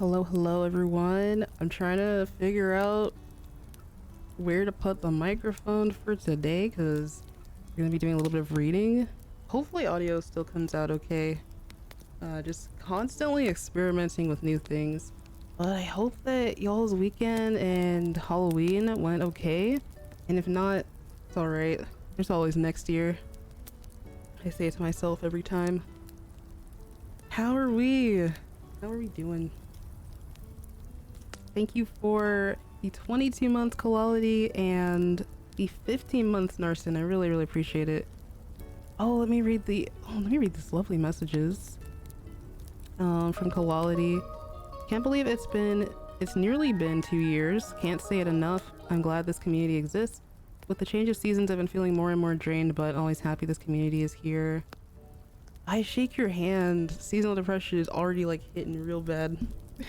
Hello everyone. I'm trying to figure out where to put the microphone for today because we're gonna be doing a little bit of reading. Hopefully audio still comes out okay. Just constantly experimenting with new things. But I hope that y'all's weekend and Halloween went okay. And if not, it's alright. There's always next year. I say it to myself every time. How are we? How are we doing? Thank you for the 22 month Kolality and the 15 months Narsen. I really appreciate it. Oh, let me read these lovely messages from Kolality. Can't believe it's nearly been 2 years. Can't say it enough. I'm glad this community exists. With the change of seasons, I've been feeling more and more drained, but always happy this community is here. I shake your hand. Seasonal depression is already like hitting real bad.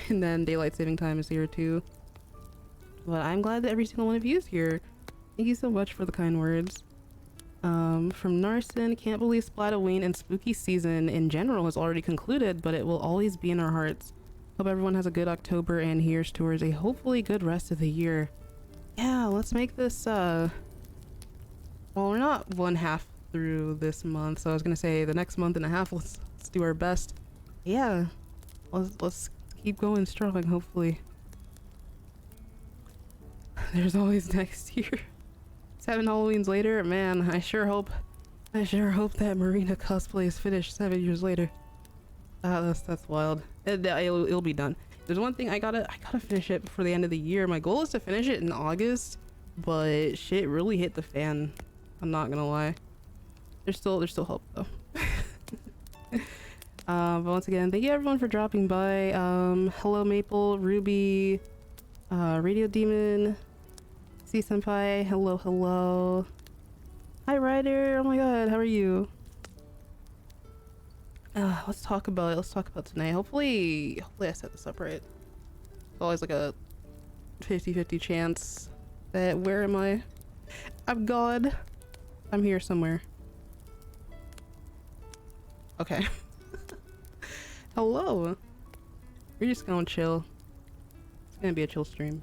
And then daylight saving time is here too. But I'm glad that every single one of you is here. Thank you so much for the kind words. From Narsen, can't believe Splatoween and spooky season in general has already concluded, but it will always be in our hearts. Hope everyone has a good October and here's towards a hopefully good rest of the year. Yeah, let's make this well, we're not one half through this month, so I was gonna say the next month and a half let's do our best. Yeah, let's keep going strong, hopefully. There's always next year. 7 Halloweens later, man, I sure hope that Marina cosplay is finished 7 years later. That's wild. It'll be done. There's one thing I gotta finish it before the end of the year. My goal is to finish it in August, but shit really hit the fan. I'm not gonna lie. There's still hope though. But once again, thank you everyone for dropping by. Hello Maple, Ruby, Radio Demon, C Senpai, hello. Hi Ryder, oh my god, how are you? Let's talk about tonight. Hopefully I set this up right. It's always like a 50-50 chance that where am I? I'm gone. I'm here somewhere. Okay. Hello. We're just gonna chill. It's gonna be a chill stream.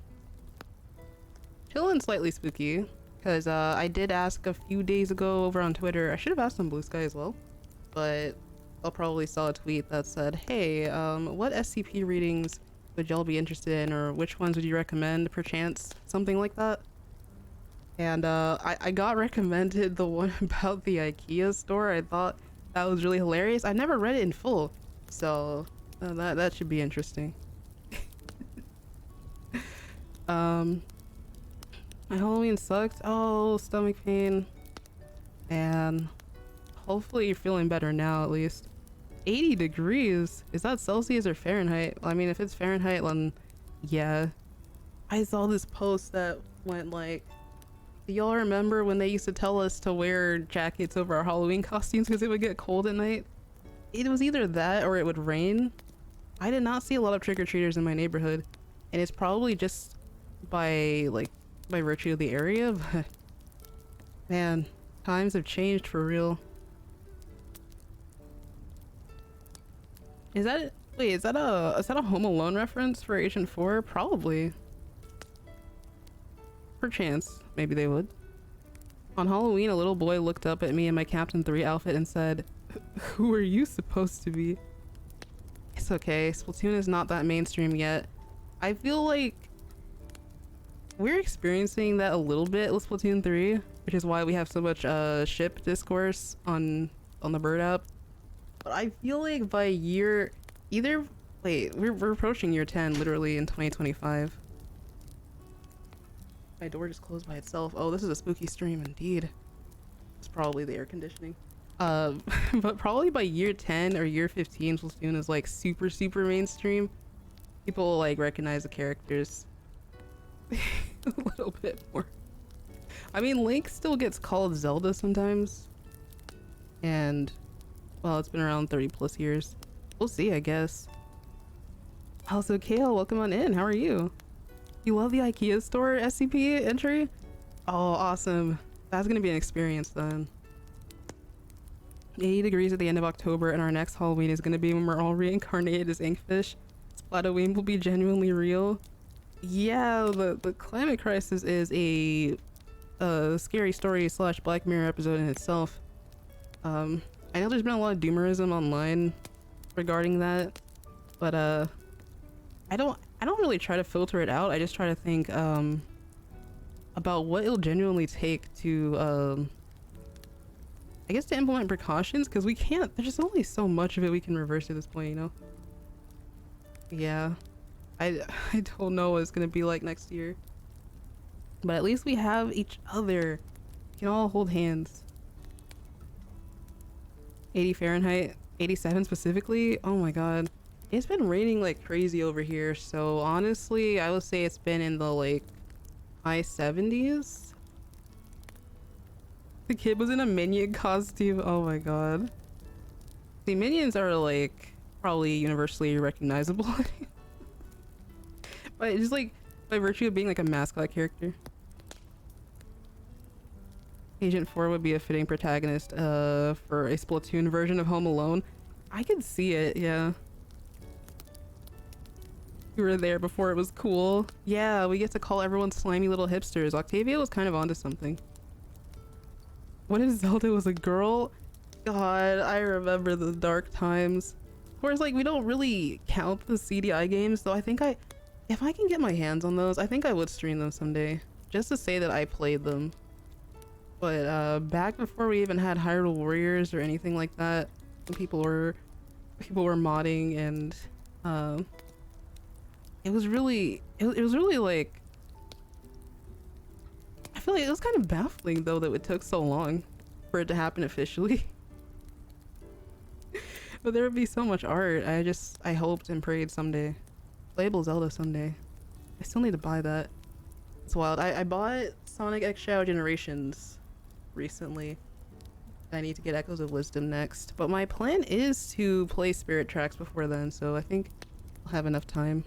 Chill and slightly spooky. Because I did ask a few days ago over on Twitter. I should have asked on Blue Sky as well. But I'll probably saw a tweet that said, hey, what SCP readings would y'all be interested in? Or which ones would you recommend, perchance? Something like that. And I got recommended the one about the IKEA store. I thought that was really hilarious. I never read it in full. So that should be interesting. My Halloween sucked. Oh, stomach pain. And hopefully you're feeling better now at least. 80 degrees? Is that Celsius or Fahrenheit? I mean, if it's Fahrenheit, then yeah. I saw this post that went like, do y'all remember when they used to tell us to wear jackets over our Halloween costumes because it would get cold at night? It was either that or it would rain. I did not see a lot of trick-or-treaters in my neighborhood, and it's probably just by virtue of the area, but man, times have changed for real. Is that a Home Alone reference for Agent 4? Probably. Perchance, maybe they would. On Halloween, a little boy looked up at me in my Captain 3 outfit and said, "Who are you supposed to be?" It's okay, Splatoon is not that mainstream yet. I feel like we're experiencing that a little bit with Splatoon 3, which is why we have so much ship discourse on the Bird app. But I feel like by we're approaching year 10 literally in 2025. My door just closed by itself. Oh, this is a spooky stream indeed. It's probably the air conditioning. But probably by year 10 or year 15, Splatoon is like super mainstream. People will like recognize the characters a little bit more. I mean, Link still gets called Zelda sometimes. And well, it's been around 30+ years. We'll see, I guess. Also, Kale, welcome on in. How are you? You love the IKEA store SCP entry? Oh, awesome. That's gonna be an experience then. 80 degrees at the end of October, and our next Halloween is gonna be when we're all reincarnated as Inkfish. Splatoween will be genuinely real. Yeah, the climate crisis is a scary story slash Black Mirror episode in itself. I know there's been a lot of doomerism online regarding that, but I don't really try to filter it out. I just try to think about what it'll genuinely take to I guess to implement precautions, because we can't, there's just only so much of it we can reverse at this point, you know? Yeah. I don't know what it's gonna be like next year. But at least we have each other. We can all hold hands. 80 Fahrenheit, 87 specifically. Oh my god. It's been raining like crazy over here, so honestly, I would say it's been in the like high 70s. The kid was in a minion costume. Oh my god. See, minions are like probably universally recognizable. But just like by virtue of being like a mascot character. Agent 4 would be a fitting protagonist for a Splatoon version of Home Alone. I could see it, yeah. We were there before it was cool. Yeah, we get to call everyone slimy little hipsters. Octavia was kind of onto something. What if Zelda was a girl? God, I remember the dark times. Of course, like, we don't really count the CDI games, though I think if I can get my hands on those, I think I would stream them someday. Just to say that I played them. But back before we even had Hyrule Warriors or anything like that, when people were modding, and it was really like, I feel like it was kind of baffling though that it took so long for it to happen officially. But there would be so much art. I hoped and prayed someday. Playable Zelda someday. I still need to buy that. It's wild. I bought Sonic X Shadow Generations recently. I need to get Echoes of Wisdom next. But my plan is to play Spirit Tracks before then, so I think I'll have enough time.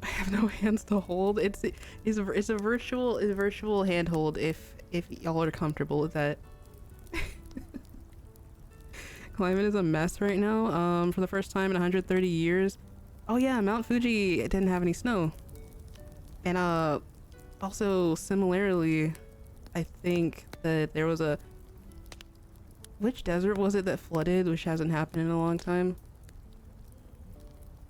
I have no hands to hold. It's a virtual handhold if y'all are comfortable with that. Climate is a mess right now. For the first time in 130 years. Oh yeah, Mount Fuji didn't have any snow. And also similarly, I think that there was a, which desert was it that flooded, which hasn't happened in a long time?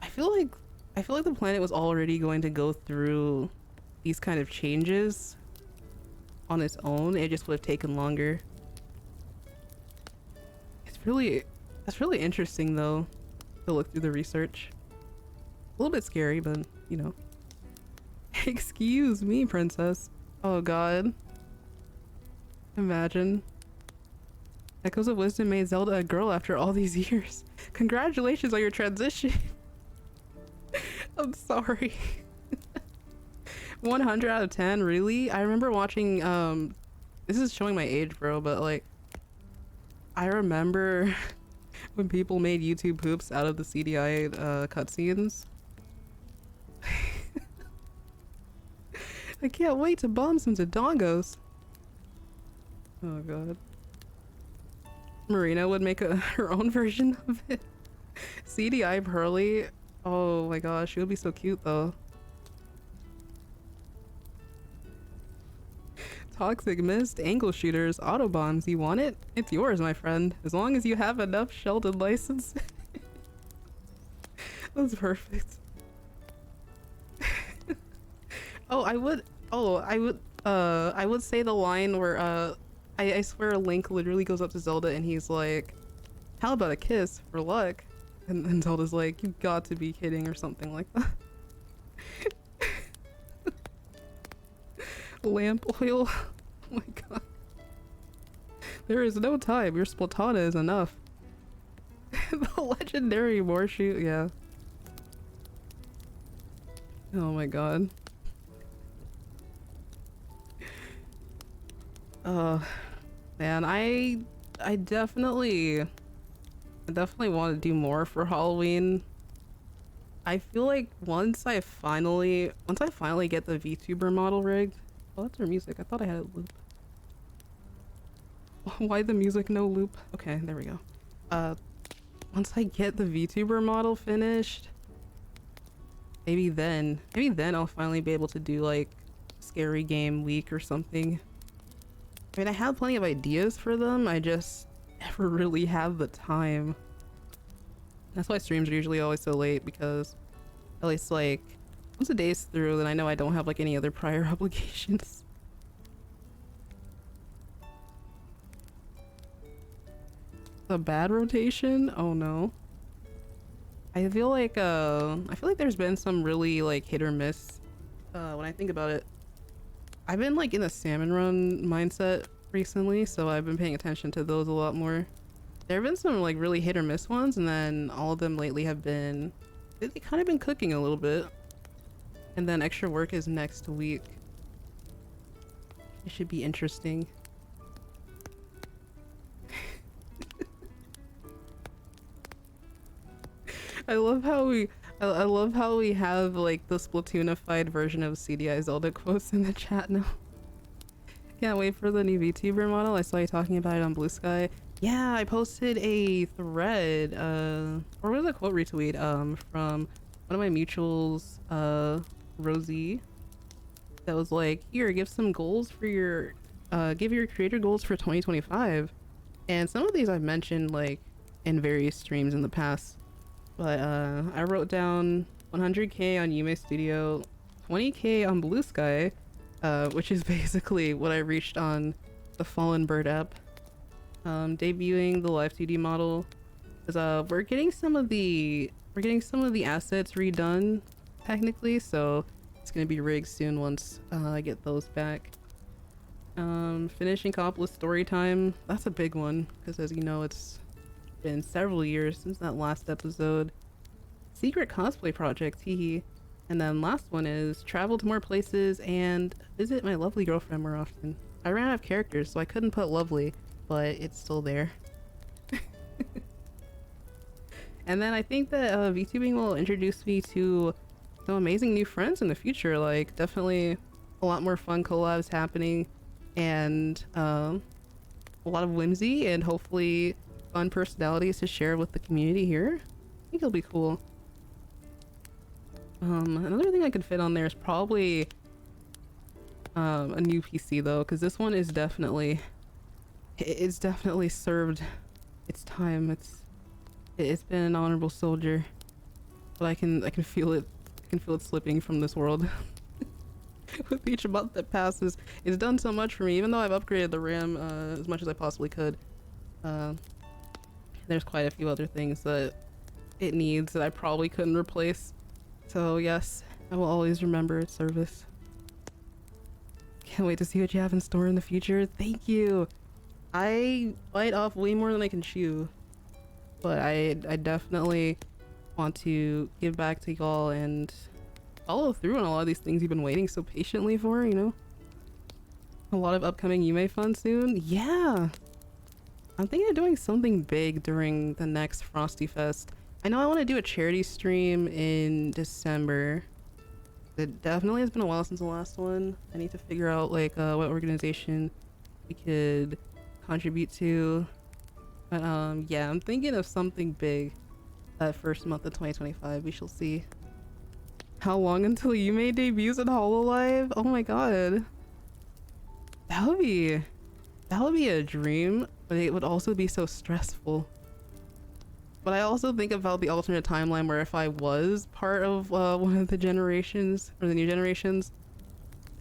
I feel like the planet was already going to go through these kind of changes on its own. It just would have taken longer. That's really interesting though, to look through the research. A little bit scary, but you know. Excuse me, princess. Oh god. Imagine. Echoes of Wisdom made Zelda a girl after all these years. Congratulations on your transition. I'm sorry. 100 out of 10, really? I remember watching, this is showing my age, bro, but like, I remember when people made YouTube poops out of the CDI cutscenes. I can't wait to bomb some Dodongos. Oh god. Marina would make her own version of it. CDI Pearly. Oh my gosh, she would be so cute though. Toxic Mist, angle shooters, auto bombs. You want it? It's yours, my friend. As long as you have enough Sheldon license. That's perfect. I would say the line where I swear Link literally goes up to Zelda and he's like, how about a kiss for luck? And Zelda's like, you got to be kidding, or something like that. Lamp oil. Oh my god. There is no time. Your Splatana is enough. The legendary Morshoot, yeah. Oh my god. Man, I definitely want to do more for Halloween. I feel like once I finally get the VTuber model rigged. Oh, that's her music. I thought I had it loop. Why the music no loop? Okay, there we go. Once I get the VTuber model finished, maybe then I'll finally be able to do like scary game week or something. I mean, I have plenty of ideas for them, I just never really have the time. That's why streams are usually always so late, because at least like once the day's through, then I know I don't have like any other prior obligations. A bad rotation? Oh no. I feel like there's been some really like hit or miss when I think about it. I've been like in a salmon run mindset recently, so I've been paying attention to those a lot more. There have been some like really hit or miss ones, and then all of them lately have been, they kind of been cooking a little bit. And then extra work is next week. It should be interesting. I love how we have like the Splatoonified version of CDI Zelda quotes in the chat now. Can't wait for the new VTuber model. I saw you talking about it on Blue Sky. Yeah, I posted a thread, or was it a quote retweet, from one of my mutuals, Rosie, that was like, here, give some goals for your, give your creator goals for 2025. And some of these I've mentioned like in various streams in the past, but I wrote down 100k on Yume Studio, 20k on Blue Sky, which is basically what I reached on the Fallen Bird app. Debuting the live 2D model, because we're getting some of the assets redone technically, so it's gonna be rigged soon once I get those back. Finishing comp with story time, that's a big one, because as you know, it's been several years since that last episode. Secret cosplay project, hehe. And then last one is travel to more places and visit my lovely girlfriend more often. I ran out of characters, so I couldn't put lovely, but it's still there. And then I think that VTubing will introduce me to some amazing new friends in the future, like definitely a lot more fun collabs happening, and a lot of whimsy and hopefully fun personalities to share with the community here. I think it'll be cool. Another thing I could fit on there is probably a new PC though, because this one is definitely served its time. It's been an honorable soldier, but I can feel it. I can feel it slipping from this world. With each month that passes, it's done so much for me. Even though I've upgraded the RAM as much as I possibly could, there's quite a few other things that it needs that I probably couldn't replace. So yes, I will always remember its service. Can't wait to see what you have in store in the future. Thank you. I bite off way more than I can chew, but I definitely want to give back to y'all and follow through on a lot of these things you've been waiting so patiently for, you know? A lot of upcoming Yume fun soon. Yeah! I'm thinking of doing something big during the next Frosty Fest. I know I want to do a charity stream in December. It definitely has been a while since the last one. I need to figure out like what organization we could contribute to. But yeah, I'm thinking of something big that first month of 2025. We shall see. How long until Yume debuts at Hololive? Oh my god. That would be a dream, but it would also be so stressful. But I also think about the alternate timeline where if I was part of one of the generations, or the new generations,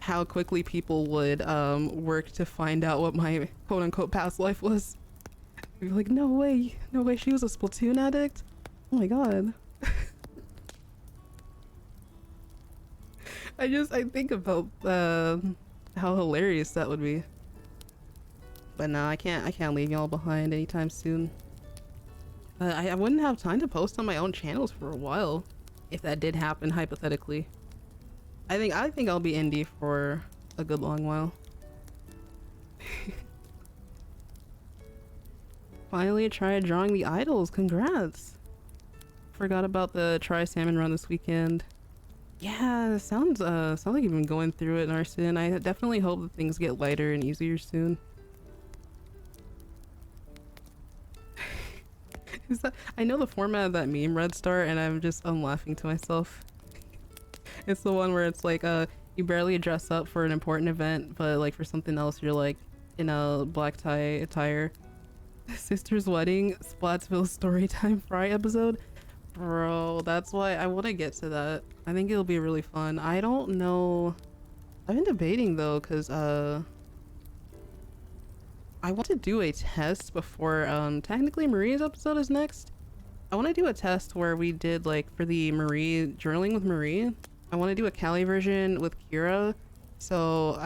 how quickly people would work to find out what my quote-unquote past life was. They'd be like, no way, she was a Splatoon addict? Oh my god. I think about how hilarious that would be. But no, I can't leave y'all behind anytime soon. I wouldn't have time to post on my own channels for a while, if that did happen hypothetically. I think I'll be indie for a good long while. Finally tried drawing the idols. Congrats! Forgot about the try salmon run this weekend. Yeah, sounds like you've been going through it, Narson. I definitely hope that things get lighter and easier soon. I know the format of that meme, Red Star, and I'm laughing to myself. It's the one where it's like you barely dress up for an important event, but like for something else you're like in a black tie attire. Sister's wedding, Splatsville storytime fry episode. Bro, that's why I want to get to that. I think it'll be really fun. I don't know. I've been debating though, because I want to do a test before technically Maria's episode is next. I want to do a test where we did like for the Marie journaling with Marie. I want to do a Callie version with Kira. So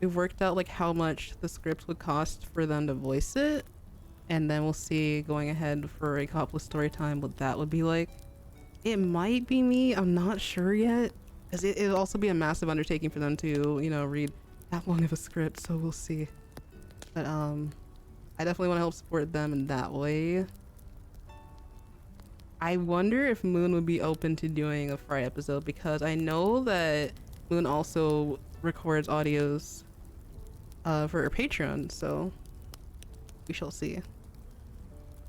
we've worked out like how much the script would cost for them to voice it, and then we'll see going ahead for a couple story time what that would be like. It might be me, I'm not sure yet, because it'll also be a massive undertaking for them to, you know, read that long of a script, so we'll see. But I definitely want to help support them in that way. I wonder if Moon would be open to doing a Fry episode, because I know that Moon also records audios for her Patreon, so we shall see.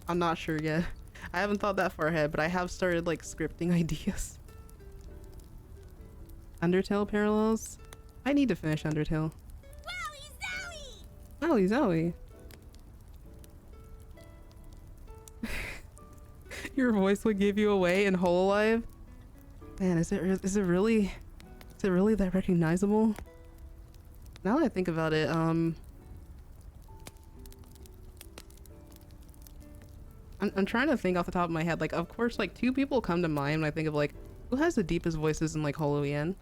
I'm not sure yet. I haven't thought that far ahead, but I have started like scripting ideas. Undertale parallels? I need to finish Undertale. Wowie zowie! Your voice would give you away in Hololive? Man, is it really that recognizable? Now that I think about it, I'm trying to think off the top of my head. Like, of course, like 2 people come to mind when I think of like who has the deepest voices in like Holo-en.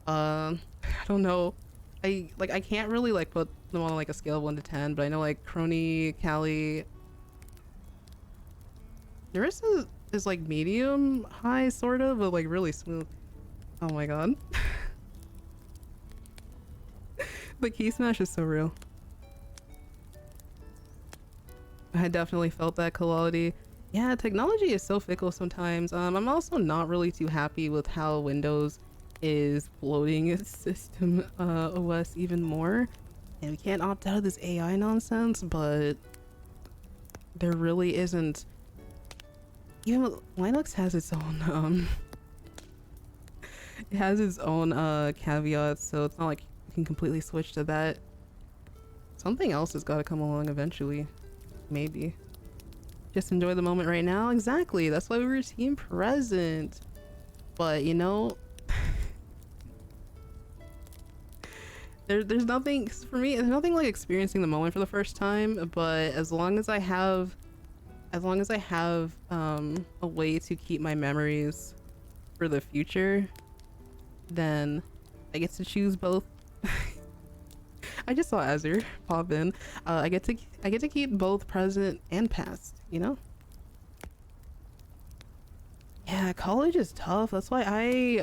I don't know. I can't really like put them on like a scale of 1 to 10, but I know like Crony, Callie. Nerissa is like medium high sort of, but like really smooth. Oh my god. The key smash is so real. I definitely felt that quality. Yeah, technology is so fickle sometimes. I'm also not really too happy with how Windows is bloating its system OS even more. And we can't opt out of this AI nonsense, but there really isn't. Even Linux has its own it has its own caveats, so it's not like you can completely switch to that. Something else has got to come along eventually. Maybe. Just enjoy the moment right now. Exactly. That's why we were team present. But you know, there's nothing for me. There's nothing like experiencing the moment for the first time. But as long as I have a way to keep my memories for the future, then I get to choose both. I just saw Azure pop in. I get to keep both present and past, you know? Yeah, college is tough. That's why I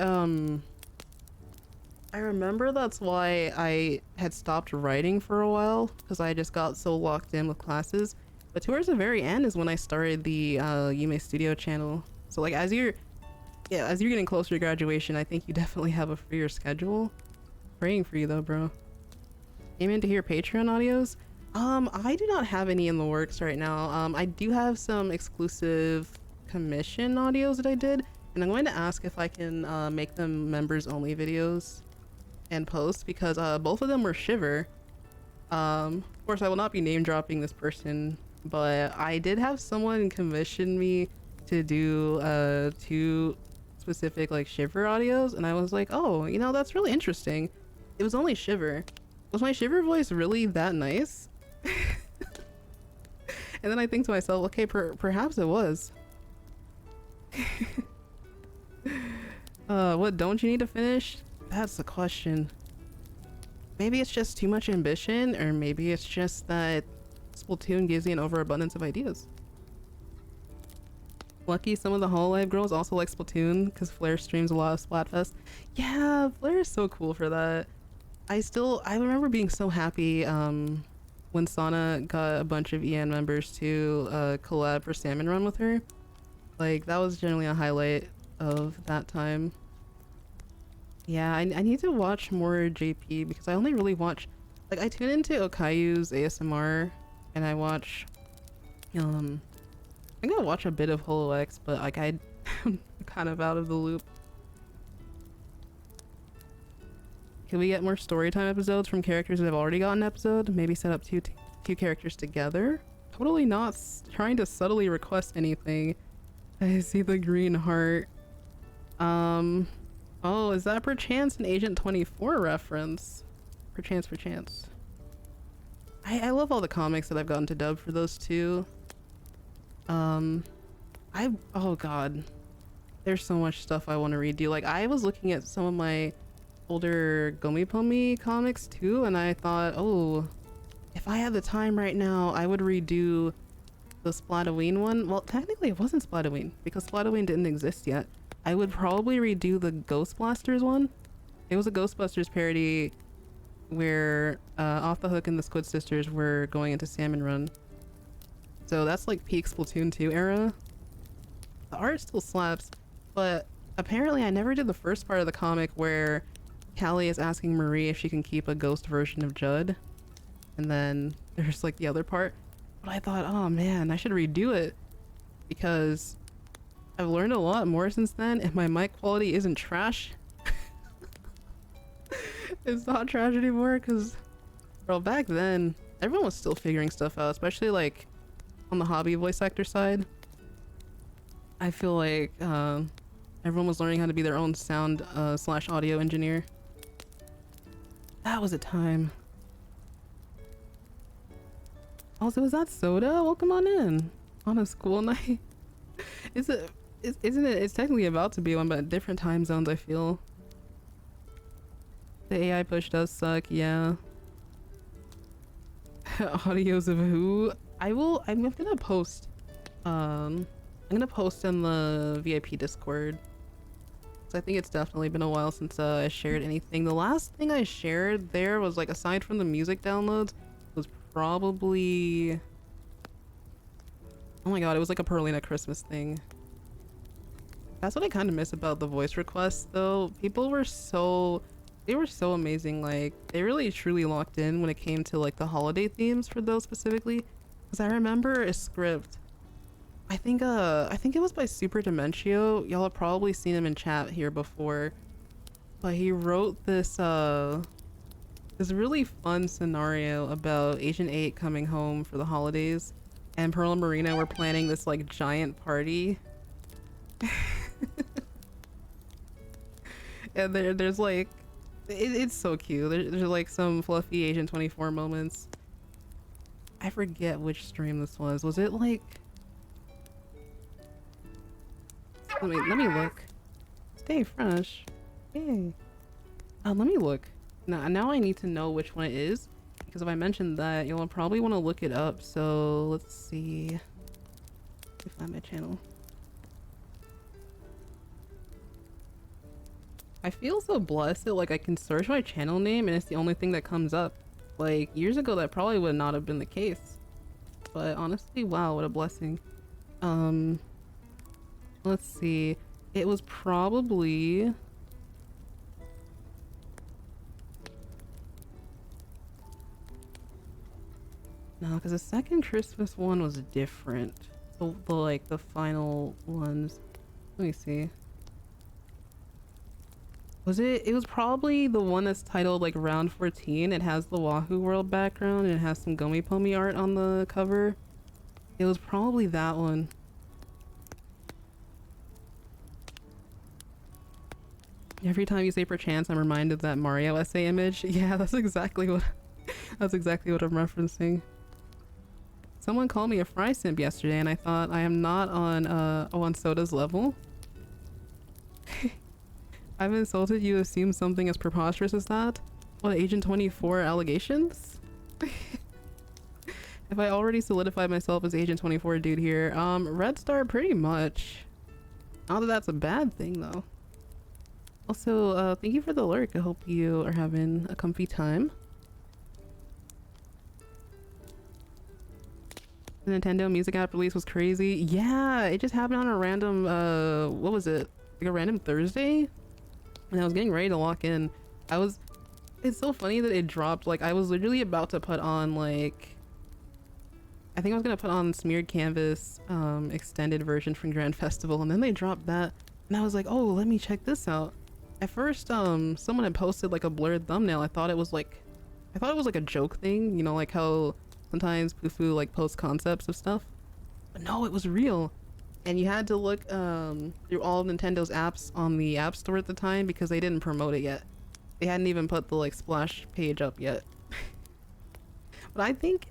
remember that's why I had stopped writing for a while, because I just got so locked in with classes. But towards the very end is when I started the Yume Studio channel. So like as you're getting closer to graduation, I think you definitely have a freer schedule. Praying for you though, bro. Aiming to hear Patreon audios? I do not have any in the works right now. I do have some exclusive commission audios that I did, and I'm going to ask if I can make them members only videos and post, because both of them were Shiver. Of course I will not be name dropping this person, but I did have someone commission me to do 2 specific like Shiver audios, and I was like, oh, you know, that's really interesting. It was only Shiver. Was my Shiver voice really that nice? And then I think to myself, okay, perhaps it was. What don't you need to finish? That's the question. Maybe it's just too much ambition, or maybe it's just that Splatoon gives you an overabundance of ideas. Lucky some of the Hololive girls also like Splatoon, because Flare streams a lot of Splatfest. Yeah, Flare is so cool for that. I remember being so happy when Sana got a bunch of EN members to collab for Salmon Run with her. Like, that was generally a highlight of that time. Yeah, I need to watch more JP, because I only really watch, like, I tune into Okayu's ASMR, and I watch, I think I watch a bit of HoloX, but like I'm kind of out of the loop. Can we get more storytime episodes from characters that have already gotten an episode? Maybe set up two characters together? Totally not trying to subtly request anything. I see the green heart. Oh, is that perchance an Agent 24 reference? Perchance. I love all the comics that I've gotten to dub for those two. Oh god. There's so much stuff I want to redo. Like, I was looking at some of my older Gomi comics too, and I thought, oh, if I had the time right now, I would redo the Splatoween one. Well, technically it wasn't Splatoween, because Splatoween didn't exist yet. I would probably redo the Ghost Blasters one. It was a Ghostbusters parody where Off the Hook and the Squid Sisters were going into Salmon Run. So that's like peak Splatoon 2 era. The art still slaps, but apparently I never did the first part of the comic where Callie is asking Marie if she can keep a ghost version of Judd. And then there's like the other part. But I thought, oh man, I should redo it because I've learned a lot more since then and my mic quality isn't trash. It's not trash anymore because, bro, back then everyone was still figuring stuff out, especially like on the hobby voice actor side. I feel like everyone was learning how to be their own sound slash audio engineer. That was a time. Also, is that Soda? Welcome on in on a school night. Isn't it? It's technically about to be one, but different time zones. I feel the AI push does suck. Yeah. Audios of who? I'm gonna post. I'm gonna post in the VIP Discord. So I think it's definitely been a while since I shared anything. The last thing I shared there was like, aside from the music downloads, was probably, oh my god, it was like a Perlina Christmas thing. That's what I kind of miss about the voice requests though. People were so, they were so amazing. Like, they really truly locked in when it came to like the holiday themes for those specifically. Because I remember a script, I think it was by Super Dementio. Y'all have probably seen him in chat here before. But he wrote this really fun scenario about Agent 8 coming home for the holidays, and Pearl and Marina were planning this like giant party. And there's like, it's so cute. There's like some fluffy Agent 24 moments. I forget which stream this was. Was it like, let me look. Stay fresh. Yay. Let me look. Now I need to know which one it is, because if I mention that, you'll probably want to look it up. So let's see. Let me find my channel. I feel so blessed that like I can search my channel name and it's the only thing that comes up. Like years ago that probably would not have been the case. But honestly, wow, what a blessing. Let's see. It was probably, no, because the second Christmas one was different. The like the final ones. Let me see. Was it? It was probably the one that's titled like Round 14. It has the Wahoo World background and it has some Gomi Pomi art on the cover. It was probably that one. Every time you say perchance, I'm reminded of that Mario essay image. Yeah, that's exactly what I'm referencing. Someone called me a fry simp yesterday and I thought I am not on Soda's level. I've insulted you, assume something as preposterous as that? What, Agent 24 allegations? Have I already solidified myself as Agent 24 dude here? Red Star pretty much. Not that that's a bad thing though. Also, thank you for the lurk. I hope you are having a comfy time. The Nintendo Music app release was crazy. Yeah, it just happened on a random, what was it? Like a random Thursday? And I was getting ready to lock in. It's so funny that it dropped. Like, I was literally about to put on, like, I think I was gonna put on Smeared Canvas, extended version from Grand Festival, and then they dropped that. And I was like, oh, let me check this out. At first, someone had posted like a blurred thumbnail. I thought it was like a joke thing, you know, like how sometimes Pufu like posts concepts of stuff. But no, it was real. And you had to look through all of Nintendo's apps on the App Store at the time because they didn't promote it yet. They hadn't even put the like splash page up yet. But I think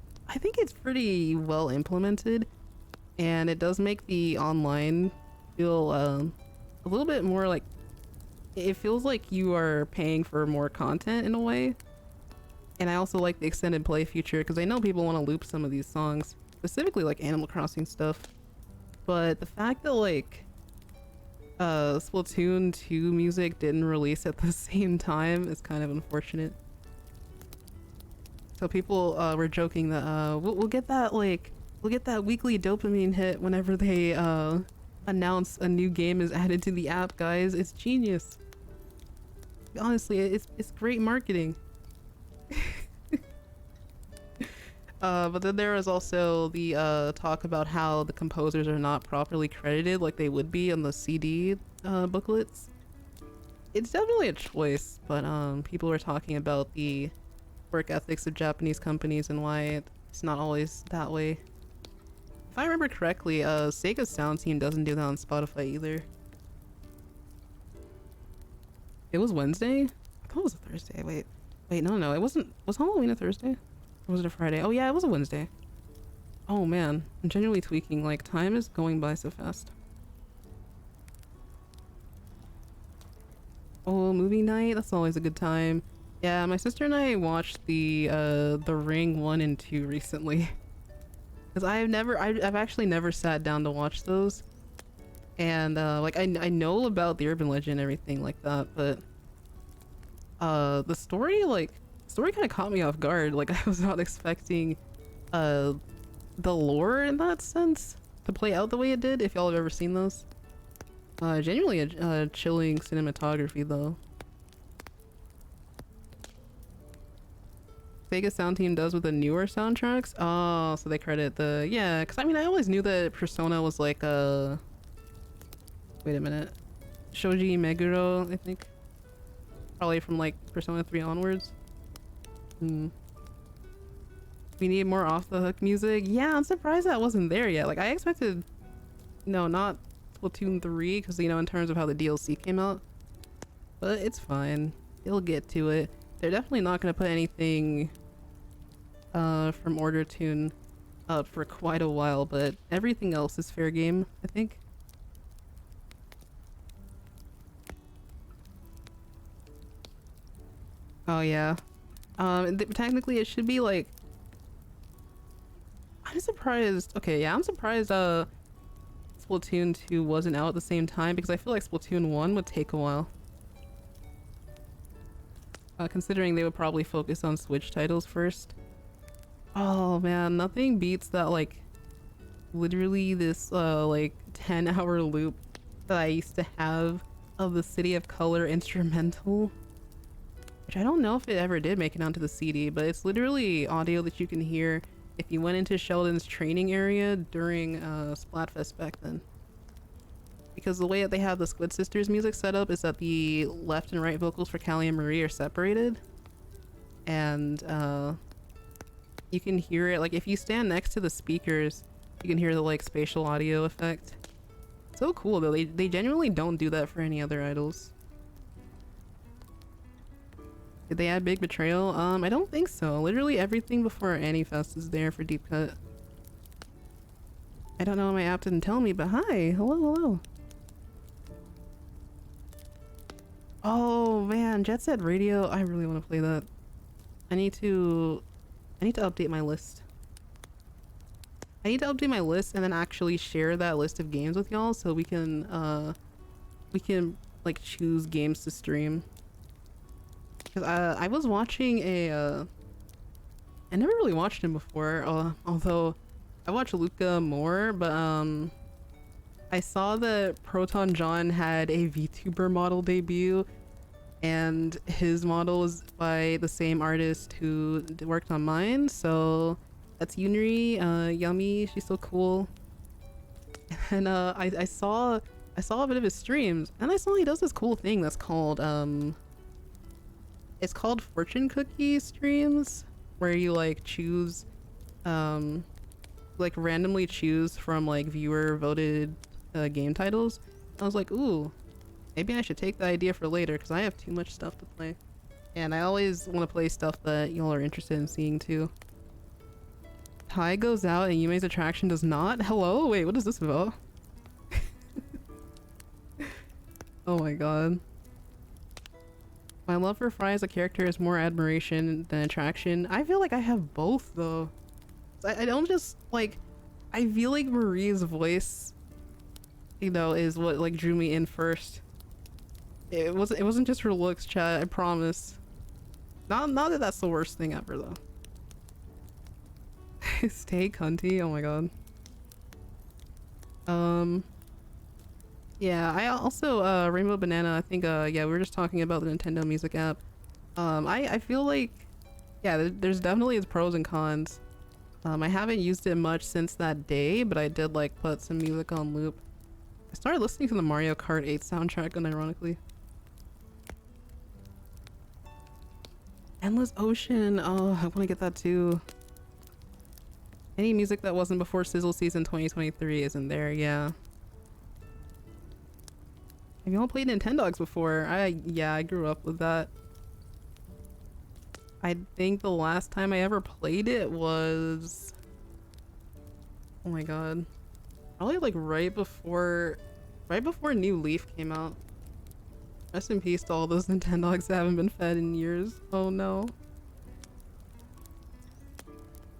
it's pretty well implemented, and it does make the online feel a little bit more like, it feels like you are paying for more content in a way. And I also like the extended play feature because I know people want to loop some of these songs, specifically like Animal Crossing stuff. But the fact that like Splatoon 2 music didn't release at the same time is kind of unfortunate. So people were joking that we'll get that weekly dopamine hit whenever they announce a new game is added to the app, guys. It's genius. Honestly, it's great marketing. But then there was also the talk about how the composers are not properly credited like they would be on the CD booklets. It's definitely a choice, but people were talking about the work ethics of Japanese companies and why it's not always that way. If I remember correctly, Sega's sound team doesn't do that on Spotify either. It was Wednesday? I thought it was a Thursday. Wait, no, it wasn't. Was Halloween a Thursday? Or was it a Friday? Oh yeah, it was a Wednesday. Oh man, I'm genuinely tweaking. Like, time is going by so fast. Oh, movie night? That's always a good time. Yeah, my sister and I watched the Ring 1 and 2 recently. Because I've actually never sat down to watch those. And like I know about the urban legend and everything like that, but the story kind of caught me off guard. Like, I was not expecting the lore in that sense to play out the way it did, if y'all have ever seen those. Genuinely a chilling cinematography though. Sega sound team does with the newer soundtracks. Oh, so they credit the, yeah, because I mean I always knew that Persona was like a, wait a minute, Shoji Meguro, I think, probably from like Persona 3 onwards. We need more off the hook music. Yeah, I'm surprised that wasn't there yet. Like, I expected, no, not Splatoon 3, because you know, in terms of how the DLC came out, but it's fine, they'll get to it. They're definitely not going to put anything from Order Tune up for quite a while, but everything else is fair game, I think. Oh yeah. Technically it should be like, I'm surprised. Okay, yeah, I'm surprised Splatoon 2 wasn't out at the same time, because I feel like Splatoon 1 would take a while. Considering they would probably focus on Switch titles first. Oh man, nothing beats that, like, literally this like 10-hour loop that I used to have of the City of Color instrumental, which I don't know if it ever did make it onto the CD, but it's literally audio that you can hear if you went into Sheldon's training area during Splatfest back then. Because the way that they have the Squid Sisters music set up is that the left and right vocals for Callie and Marie are separated, and you can hear it, like if you stand next to the speakers you can hear the like spatial audio effect. So cool though. They genuinely don't do that for any other idols. Did they add Big Betrayal? I don't think so. Literally everything before Anifest is there for Deep Cut. I don't know, my app didn't tell me, but hi, hello. Oh man, Jet Set Radio, I really want to play that. I need to update my list. I need to update my list and then actually share that list of games with y'all so we can like choose games to stream. Because I was watching I never really watched him before, although I watch Luca more, but I saw that Proton John had a VTuber model debut, and his model was by the same artist who worked on mine, so that's Yunri. Yummy, she's so cool. And I saw I saw a bit of his streams, and I saw he does this cool thing that's called it's called fortune cookie streams, where you like choose like randomly choose from like viewer voted game titles. I was like, ooh, maybe I should take the idea for later because I have too much stuff to play. And I always want to play stuff that y'all are interested in seeing too. Tai goes out and Yume's attraction does not? Hello? Wait, what is this about? Oh my god. My love for Fry as a character is more admiration than attraction. I feel like I have both though. I don't just like, I feel like Marie's voice, you know, is what like drew me in first. It wasn't just her looks, chat, I promise. Not that that's the worst thing ever though. Stay cunty, oh my god. Yeah, I also Rainbow Banana, I think yeah, we were just talking about the Nintendo Music app. I feel like yeah, there's definitely its pros and cons. I haven't used it much since that day, but I did like put some music on loop. I started listening to the Mario Kart 8 soundtrack unironically. Endless Ocean, oh, I want to get that too. Any music that wasn't before Sizzle Season 2023 isn't there, yeah. Have you all played Nintendogs before? Yeah, I grew up with that. I think the last time I ever played it was... oh my god. Probably like right before New Leaf came out. Rest in peace to all those Nintendogs that haven't been fed in years. Oh no.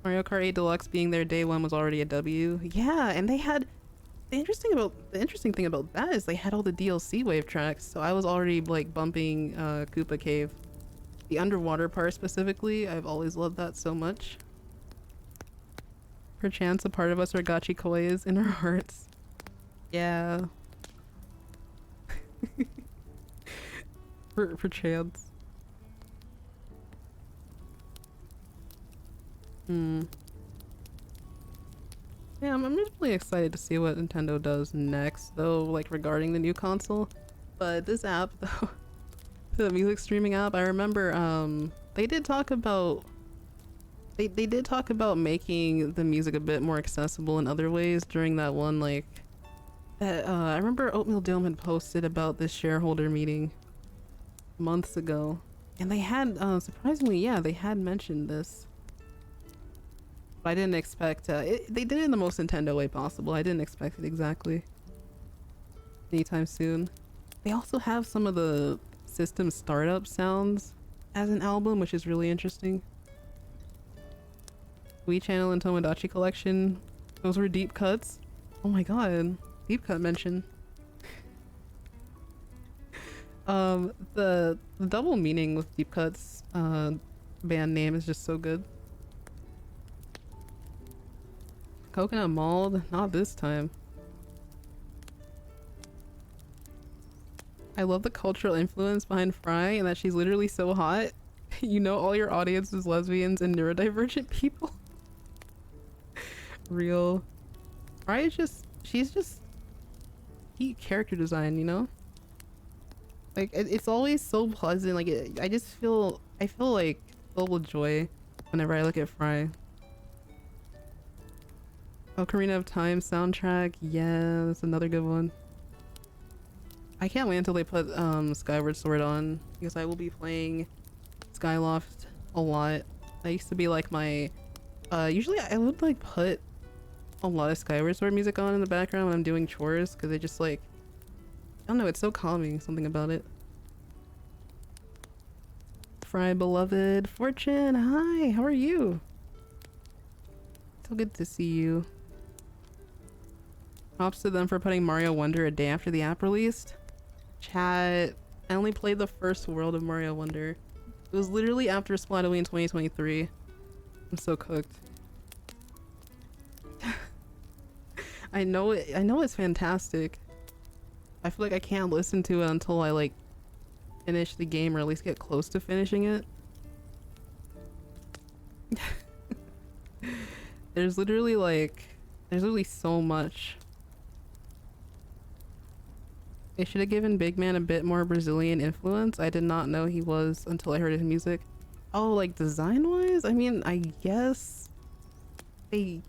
Mario Kart 8 Deluxe being there day one was already a W. Yeah, and they had... the interesting thing about that is they had all the DLC wave tracks, so I was already like bumping Koopa Cave. The underwater part specifically, I've always loved that so much. Perchance a part of us are gachi kois in our hearts. Yeah. Perchance. Yeah, I'm just really excited to see what Nintendo does next, though, like regarding the new console. But this app, though, the music streaming app, I remember they did talk about making the music a bit more accessible in other ways during that one like that I remember Oatmeal Dome had posted about this shareholder meeting months ago, and they had surprisingly, yeah, they had mentioned this. I didn't expect they did it in the most Nintendo way possible. I didn't expect it exactly anytime soon. They also have some of the system startup sounds as an album, which is really interesting. Wii Channel and Tomodachi Collection, those were deep cuts. Oh my god, deep cut mention. The double meaning with deep cuts band name is just so good. Coconut Mold? Not this time. I love the cultural influence behind Fry and that she's literally so hot. You know all your audience is lesbians and neurodivergent people. Real. Fry is just... she's just... peak character design, you know? Like, it's always so pleasant. Like, I just feel... I feel like filled with joy whenever I look at Fry. Ocarina of Time soundtrack, yeah, that's another good one. I can't wait until they put Skyward Sword on, because I will be playing Skyloft a lot. That used to be like my usually I would like put a lot of Skyward Sword music on in the background when I'm doing chores, because it just like, I don't know, it's so calming, something about it. Fry beloved Fortune, hi, how are you? So good to see you. Props to them for putting Mario Wonder a day after the app released. Chat, I only played the first world of Mario Wonder. It was literally after Splatoween 2023. I'm so cooked. I know it's fantastic. I feel like I can't listen to it until I like finish the game, or at least get close to finishing it. There's literally so much. They should have given Big Man a bit more Brazilian influence. I did not know he was until I heard his music. Oh, like design-wise? I mean, I guess they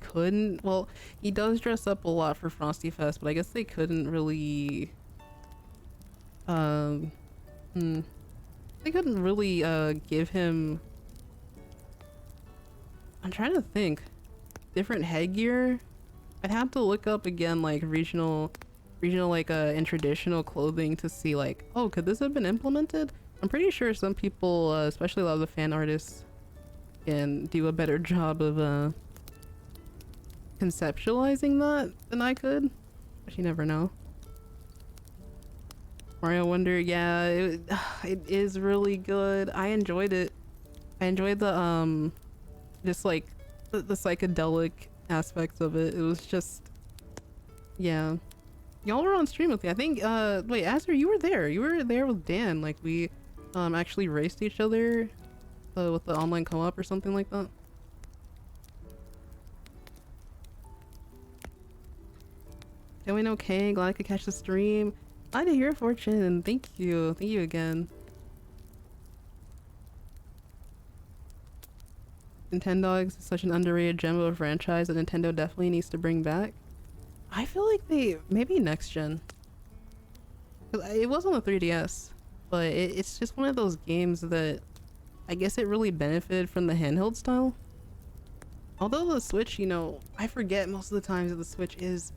couldn't. Well, he does dress up a lot for Frosty Fest, but I guess they couldn't really um they couldn't really give him, I'm trying to think, different headgear. I'd have to look up again like regional like and traditional clothing to see like, oh, could this have been implemented? I'm pretty sure some people, especially a lot of the fan artists, can do a better job of conceptualizing that than I could, but you never know. Mario Wonder, yeah, it is really good. I enjoyed it. I enjoyed the just like the psychedelic aspects of it. It was just, yeah. Y'all were on stream with me. I think wait, Azure, you were there. You were there with Dan. Like we actually raced each other with the online co-op or something like that. Doing okay. Glad I could catch the stream. Glad to hear, Fortune. Thank you. Thank you again. Nintendogs is such an underrated gem of a franchise that Nintendo definitely needs to bring back. I feel like they maybe next gen. It was on the 3DS, but it's just one of those games that I guess it really benefited from the handheld style. Although the Switch, you know, I forget most of the times that the Switch is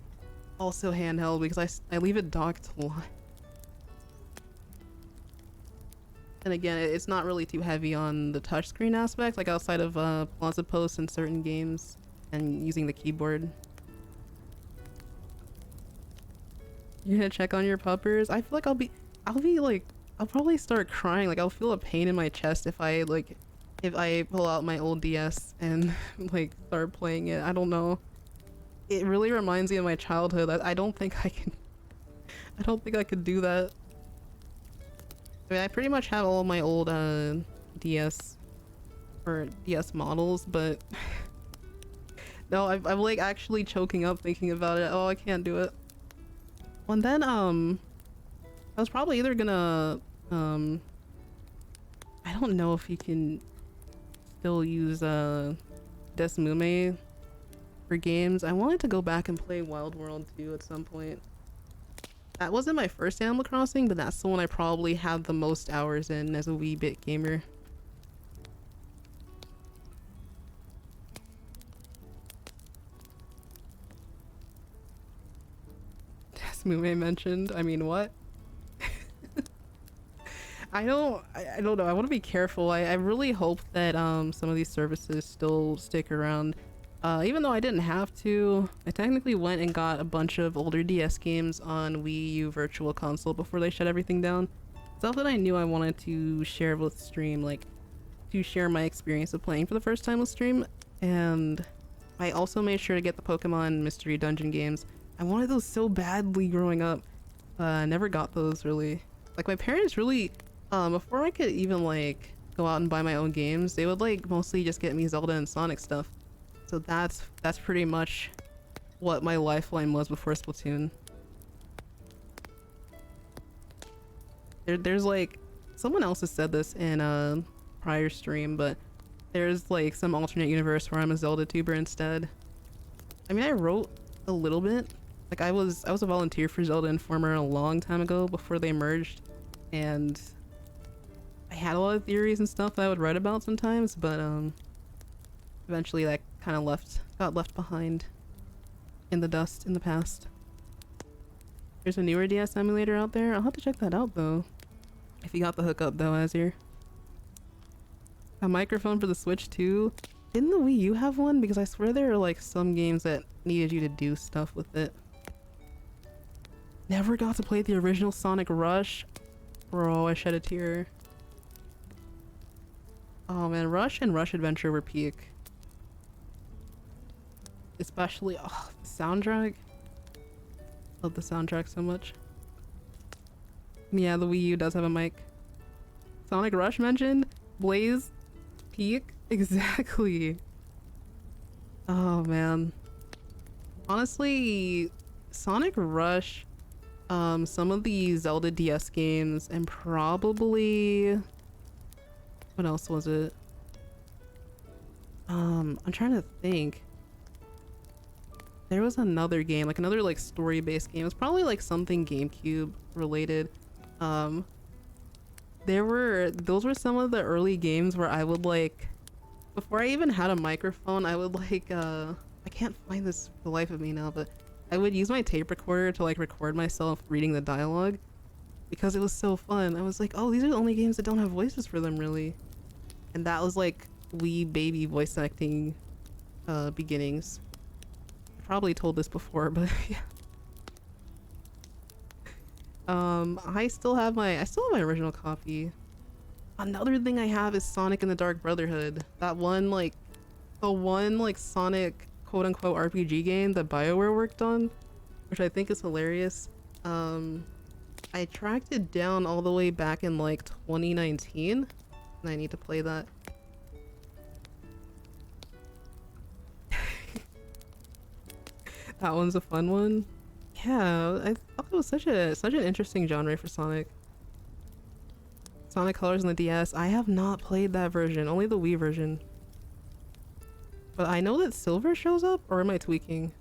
also handheld because I leave it docked a lot. And again, it's not really too heavy on the touchscreen aspect, like outside of Plaza Post and certain games and using the keyboard. You're gonna check on your puppers? I feel like I'll probably start crying. Like I'll feel a pain in my chest if I pull out my old DS and like start playing it. I don't know. It really reminds me of my childhood. I don't think I can. I don't think I could do that. I mean, I pretty much have all of my old DS or DS models, but no, I'm like actually choking up thinking about it. Oh, I can't do it. Well, and then I was probably either gonna I don't know if you can still use Desmume for games. I wanted to go back and play Wild World 2 at some point. That wasn't my first Animal Crossing, but that's the one I probably had the most hours in as a wee bit gamer. Desmume mentioned. I mean, what? I don't know. I want to be careful. I really hope that some of these services still stick around. Even though I didn't have to, I technically went and got a bunch of older DS games on Wii U Virtual Console before they shut everything down. Stuff that I knew I wanted to share with stream, like to share my experience of playing for the first time with stream. And I also made sure to get the Pokemon Mystery Dungeon games. I wanted those so badly growing up. Never got those really. Like my parents really, before I could even like go out and buy my own games, they would like mostly just get me Zelda and Sonic stuff. So that's pretty much what my lifeline was before Splatoon. There's like, someone else has said this in a prior stream, but there's like some alternate universe where I'm a Zelda tuber instead. I mean, I wrote a little bit. Like I was a volunteer for Zelda Informer a long time ago before they merged, and I had a lot of theories and stuff that I would write about sometimes, but eventually that kind of got left behind in the dust in the past. There's a newer DS emulator out there. I'll have to check that out though. If you got the hookup though, Azir. A microphone for the Switch too. Didn't the Wii U have one? Because I swear there are like some games that needed you to do stuff with it. Never got to play the original Sonic Rush. Bro, I shed a tear. Oh man, Rush and Rush Adventure were peak. Especially, oh, the soundtrack. Love the soundtrack so much. Yeah, the Wii U does have a mic. Sonic Rush mentioned? Blaze? Peak? Exactly. Oh man. Honestly, Sonic Rush some of the Zelda DS games, and probably what else was it? I'm trying to think. There was another game, like another like story-based game. It was probably like something GameCube related. Those were some of the early games where I would like, before I even had a microphone, I would like I can't find this for the life of me now, but I would use my tape recorder to like record myself reading the dialogue because it was so fun. I was like, oh, these are the only games that don't have voices for them really. And that was like wee baby voice acting beginnings. I probably told this before, but yeah. I still have my original copy. Another thing I have is Sonic and the Dark Brotherhood. That one like the one like Sonic quote unquote RPG game that BioWare worked on, which I think is hilarious. I tracked it down all the way back in like 2019 and I need to play that. That one's a fun one. Yeah, I thought it was such an interesting genre for Sonic. Sonic Colors on the DS. I have not played that version, only the Wii version. But I know that Silver shows up, or am I tweaking?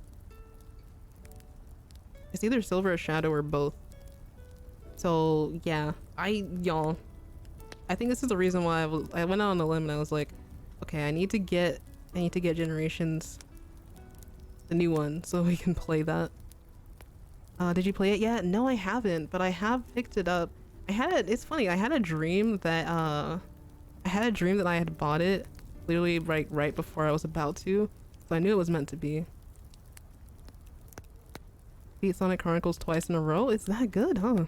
It's either Silver or Shadow or both. So yeah, y'all, I think this is the reason why I went out on a limb and I was like, okay, I need to get Generations, the new one, so we can play that. Did you play it yet? No, I haven't, but I have picked it up. It's funny, I had a dream that I had bought it literally right before I was about to, so I knew it was meant to be. Beat Sonic Chronicles twice in a row? It's that good, huh?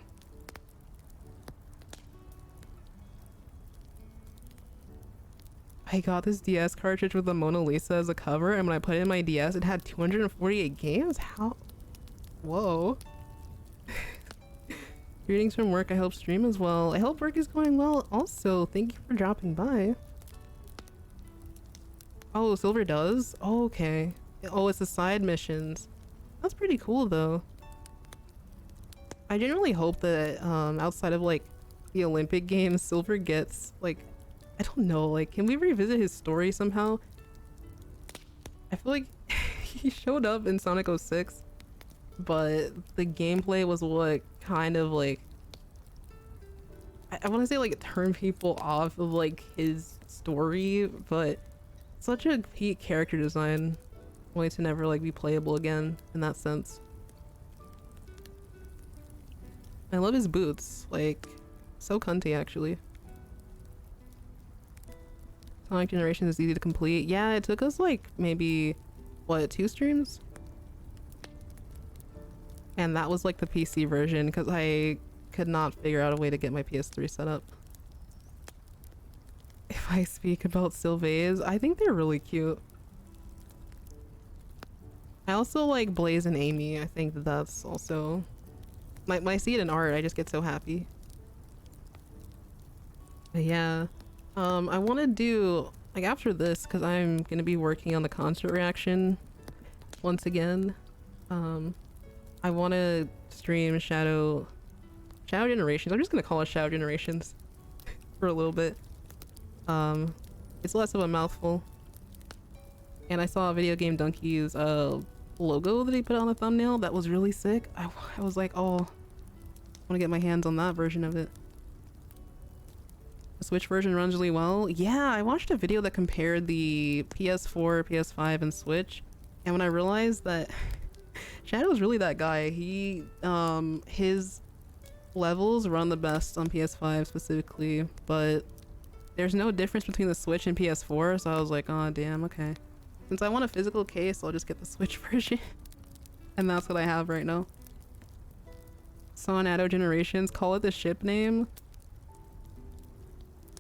I got this DS cartridge with the Mona Lisa as a cover, and when I put it in my DS, it had 248 games? How? Whoa. Greetings from work. I hope stream as well. I hope work is going well also. Thank you for dropping by. Oh, Silver does? Oh, okay. Oh, it's the side missions. That's pretty cool though. I genuinely hope that outside of like the Olympic Games, Silver gets like, I don't know, like can we revisit his story somehow? I feel like he showed up in Sonic 06, but the gameplay was what kind of like, I want to say like turn people off of like his story, but such a peak character design only to never like be playable again in that sense. I love his boots, like so cunty actually. Sonic Generations is easy to complete. Yeah, it took us like maybe what, 2 streams? And that was like the PC version because I could not figure out a way to get my PS3 set up. If I speak about Sylvains, I think they're really cute. I also like Blaze and Amy. I think that's also when I see it in art, I just get so happy. But yeah, I want to do like after this because I'm gonna be working on the concert reaction once again. I want to stream Shadow Generations. I'm just gonna call it Shadow Generations for a little bit. It's less of a mouthful. And I saw Video Game Donkey's logo that he put on the thumbnail. That was really sick. I was like, oh, I want to get my hands on that version of it. The Switch version runs really well. Yeah, I watched a video that compared the PS4, PS5, and Switch, and when I realized that Shadow's really that guy, his levels run the best on PS5 specifically, but there's no difference between the Switch and PS4, so I was like, oh damn, okay. Since I want a physical case, I'll just get the Switch version. And that's what I have right now. Sonado Generations, call it the ship name.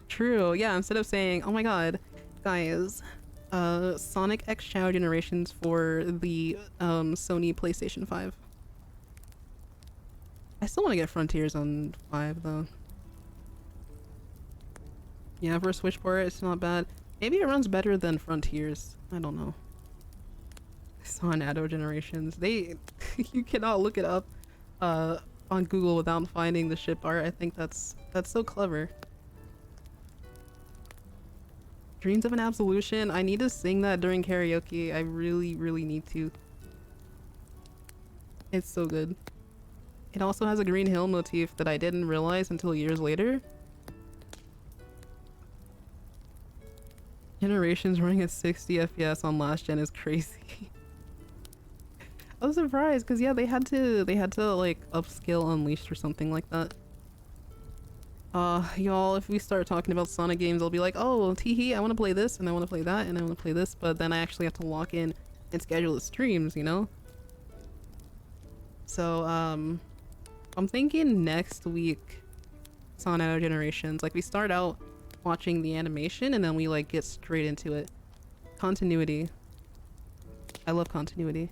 True, yeah, instead of saying, oh my god, guys, Sonic X Shadow Generations for the Sony PlayStation 5. I still want to get Frontiers on 5 though. Yeah, for a Switch port, it's not bad. Maybe it runs better than Frontiers. I don't know. Sonado Generations. You cannot look it up on Google without finding the ship art. I think that's so clever. Dreams of an Absolution. I need to sing that during karaoke. I really, really need to. It's so good. It also has a Green Hill motif that I didn't realize until years later. Generations running at 60 FPS on last gen is crazy. I was surprised because yeah, they had to like upscale Unleashed or something like that. Y'all, if we start talking about Sonic games, I'll be like, oh, teehee, I want to play this, and I want to play that, and I want to play this, but then I actually have to lock in and schedule the streams, you know? So, I'm thinking next week, Sonic Generations. Like, we start out watching the animation, and then we, like, get straight into it. Continuity. I love continuity.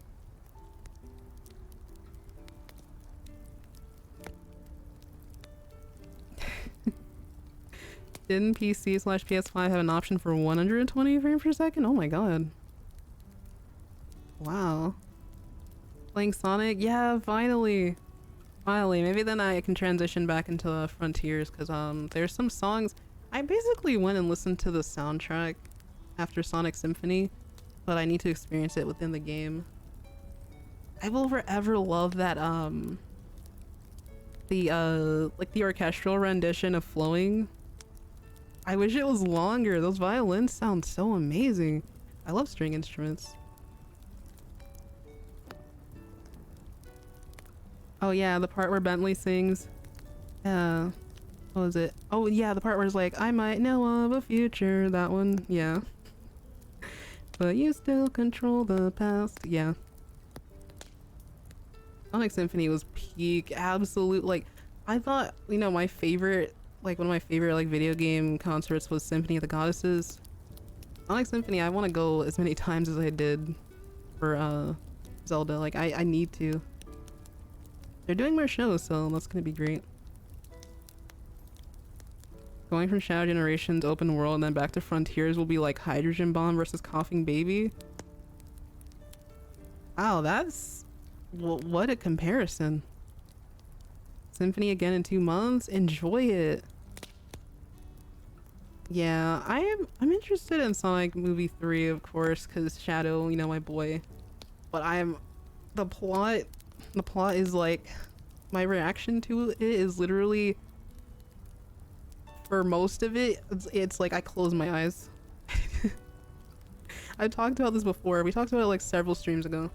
Didn't PC/PS5 have an option for 120 frames per second? Oh my god. Wow. Playing Sonic? Yeah, finally. Finally. Maybe then I can transition back into Frontiers, because there's some songs. I basically went and listened to the soundtrack after Sonic Symphony, but I need to experience it within the game. I will forever love that like the orchestral rendition of Flowing. I wish it was longer. Those violins sound so amazing. I love string instruments. Oh yeah, the part where Bentley sings. What was it? Oh yeah, the part where it's like, I might know of a future. That one, yeah. But you still control the past. Yeah. Sonic Symphony was peak. Absolute, like, I thought, you know, my favorite, like, one of my favorite, like, video game concerts was Symphony of the Goddesses. Sonic Symphony, I want to go as many times as I did for, Zelda. Like, I need to. They're doing more shows, so that's gonna be great. Going from Shadow Generations open world and then back to Frontiers will be like Hydrogen Bomb versus Coughing Baby. Wow, that's... what a comparison. Symphony again in 2 months? Enjoy it. Yeah, I'm interested in Sonic Movie 3, of course, because Shadow, you know, my boy. But the plot is like, my reaction to it is literally, for most of it, it's like I close my eyes. I've talked about this before. We talked about it like several streams ago.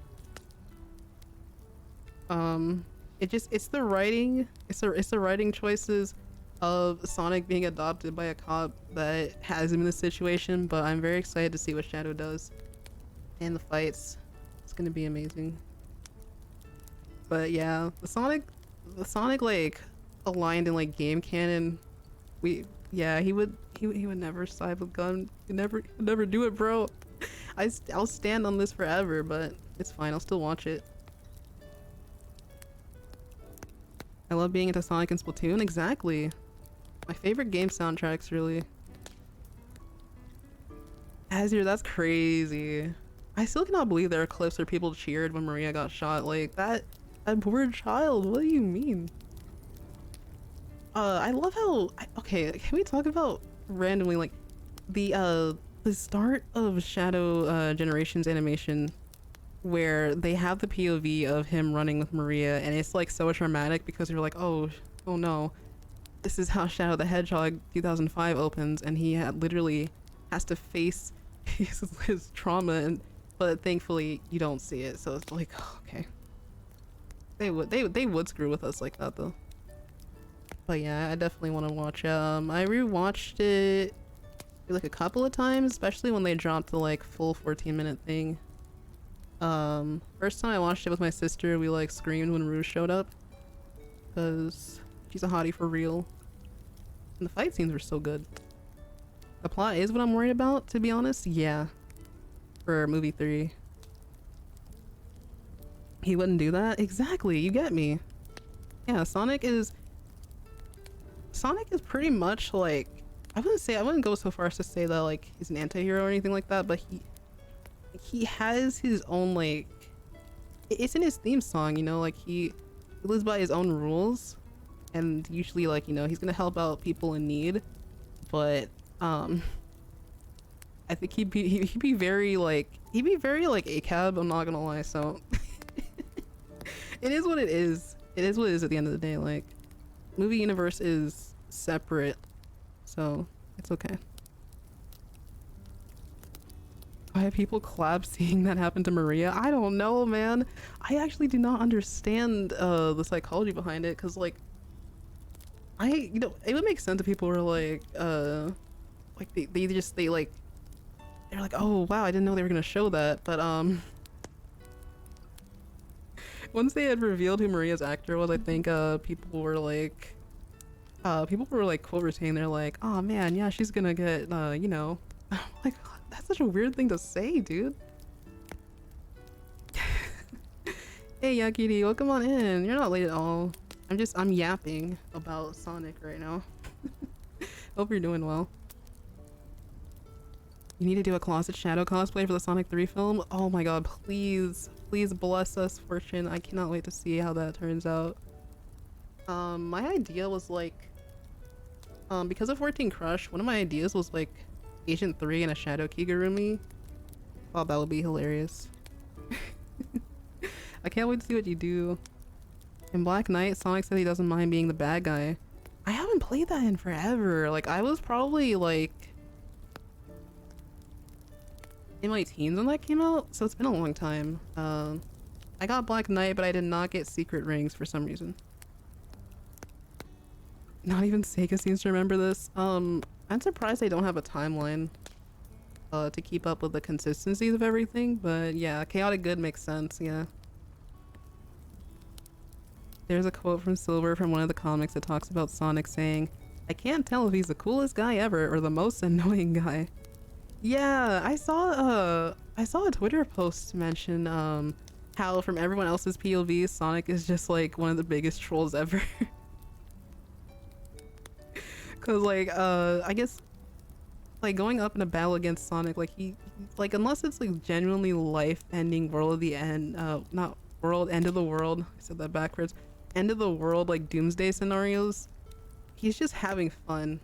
It's the writing, it's the writing choices of Sonic being adopted by a cop that has him in this situation, but I'm very excited to see what Shadow does. And the fights. It's gonna be amazing. But yeah, the Sonic like aligned in like game canon. He would never side with gun. He'd never do it, bro. I'll stand on this forever, but it's fine. I'll still watch it. I love being into Sonic and Splatoon. Exactly. My favorite game soundtracks, really. Azir, that's crazy. I still cannot believe there are clips where people cheered when Maria got shot. Like, that poor child. What do you mean? I love how... okay, can we talk about randomly, like, the start of Shadow Generations animation, where they have the POV of him running with Maria, and it's like so traumatic because you're like, oh no, this is how Shadow the Hedgehog 2005 opens, and he literally has to face his trauma, but thankfully you don't see it, so it's like, oh, okay. They would screw with us like that though. But yeah, I definitely want to watch. I rewatched it like a couple of times, especially when they dropped the like full 14-minute thing. First time I watched it with my sister, we like screamed when Rouge showed up, because she's a hottie for real. And the fight scenes were so good. The plot is what I'm worried about, to be honest. Yeah, for movie 3. He wouldn't do that? Exactly, you get me. Yeah, Sonic is pretty much like, I wouldn't go so far as to say that like he's an anti-hero or anything like that, but he has his own, like, it's in his theme song, you know, like he He lives by his own rules, and usually, like, you know, he's gonna help out people in need, but I think he'd be very like ACAB, I'm not gonna lie. So it is what it is. It is what it is at the end of the day. Like, movie universe is separate, so it's okay. Why have people collab seeing that happen to Maria? I don't know, man. I actually do not understand the psychology behind it, because like you know, it would make sense if people were like they're like, oh wow, I didn't know they were gonna show that. But once they had revealed who Maria's actor was, I think people were like quote retaining, they're like, oh man, yeah, she's gonna get you know. Like, that's such a weird thing to say, dude. Hey Yakiri, welcome on in. You're not late at all. I'm yapping about Sonic right now. Hope you're doing well. You need to do a Closet Shadow cosplay for the Sonic 3 film. Oh my god, please bless us, Fortune. I cannot wait to see how that turns out. My idea was like, because of 14 Crush, one of my ideas was like Agent 3 and a Shadow Kigurumi. Oh, that would be hilarious. I can't wait to see what you do. In Black Knight, Sonic said he doesn't mind being the bad guy. I haven't played that in forever. Like, I was probably like in my teens when that came out, so it's been a long time. I got Black Knight, but I did not get secret rings for some reason. Not even Sega seems to remember this. I'm surprised they don't have a timeline to keep up with the consistencies of everything, but yeah, Chaotic Good makes sense, yeah. There's a quote from Silver from one of the comics that talks about Sonic saying, I can't tell if he's the coolest guy ever or the most annoying guy. Yeah, I saw a Twitter post mention how from everyone else's POV, Sonic is just like one of the biggest trolls ever. Cause like I guess like going up in a battle against Sonic, like he like, unless it's like genuinely life-ending world of the end, not world, end of the world, I said that backwards, end of the world, like doomsday scenarios, he's just having fun.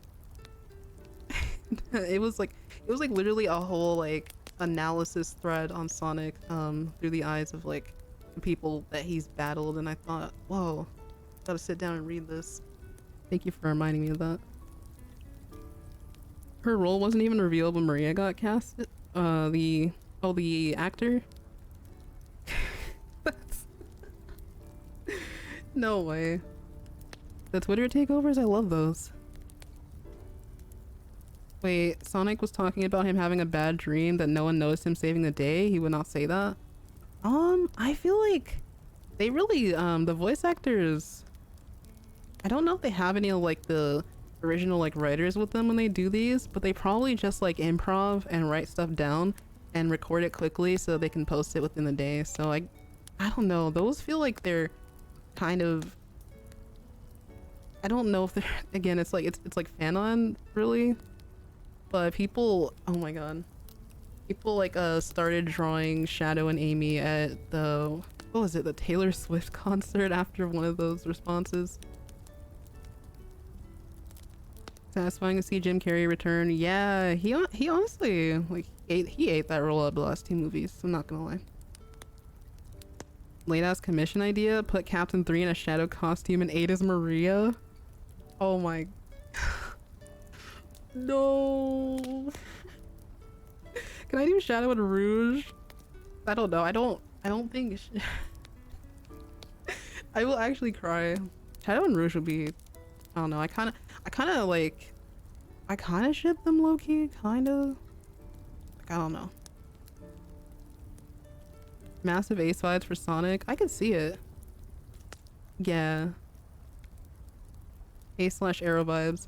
It was like literally a whole like analysis thread on Sonic through the eyes of like the people that he's battled, and I thought, whoa, gotta sit down and read this. Thank you for reminding me of that. Her role wasn't even revealed when Maria got casted. The actor. That's no way. The Twitter takeovers, I love those. Wait, Sonic was talking about him having a bad dream that no one noticed him saving the day. He would not say that. I feel like they really, the voice actors, I don't know if they have any of like the original like writers with them when they do these, but they probably just like improv and write stuff down and record it quickly so they can post it within the day. So I don't know, those feel like they're kind of, I don't know if they're, again, it's like fanon really, but people, oh my god, people like started drawing Shadow and Amy at the, what was it, the Taylor Swift concert after one of those responses. Satisfying to see Jim Carrey return. Yeah, he honestly, like, he ate that role up the last two movies, I'm not gonna lie. Late ass commission idea, put Captain 3 in a Shadow costume and 8 as Maria. Oh my no. Can I do Shadow and Rouge? I don't know. I don't think I will actually cry. Shadow and Rouge would be, I don't know, I kind of ship them low-key, kind of. Like, I don't know. Massive ace vibes for Sonic. I can see it. Yeah. A/Arrow vibes.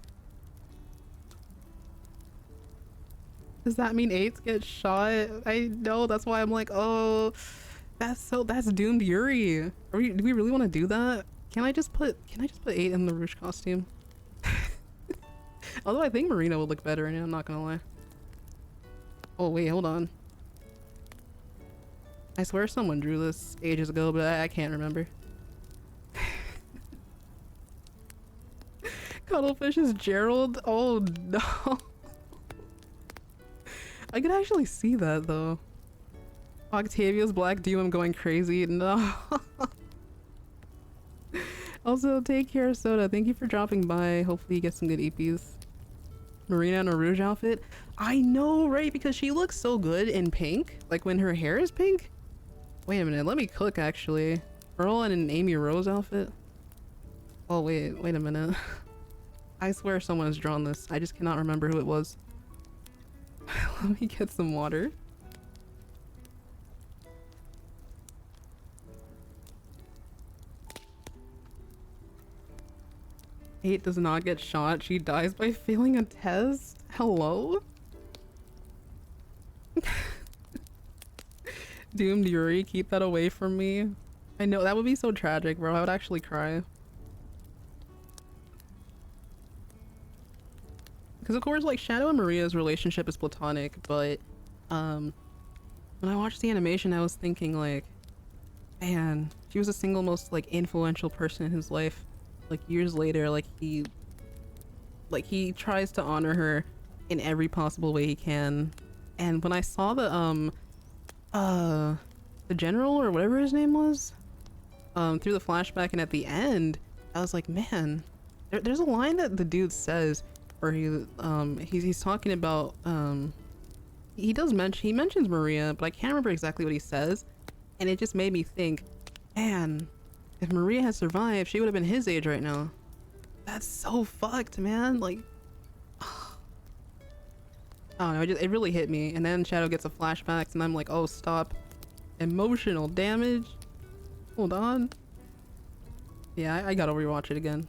Does that mean 8s get shot? I know, that's why I'm like, oh, that's doomed Yuri. Do we really want to do that? Can I just put 8 in the Rouge costume? Although I think Marina would look better in it, I'm not gonna lie. Oh wait, hold on. I swear someone drew this ages ago, but I can't remember. Cuttlefish is Gerald? Oh no. I could actually see that though. Octavia's Black Doom, I'm going crazy. No. Also, take care, Soda. Thank you for dropping by. Hopefully you get some good EPs. Marina in a rouge outfit. I know, right? Because she looks so good in pink. Like when her hair is pink. Wait a minute. Let me click actually. Earl in an Amy Rose outfit. Oh, wait a minute. I swear someone has drawn this. I just cannot remember who it was. Let me get some water. Kate does not get shot. She dies by failing a test. Hello? Doomed Yuri, keep that away from me. I know, that would be so tragic, bro. I would actually cry. Because of course, like, Shadow and Maria's relationship is platonic, but when I watched the animation, I was thinking like, man, she was the single most like influential person in his life. Like years later, like he tries to honor her in every possible way he can. And when I saw the general or whatever his name was, through the flashback and at the end, I was like, man, there's a line that the dude says where he's talking about he mentions Maria, but I can't remember exactly what he says, and it just made me think, man, if Maria had survived, she would have been his age right now. That's so fucked, man. Like, I don't know, it really hit me. And then Shadow gets a flashback, and I'm like, oh, stop. Emotional damage. Hold on. Yeah, I gotta rewatch it again.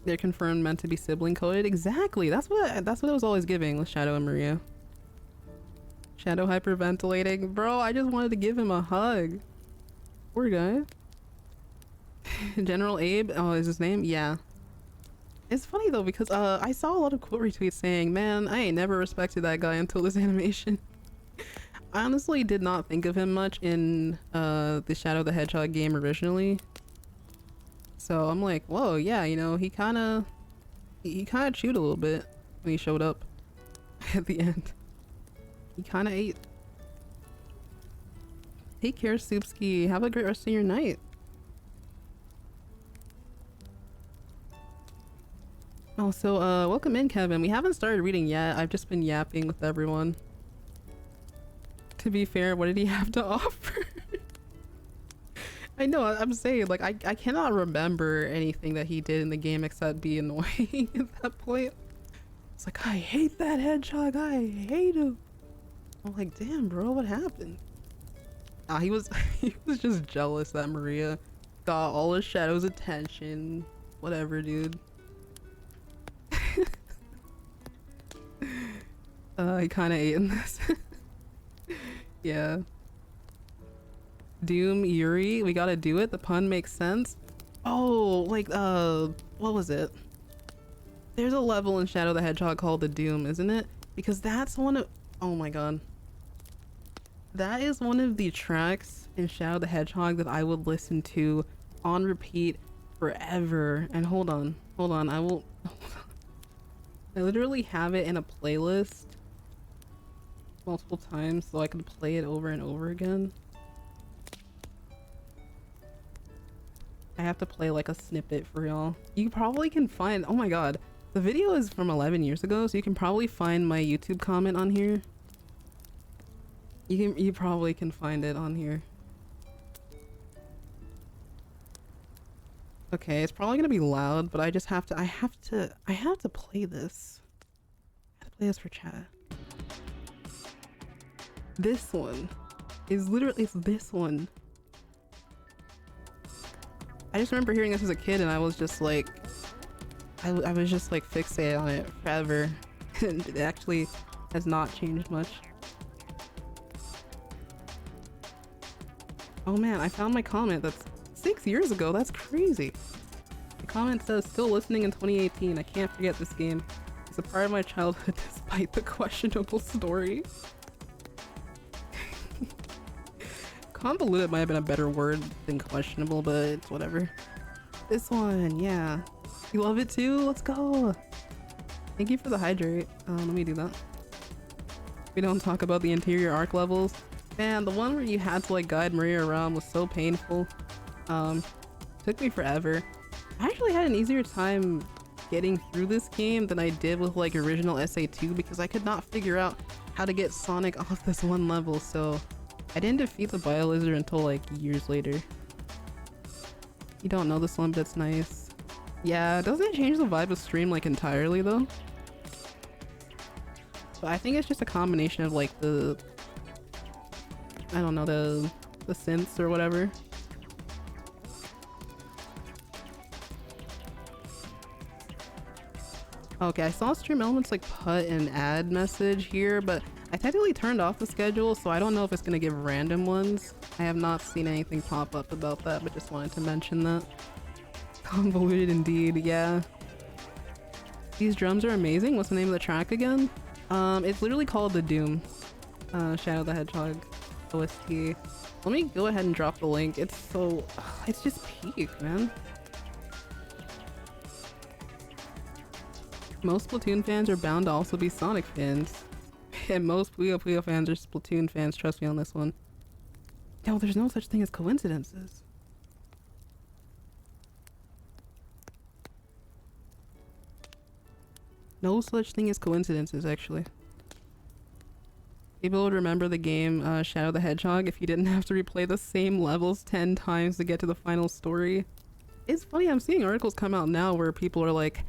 They're confirmed meant to be sibling coded. Exactly. That's what it was always giving with Shadow and Maria. Shadow hyperventilating. Bro, I just wanted to give him a hug. Poor guy. General Abe, oh, is his name? Yeah. It's funny though, because I saw a lot of quote retweets saying, man, I ain't never respected that guy until this animation. I honestly did not think of him much in the Shadow the Hedgehog game originally. So I'm like, whoa, yeah, you know, he kind of chewed a little bit when he showed up at the end. He kind of ate. Take care, Soupski. Have a great rest of your night. Oh, so welcome in, Kevin. We haven't started reading yet. I've just been yapping with everyone. To be fair, what did he have to offer? I know, I'm saying, like, I cannot remember anything that he did in the game except be annoying at that point. It's like, I hate that hedgehog. I hate him. I'm like, damn, bro, what happened? He was just jealous that Maria got all of Shadow's attention. Whatever, dude. He kind of ate in this. Yeah. Doom Yuri, we gotta do it. The pun makes sense. Oh, like, what was it? There's a level in Shadow the Hedgehog called the Doom, isn't it? Because that's one of, oh my god. That is one of the tracks in Shadow the Hedgehog that I would listen to on repeat forever. And hold on, I will, I literally have it in a playlist multiple times so I can play it over and over again. I have to play like a snippet for y'all. You probably can find, oh my god, the video is from 11 years ago, so you can probably find my YouTube comment on here. You probably can find it on here. Okay, it's probably gonna be loud, but I just have to, I have to play this. I have to play this for chat. This one is literally, it's this one. I just remember hearing this as a kid and I was just like, I was just like fixated on it forever. And it actually has not changed much. Oh man, I found my comment that's 6 years ago. That's crazy. The comment says, still listening in 2018. I can't forget this game. It's a part of my childhood despite the questionable story. Convoluted might have been a better word than questionable, but it's whatever. This one, yeah. You love it too? Let's go. Thank you for the hydrate. Let me do that. We don't talk about the interior arc levels. Man, the one where you had to like guide Maria around was so painful. Took me forever. I actually had an easier time getting through this game than I did with like original SA2 because I could not figure out how to get Sonic off this one level, so I didn't defeat the Biolizard until like years later. You don't know this one, but it's nice. Yeah, doesn't it change the vibe of stream like entirely though? But I think it's just a combination of like the, I don't know, the synths or whatever. Okay, I saw Stream Elements like put an ad message here, but I technically turned off the schedule, so I don't know if it's gonna give random ones. I have not seen anything pop up about that, but just wanted to mention that. Convoluted indeed, yeah. These drums are amazing. What's the name of the track again? It's literally called The Doom. Shadow the Hedgehog OST. Let me go ahead and drop the link. It's so... it's just peak, man. Most Splatoon fans are bound to also be Sonic fans. And most Puyo Puyo fans are Splatoon fans, trust me on this one. No, there's no such thing as coincidences. No such thing as coincidences, actually. People would remember the game Shadow the Hedgehog if you didn't have to replay the same levels 10 times to get to the final story. It's funny, I'm seeing articles come out now where people are like,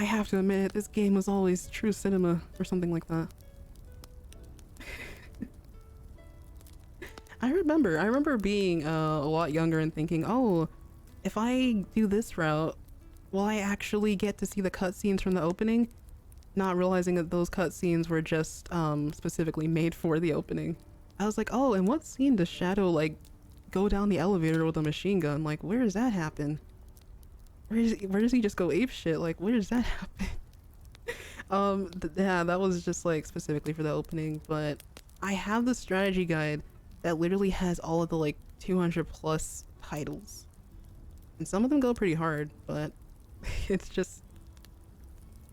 I have to admit it, this game was always true cinema, or something like that. I remember being a lot younger and thinking, oh, if I do this route, will I actually get to see the cutscenes from the opening? Not realizing that those cutscenes were just specifically made for the opening. I was like, oh, in what scene does Shadow like go down the elevator with a machine gun? Like, where does that happen? Where does he just go ape shit? Like, where does that happen? Yeah, that was just like specifically for the opening, but I have the strategy guide that literally has all of the like 200 plus titles. And some of them go pretty hard, but it's just,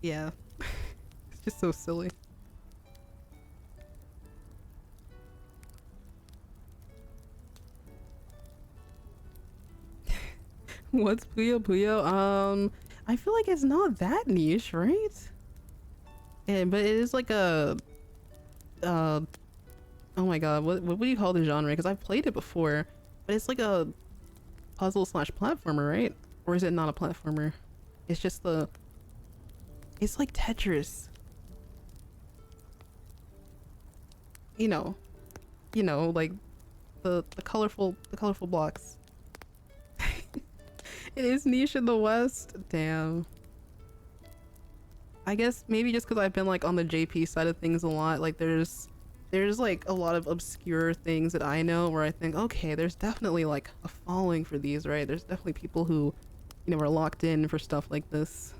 yeah, it's just so silly. What's Puyo Puyo? I feel like it's not that niche, right? Yeah, but it is like a, oh my god, what do you call the genre? Because I've played it before, but it's like a puzzle slash platformer, right? Or is it not a platformer? It's just the, it's like Tetris. You know, like the colorful blocks. It is niche in the West. Damn. I guess maybe just because I've been like on the JP side of things a lot, like there's like a lot of obscure things that I know where I think, okay, there's definitely like a following for these, right? There's definitely people who, you know, are locked in for stuff like this.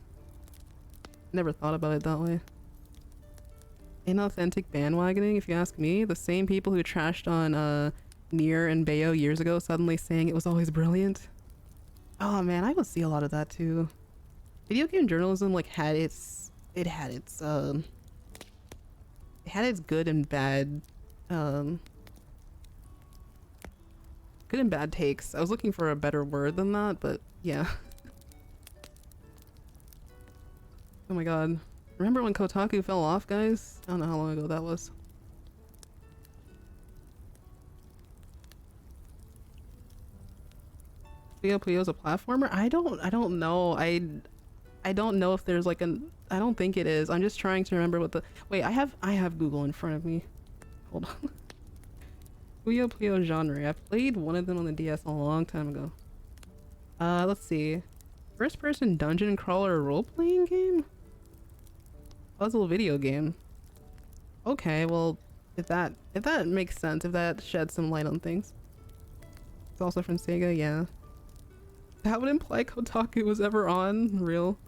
Never thought about it that way. Inauthentic bandwagoning, if you ask me. The same people who trashed on Nier and Bayo years ago suddenly saying it was always brilliant. Oh man, I would see a lot of that too. Video game journalism like had its good and bad takes. I was looking for a better word than that, but yeah. Oh my god. Remember when Kotaku fell off, guys? I don't know how long ago that was. Puyo Puyo's a platformer? I don't know. I don't know if there's like an, I don't think it is. I'm just trying to remember what the, wait, I have Google in front of me. Hold on. Puyo Puyo genre. I played one of them on the DS a long time ago. Let's see. First person dungeon crawler role-playing game? Puzzle video game. Okay, well, if that makes sense, if that sheds some light on things. It's also from Sega, yeah. That would imply Kotaku was ever on real.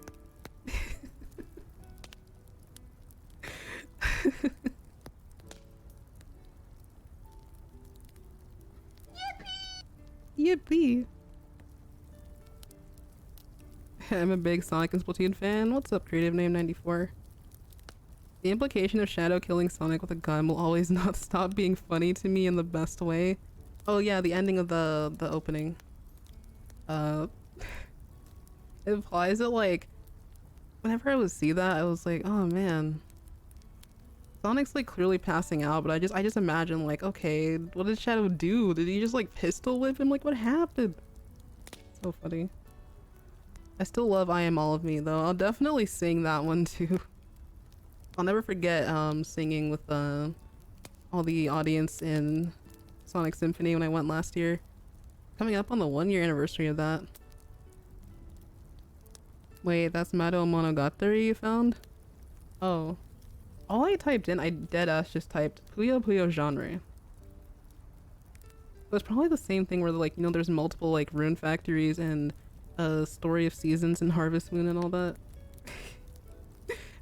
I'm a big Sonic and Splatoon fan. What's up, Creative Name 94? The implication of Shadow killing Sonic with a gun will always not stop being funny to me in the best way. Oh yeah, the ending of the opening. It implies it like whenever I would see that, I was like, oh man. Sonic's like clearly passing out, but I just imagine like, okay, what did Shadow do? Did he just like pistol whip him? Like what happened? So funny. I still love I Am All of Me though. I'll definitely sing that one too. I'll never forget singing with all the audience in Sonic Symphony when I went last year. Coming up on the 1-year anniversary of that. Wait, that's Mado Monogatari you found? Oh. All I typed in, I deadass just typed Puyo Puyo genre. So it's probably the same thing where like, you know, there's multiple like rune factories and Story of Seasons and Harvest Moon and all that.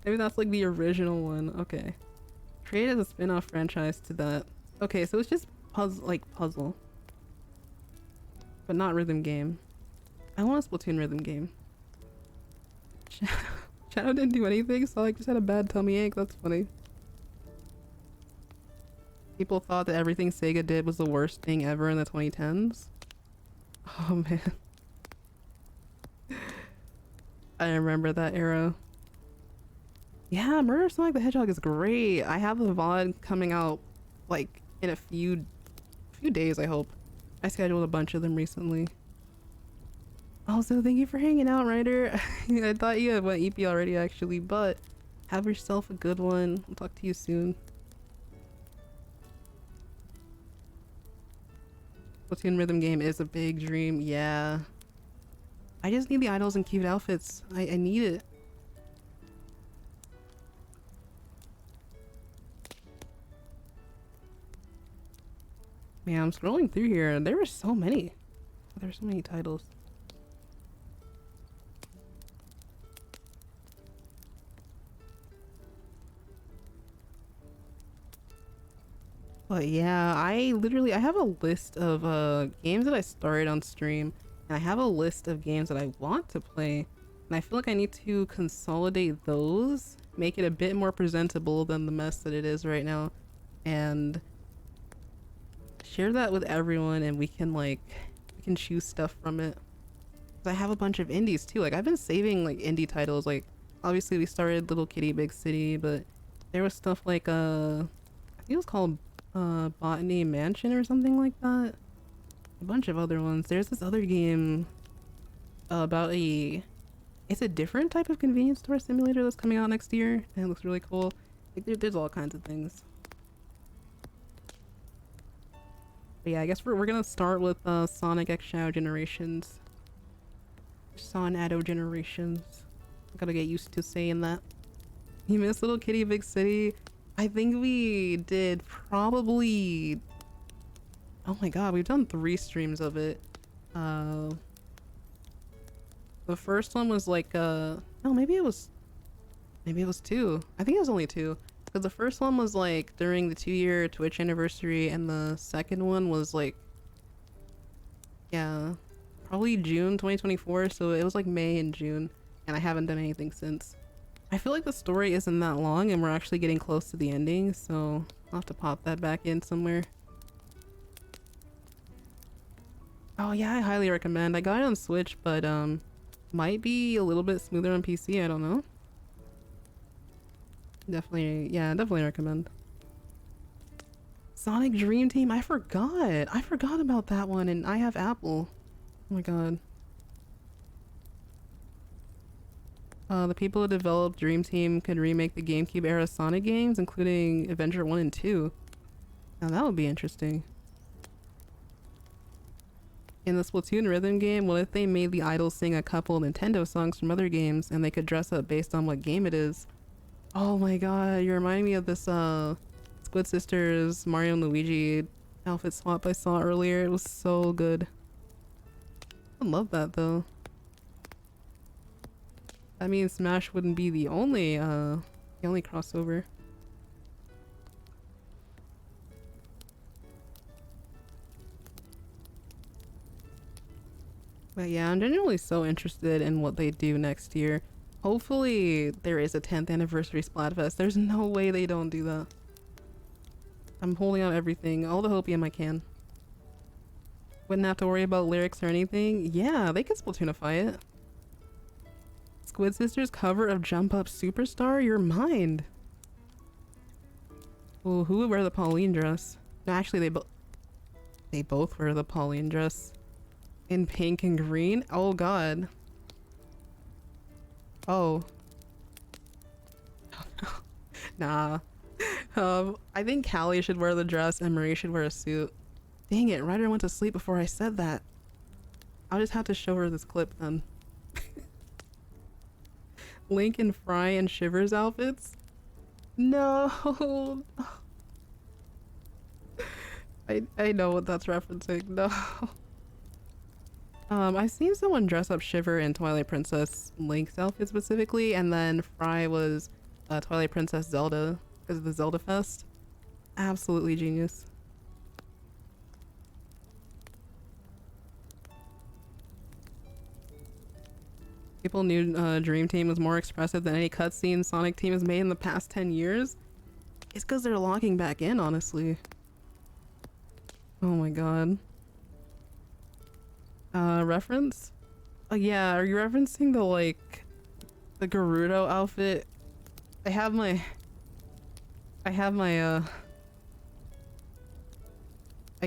Maybe that's like the original one. Okay. Created a spin-off franchise to that. Okay, so it's just puzzle. But not rhythm game. I want a Splatoon rhythm game. Shadow didn't do anything, so I just had a bad tummy ache. That's funny. People thought that everything Sega did was the worst thing ever in the 2010s. Oh man. I remember that era. Yeah, Murder Sonic the Hedgehog is great. I have the VOD coming out like in a few days, I hope. I scheduled a bunch of them recently. Also, thank you for hanging out, Ryder. I thought you had went EP already actually, but have yourself a good one. I'll talk to you soon. Splatoon rhythm game is a big dream, yeah. I just need the idols and cute outfits. I need it. Man, I'm scrolling through here and there were so many. There were so many titles. But yeah, I have a list of games that I started on stream, and I have a list of games that I want to play, and I feel like I need to consolidate those, make it a bit more presentable than the mess that it is right now, and share that with everyone, and we can choose stuff from it. 'Cause I have a bunch of indies too. Like I've been saving like indie titles. Like obviously we started Little Kitty Big City, but there was stuff like I think it was called Botany Mansion or something like that. A bunch of other ones. There's this other game about it's a different type of convenience store simulator that's coming out next year, and it looks really cool. Like there's all kinds of things. But yeah, I guess we're gonna start with Sonic X Shadow Generations. Sonado Generations. I gotta get used to saying that. You miss Little Kitty Big City? I think we did probably... Oh my god, we've done 3 streams of it. The first one was like no, maybe it was 2. I think it was only 2. Because the first one was like during the 2-year Twitch anniversary, and the second one was like, yeah, probably June 2024, so it was like May and June, and I haven't done anything since. I feel like the story isn't that long and we're actually getting close to the ending, so I'll have to pop that back in somewhere. Oh yeah, I highly recommend. I got it on Switch, but might be a little bit smoother on PC, I don't know. Definitely recommend. Sonic Dream Team, I forgot about that one, and I have Apple. Oh my god. The people who developed Dream Team could remake the GameCube era Sonic games, including Adventure 1 and 2. Now that would be interesting. In the Splatoon rhythm game, what if they made the idols sing a couple Nintendo songs from other games, and they could dress up based on what game it is? Oh my god, you're reminding me of this Squid Sisters Mario and Luigi outfit swap I saw earlier. It was so good. I love that though. That means Smash wouldn't be the only crossover. But yeah, I'm genuinely so interested in what they do next year. Hopefully there is a 10th anniversary Splatfest. There's no way they don't do that. I'm holding out everything, all the hopium I can. Wouldn't have to worry about lyrics or anything. Yeah, they could Splatoonify it. Squid Sisters cover of Jump Up Superstar? Your mind. Well, who would wear the Pauline dress? No, actually they both wear the Pauline dress. In pink and green? Oh god. Oh. Nah. I think Callie should wear the dress and Marie should wear a suit. Dang it, Ryder went to sleep before I said that. I'll just have to show her this clip then. Link and Fry and Shivers outfits? No. I know what that's referencing. No. I've seen someone dress up Shiver in Twilight Princess Link's outfit specifically, and then Fry was Twilight Princess Zelda because of the Zelda Fest. Absolutely genius. People knew Dream Team was more expressive than any cutscene Sonic Team has made in the past 10 years. It's because they're locking back in, honestly. Oh my god. Reference? Yeah, are you referencing the, like, the Gerudo outfit? I have my, I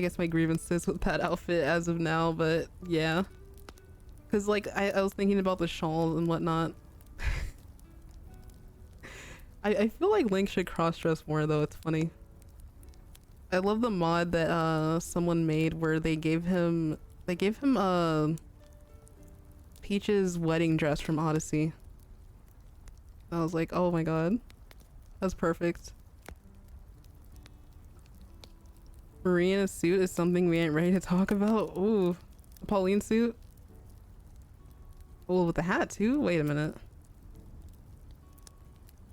guess my grievances with that outfit as of now, but yeah. Cause like, I was thinking about the shawl and whatnot. I feel like Link should cross-dress more though, it's funny. I love the mod that someone made where they gave him Peach's wedding dress from Odyssey. I was like, oh my god. That's perfect. Marie in a suit is something we ain't ready to talk about. Ooh, the Pauline suit. Oh, with the hat too? Wait a minute.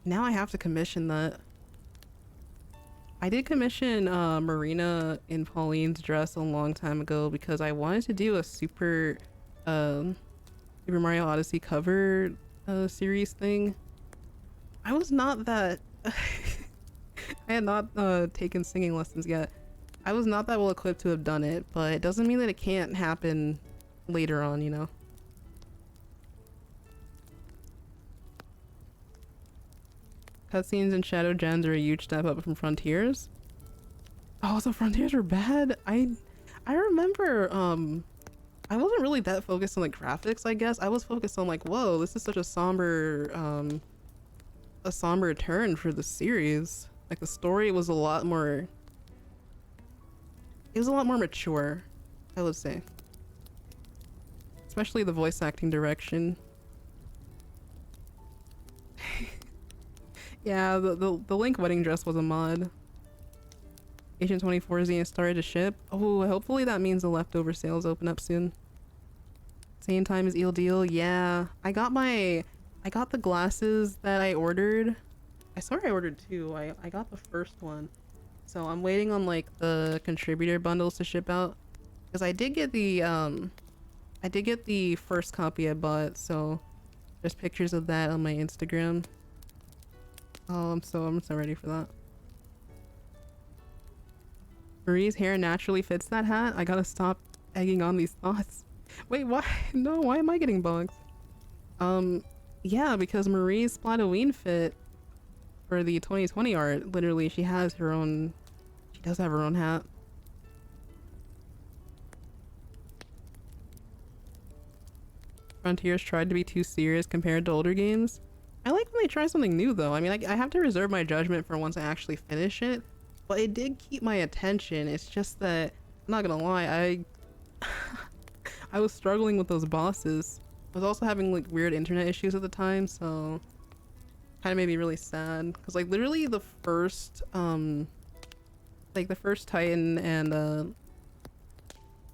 Now I have to commission that. I did commission Marina in Pauline's dress a long time ago because I wanted to do a Super Mario Odyssey cover series thing. I was not that I had not taken singing lessons yet. I was not that well equipped to have done it, but it doesn't mean that it can't happen later on, you know. Cutscenes and Shadow Gens are a huge step up from Frontiers. Oh, so Frontiers were bad? I remember I wasn't really that focused on the graphics, I guess. I was focused on like, whoa, this is such a somber turn for the series. Like the story was a lot more mature, I would say. Especially the voice acting direction. Yeah, the Link wedding dress was a mod. Agent 24 is getting started to ship. Oh, hopefully that means the leftover sales open up soon. Same time as Eel Deal. Yeah, I got the glasses that I ordered. I swear I ordered two. I got the first one. So I'm waiting on like the contributor bundles to ship out. Because I did get the first copy I bought, so there's pictures of that on my Instagram. Oh, I'm so ready for that. Marie's hair naturally fits that hat. I gotta stop egging on these thoughts. Wait, why? No, why am I getting bonked? Yeah, because Marie's Splatoween fit for the 2020 art, literally, she does have her own hat. Frontiers tried to be too serious compared to older games. I like when they try something new though. I mean, I have to reserve my judgment for once I actually finish it, but it did keep my attention. It's just that, I'm not gonna lie, I was struggling with those bosses. I was also having like weird internet issues at the time, so kind of made me really sad. Cause like literally the first Titan and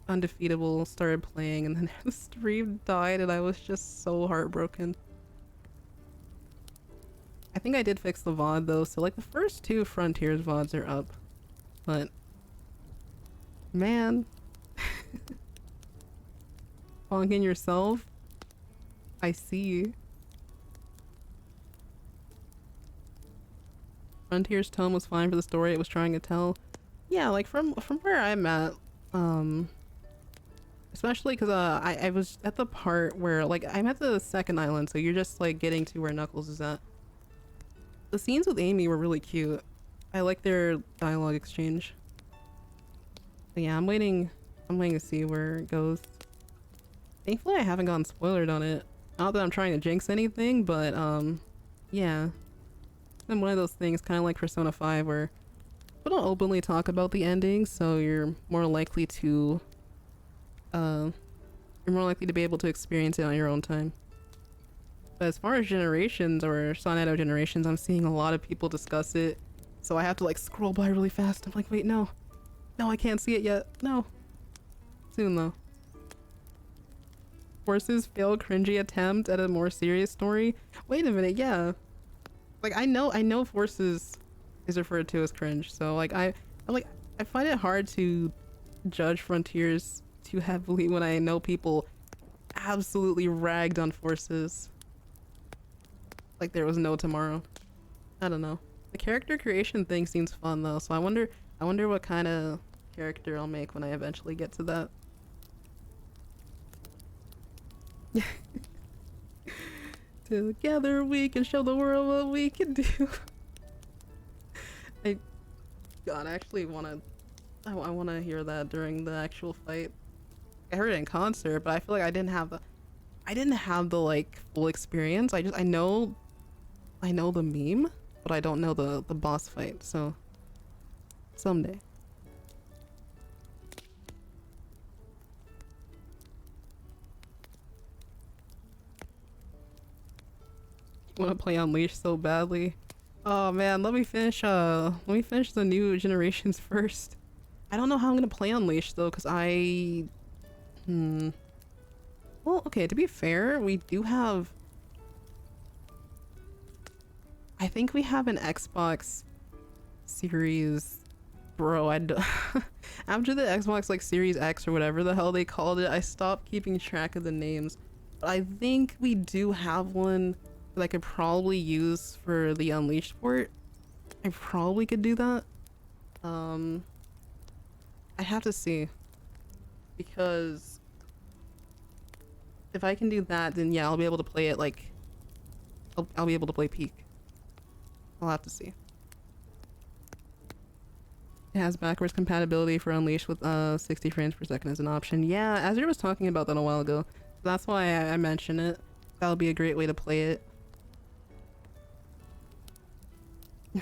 Undefeatable started playing and then the stream died and I was just so heartbroken. I think I did fix the VOD though, so like the first two Frontiers VODs are up. But man. bonking yourself? I see. Frontier's tone was fine for the story it was trying to tell. Yeah, like from where I'm at, especially because I was at the part where like I'm at the second island, so you're just like getting to where Knuckles is at. The scenes with Amy were really cute. I like their dialogue exchange. But yeah, I'm waiting to see where it goes. Thankfully I haven't gotten spoiled on it. Not that I'm trying to jinx anything, but yeah. It's been one of those things, kind of like Persona 5, where we don't openly talk about the ending, so you're more likely to be able to experience it on your own time. But as far as generations or Sonetto generations, I'm seeing a lot of people discuss it, so I have to like scroll by really fast. I'm like, wait, no, I can't see it yet. No, soon though. Force's failed cringy attempt at a more serious story. Wait a minute, yeah. Like I know Forces is referred to as cringe, so like I find it hard to judge Frontiers too heavily when I know people absolutely ragged on Forces. Like there was no tomorrow. I don't know. The character creation thing seems fun though, so I wonder what kind of character I'll make when I eventually get to that. Together we can show the world what we can do. I actually I wanna hear that during the actual fight. I heard it in concert, but I feel like I didn't have the like full experience. I know the meme, but I don't know the boss fight, so someday. Want to play Unleashed so badly. Oh man, let me finish the new generations first. I don't know how I'm gonna play Unleashed though, because well, okay, to be fair, we do have, I think we have an Xbox Series, bro, after the Xbox like Series X or whatever the hell they called it, I stopped keeping track of the names. But I think we do have one that I could probably use for the Unleashed port. I probably could do that. I have to see, because if I can do that, then yeah, I'll be able to play it like I'll be able to play Peak. I'll have to see. It has backwards compatibility for Unleashed with 60 frames per second as an option. Yeah, Azure was talking about that a while ago. That's why I mentioned it. That'll be a great way to play it.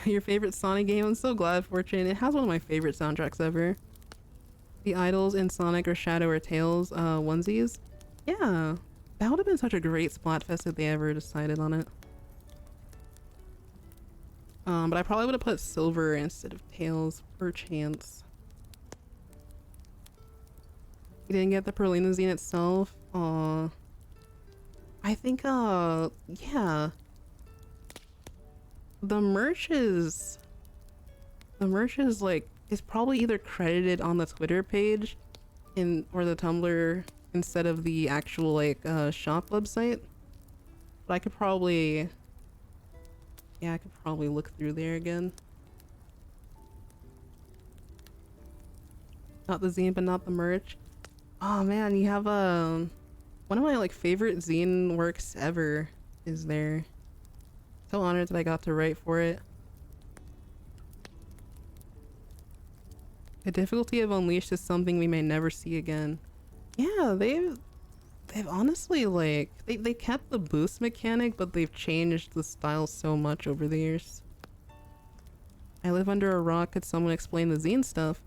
Your favorite Sonic game? I'm so glad, Fortune. It has one of my favorite soundtracks ever. The idols in Sonic or Shadow or Tails onesies. Yeah, that would have been such a great Splatfest if they ever decided on it. But I probably would have put Silver instead of Tails, per chance. You didn't get the Perlina zine itself? Aw. I think, yeah. The merch is like, is probably either credited on the Twitter page or the Tumblr instead of the actual like shop website. But I could probably, yeah, I could probably look through there again. Not the zine, but not the merch. Oh man, you have one of my like favorite zine works ever is there. So honored that I got to write for it. The difficulty of Unleashed is something we may never see again. Yeah, they've honestly like they kept the boost mechanic, but they've changed the style so much over the years. I live under a rock. Could someone explain the zine stuff?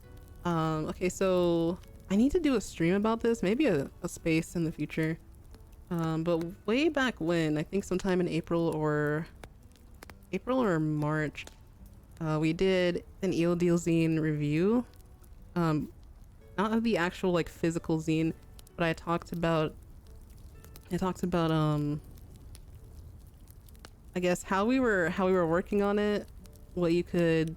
Okay, so I need to do a stream about this, maybe a space in the future. But way back when, I think sometime in April or March, we did an Eel Deal zine review. Not of the actual like physical zine, but I talked about I guess how we were working on it, what you could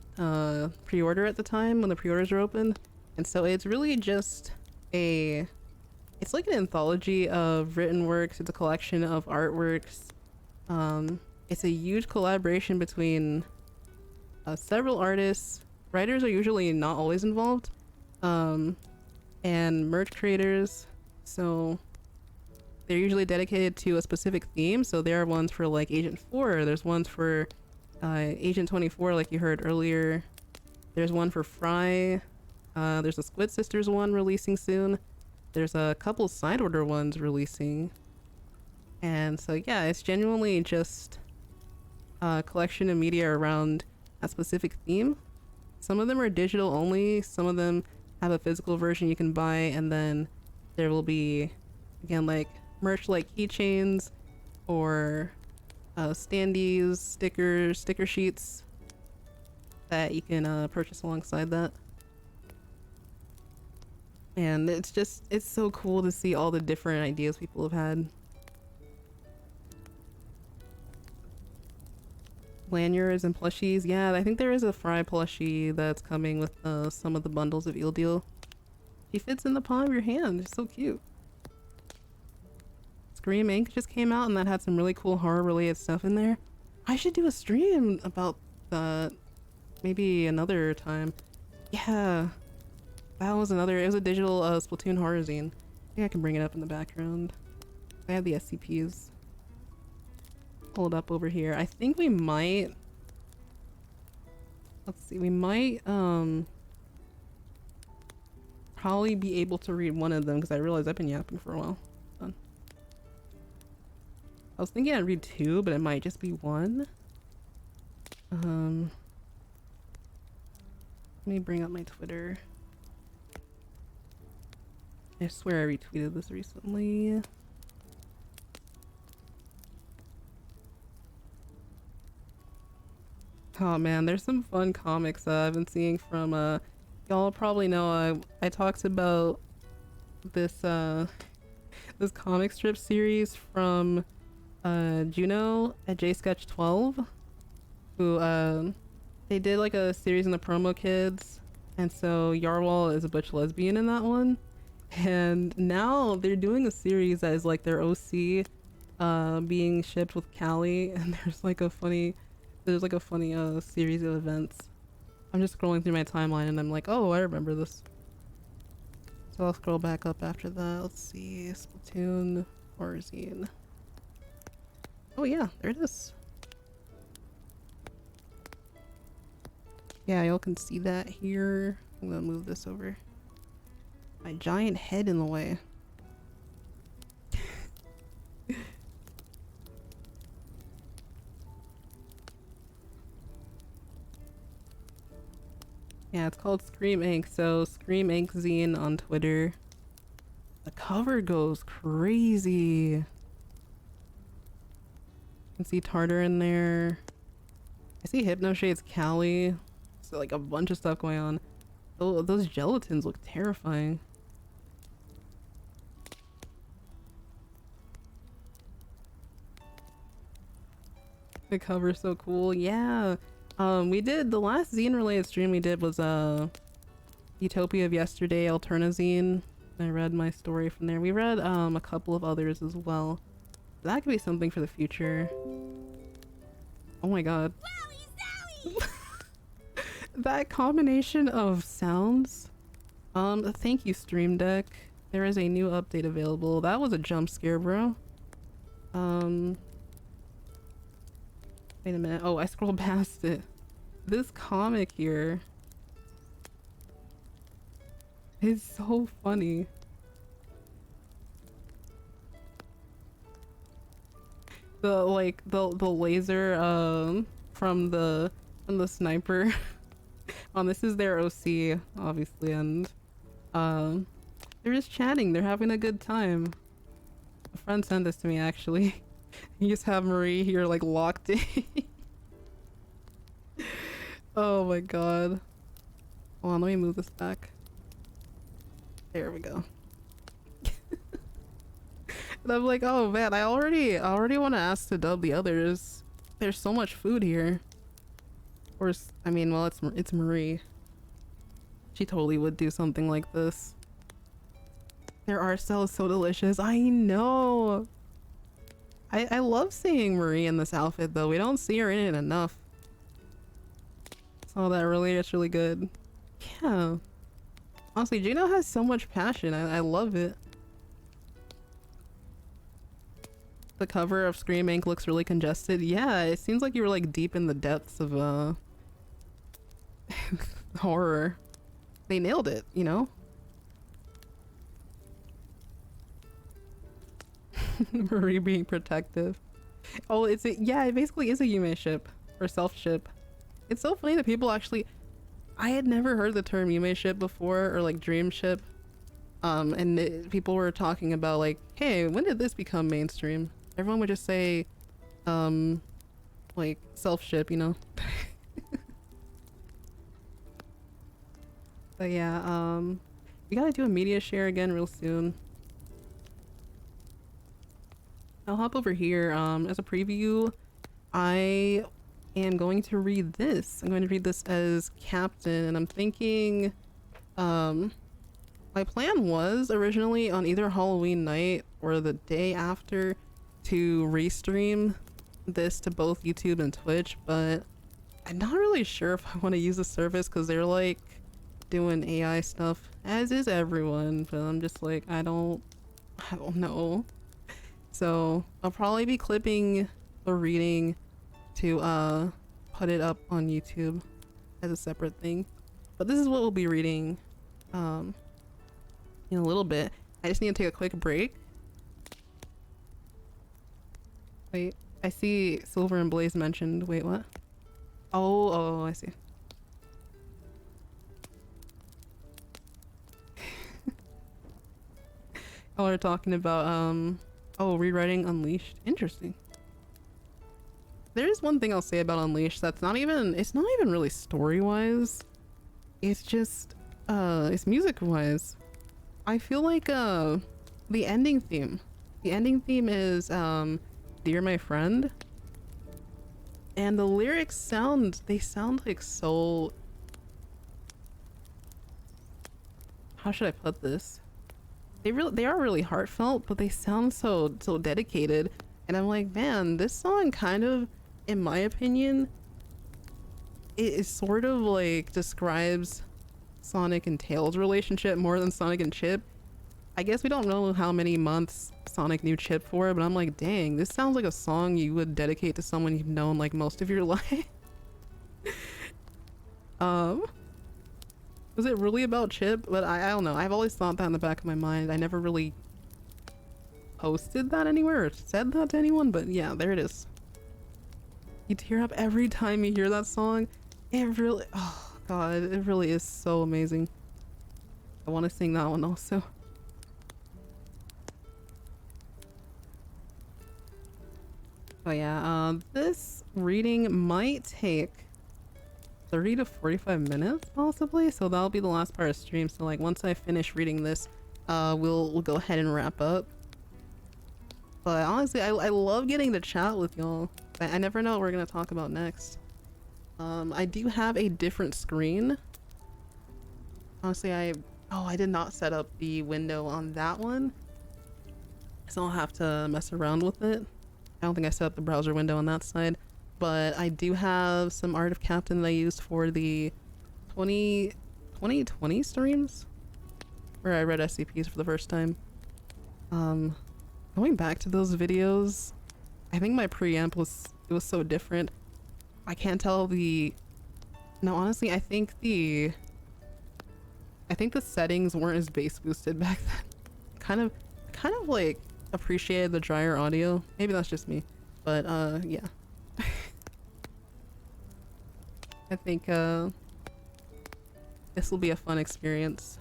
pre-order at the time when the pre-orders were open. And so it's really just a It's like an anthology of written works. It's a collection of artworks. It's a huge collaboration between several artists. Writers are usually not always involved, and merch creators. So they're usually dedicated to a specific theme. So there are ones for like Agent 4. There's ones for Agent 24, like you heard earlier. There's one for Fry. There's a Squid Sisters one releasing soon. There's a couple side order ones releasing. And so yeah, it's genuinely just a collection of media around a specific theme. Some of them are digital only, some of them have a physical version you can buy, and then there will be, again, like merch like keychains or standees, stickers, sticker sheets that you can purchase alongside that. And it's so cool to see all the different ideas people have had. Lanyards and plushies. Yeah, I think there is a Fry plushie that's coming with some of the bundles of Eel Deal. She fits in the palm of your hand. It's so cute. Scream Inc. just came out and that had some really cool horror related stuff in there. I should do a stream about that maybe another time. Yeah, that was another. It was a digital Splatoon horror zine. I think I can bring it up in the background. I have the SCPs pulled up over here. I think we might, let's see, we might probably be able to read one of them because I realized I've been yapping for a while. Done. I was thinking I'd read two, but it might just be one. Let me bring up my Twitter. I swear I retweeted this recently. Oh man, there's some fun comics I've been seeing from y'all probably know I talked about this this comic strip series from Juno at JSketch12, who they did like a series in the promo kids, and so Yarwhal is a butch lesbian in that one, and now they're doing a series that is like their OC being shipped with Callie, and there's like a funny series of events. I'm just scrolling through my timeline and I'm like, oh, I remember this. So I'll scroll back up after that. Let's see, Splatoon horror zine. Oh yeah, there it is. Yeah, y'all can see that here. I'm gonna move this over. My giant head in the way. Yeah, it's called Scream Inc. So Scream Inc. zine on Twitter. The cover goes crazy. You can see Tartar in there. I see Hypnoshades Callie. So like a bunch of stuff going on. Oh, those gelatins look terrifying. The cover's so cool. Yeah. We did the last zine related stream we did was Utopia of Yesterday Alternazine. I read my story from there. We read a couple of others as well. That could be something for the future. Oh my god. That combination of sounds. Thank you, Stream Deck. There is a new update available. That was a jump scare, bro. Wait a minute. Oh, I scrolled past it. This comic here is so funny. The laser from the sniper. This is their OC, obviously, and they're just chatting. They're having a good time. A friend sent this to me actually. You just have Marie here like locked in. Oh my god. Hold on, let me move this back. There we go. And I'm like, oh man, I already want to ask to dub the others. There's so much food here. Or, I mean, well, it's Marie. She totally would do something like this. Their art style is so delicious. I know. I love seeing Marie in this outfit though. We don't see her in it enough. So that really is really good. Yeah. Honestly, Juno has so much passion. I love it. The cover of Scream Inc. looks really congested. Yeah, it seems like you were like deep in the depths of horror. They nailed it, you know? Marie being protective. Oh, yeah, it basically is a Yume ship or self ship. It's so funny that people actually, I had never heard the term Yume ship before or like dream ship. People were talking about like, hey, when did this become mainstream? Everyone would just say, like self ship, you know? But yeah, we gotta do a media share again real soon. I'll hop over here. As a preview, I am going to read this. I'm going to read this as Captain, and I'm thinking, my plan was originally on either Halloween night or the day after to restream this to both YouTube and Twitch, but I'm not really sure if I want to use the service because they're like doing AI stuff, as is everyone, but I'm just like, I don't know. So I'll probably be clipping the reading to put it up on YouTube as a separate thing. But this is what we'll be reading in a little bit. I just need to take a quick break. Wait, I see Silver and Blaze mentioned. Wait, what? Oh, I see. Y'all are talking about oh, rewriting Unleashed. Interesting. There is one thing I'll say about Unleashed that's not even, it's not even really story-wise. It's just, it's music-wise. I feel like, the ending theme. The ending theme is, Dear My Friend. And the lyrics sound, they sound like so... How should I put this? They are really heartfelt, but they sound so dedicated. And I'm like, man, this song kind of, in my opinion, it sort of like describes Sonic and Tails' relationship more than Sonic and Chip. I guess we don't know how many months Sonic knew Chip for, but I'm like, dang, this sounds like a song you would dedicate to someone you've known like most of your life. Was it really about Chip? But I don't know. I've always thought that in the back of my mind. I never really posted that anywhere or said that to anyone, but yeah, there it is. You tear up every time you hear that song. It really, oh god, it really is so amazing. I want to sing that one also. Oh yeah, this reading might take 30 to 45 minutes possibly, so that'll be the last part of stream. So like once I finish reading this, we'll go ahead and wrap up. But honestly, I love getting to chat with y'all. I never know what we're gonna talk about next. I do have a different screen. Honestly, I did not set up the window on that one, so I'll have to mess around with it. I don't think I set up the browser window on that side. But I do have some art of Captain that I used for the 2020 streams where I read SCPs for the first time. Going back to those videos, I think my preamp was so different. I can't tell no, honestly, I think the settings weren't as bass boosted back then. Kind of like appreciated the drier audio. Maybe that's just me, but yeah. I think this will be a fun experience.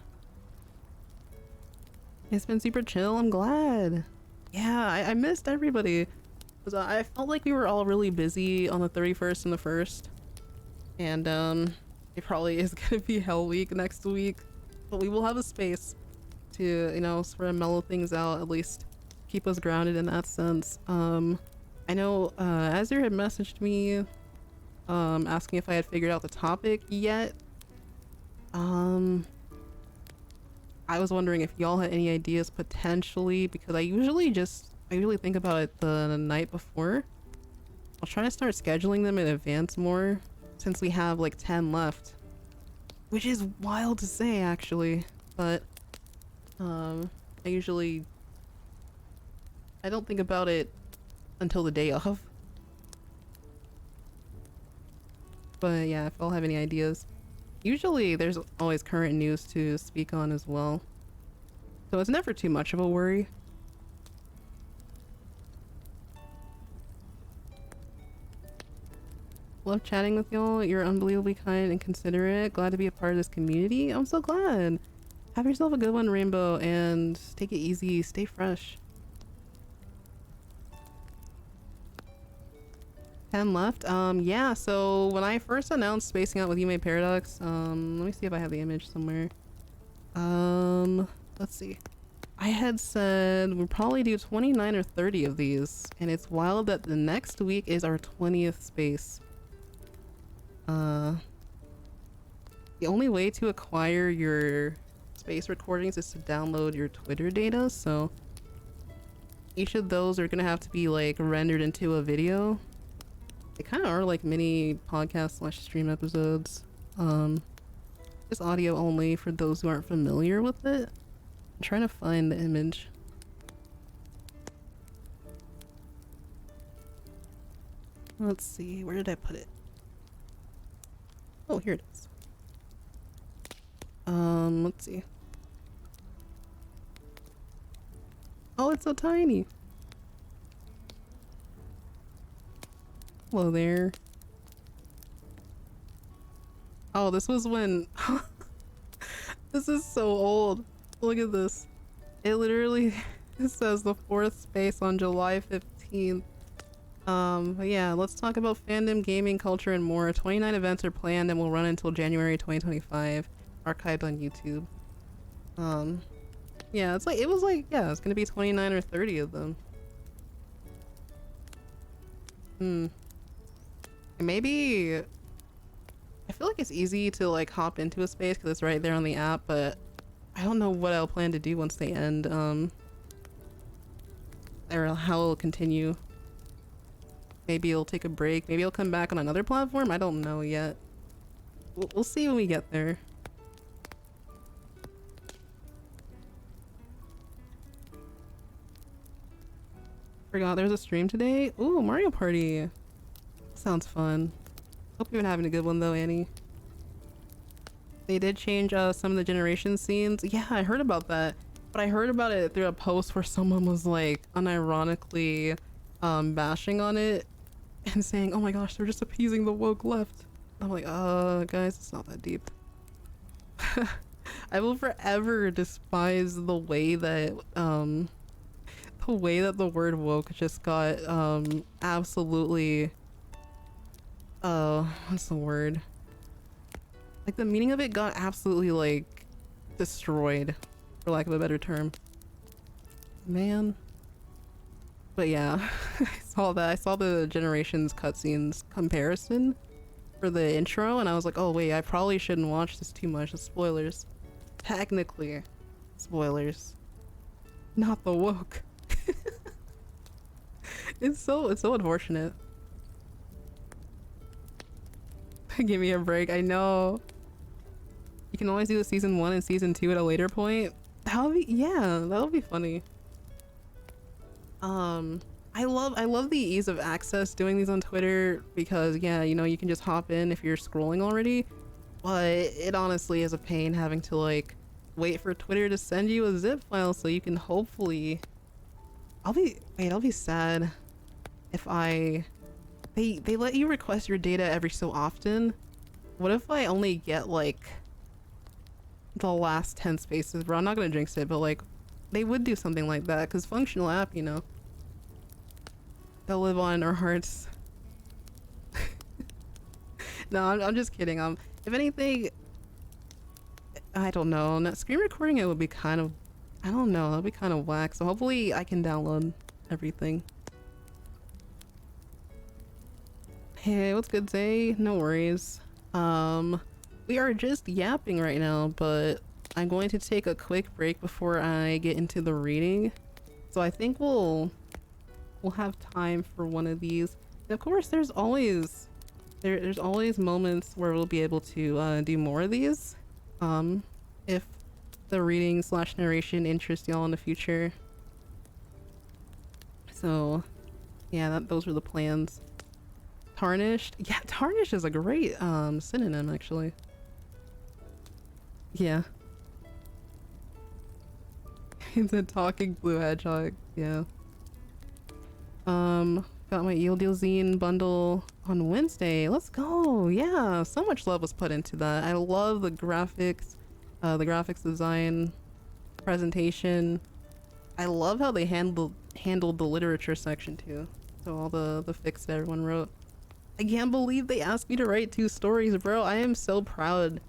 It's been super chill. I'm glad. Yeah, I missed everybody. I felt like we were all really busy on the 31st and the 1st. And it probably is gonna be Hell Week next week. But we will have a space to, you know, sort of mellow things out, at least keep us grounded in that sense. I know Azure had messaged me asking if I had figured out the topic yet. I was wondering if y'all had any ideas potentially, because I usually think about it the night before. I'll try to start scheduling them in advance more since we have like 10 left, which is wild to say actually, but I don't think about it until the day of. But yeah, if y'all have any ideas. Usually there's always current news to speak on as well, so it's never too much of a worry. Love chatting with y'all. You're unbelievably kind and considerate. Glad to be a part of this community. I'm so glad. Have yourself a good one, Rainbow, and take it easy. Stay fresh. 10 left. Yeah, so when I first announced spacing out with yumeparadox, let me see if I have the image somewhere. Let's see. I had said we'll probably do 29 or 30 of these, and it's wild that the next week is our 20th space. The only way to acquire your space recordings is to download your Twitter data, so each of those are gonna have to be like rendered into a video. They kind of are like mini podcast / stream episodes. Just audio only for those who aren't familiar with it. I'm trying to find the image. Let's see, where did I put it? Oh, here it is. Let's see. Oh, it's so tiny. Hello there. Oh, this was when... This is so old. Look at this. It literally says the 4th space on July 15th. But yeah, let's talk about fandom, gaming, culture, and more. 29 events are planned and will run until January 2025. Archived on YouTube. Yeah, it's gonna be 29 or 30 of them. Maybe... I feel like it's easy to like hop into a space because it's right there on the app, but I don't know what I'll plan to do once they end, or how it'll continue. Maybe it'll take a break. Maybe it'll come back on another platform. I don't know yet. We'll see when we get there. Forgot there's a stream today. Ooh, Mario Party. Sounds fun. Hope you've been having a good one though, Annie. They did change some of the generation scenes. Yeah, I heard about that. But I heard about it through a post where someone was like unironically bashing on it and saying, oh my gosh, they're just appeasing the woke left. I'm like, guys, it's not that deep. I will forever despise the way that the word woke just got absolutely what's the word? Like the meaning of it got absolutely like destroyed, for lack of a better term. Man. But yeah, I saw that. I saw the Generations cutscenes comparison for the intro and I was like, oh wait, I probably shouldn't watch this too much. It's spoilers. Technically, spoilers. Not the woke. It's so unfortunate. Give me a break. I know. You can always do the season 1 and season 2 at a later point. That'll be funny. I love the ease of access doing these on Twitter because yeah, you know, you can just hop in if you're scrolling already. But it honestly is a pain having to like wait for Twitter to send you a zip file so you can hopefully I'll be sad if they let you request your data every so often. What if I only get like the last 10 spaces? Bro, I'm not gonna jinx it, but like they would do something like that because functional app, you know, they'll live on in our hearts. No, I'm just kidding. If anything, I don't know. Screen recording it would be kind of, I don't know, that'd be kind of whack. So hopefully I can download everything. Hey, what's good, Zay? No worries. We are just yapping right now, but I'm going to take a quick break before I get into the reading. So I think we'll have time for one of these. And of course, there's always moments where we'll be able to do more of these. If the reading / narration interests y'all in the future. So yeah, those were the plans. Tarnished? Yeah, tarnished is a great synonym actually. Yeah. It's a talking blue hedgehog. Yeah. Got my Eel Deal Zine bundle on Wednesday. Let's go. Yeah, so much love was put into that. I love the graphics design, presentation. I love how they handled the literature section too. So all the fics that everyone wrote. I can't believe they asked me to write 2 stories, bro. I am so proud.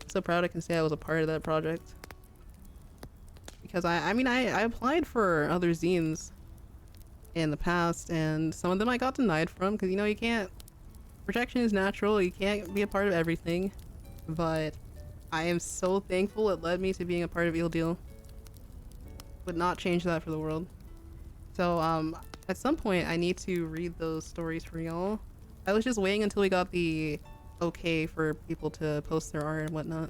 So proud I can say I was a part of that project. Because I mean I applied for other zines in the past, and some of them I got denied from because, you know, you can't, rejection is natural, you can't be a part of everything. But I am so thankful it led me to being a part of Eel Deal. Would not change that for the world. So at some point I need to read those stories for y'all. I was just waiting until we got the okay for people to post their art and whatnot.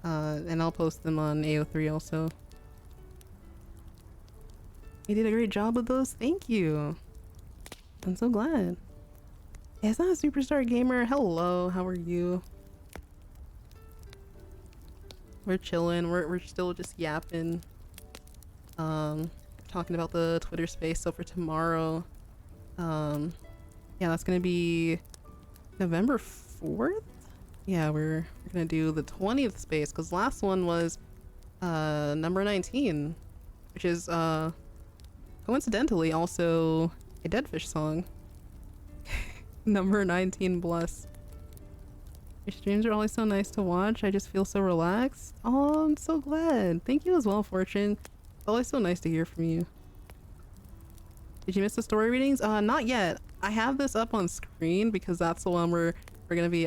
And I'll post them on AO3 also. You did a great job with those. Thank you. I'm so glad. Is that a superstar gamer? Hello, how are you? We're chilling. We're still just yapping. Talking about the Twitter space. So for tomorrow, yeah, that's gonna be November 4th. Yeah, we're gonna do the 20th space because last one was number 19, which is coincidentally also a Deadfish song. Number 19, bless. Your streams are always so nice to watch. I just feel so relaxed. Oh, I'm so glad. Thank you as well, Fortune. It's always so nice to hear from you. Did you miss the story readings? Not yet. I have this up on screen because that's the one we're gonna be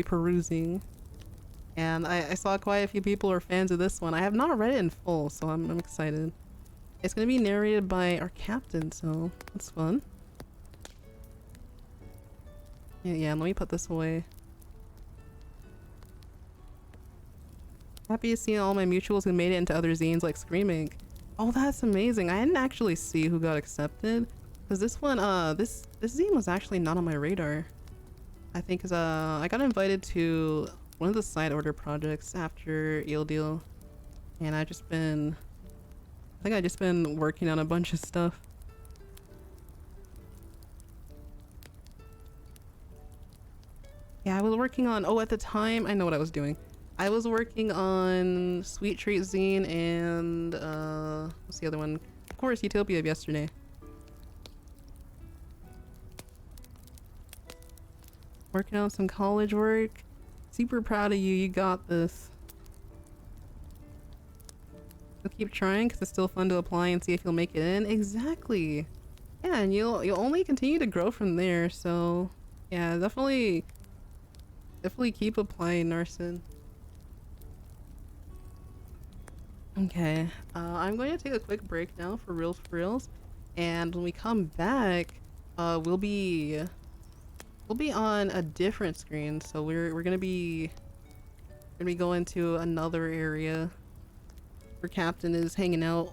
perusing. And I saw quite a few people are fans of this one. I have not read it in full, so I'm excited. It's gonna be narrated by our captain, so that's fun. Yeah, let me put this away. Happy to see all my mutuals who made it into other zines like Screaming. Oh, that's amazing. I didn't actually see who got accepted. Because this one, this zine was actually not on my radar. I think cause I got invited to one of the side order projects after Eel Deal. And I think I just been working on a bunch of stuff. Yeah, I was working on, at the time, I know what I was doing. I was working on Sweet Treat Zine and, what's the other one? Of course, Utopia of Yesterday. Working on some college work. Super proud of you, you got this. You'll keep trying because it's still fun to apply and see if you'll make it in. Exactly. Yeah, and you'll only continue to grow from there, so yeah, definitely keep applying, Narson. Okay, I'm going to take a quick break now for reals, and when we come back, we'll be on a different screen, so we're gonna be going to another area where Captain is hanging out.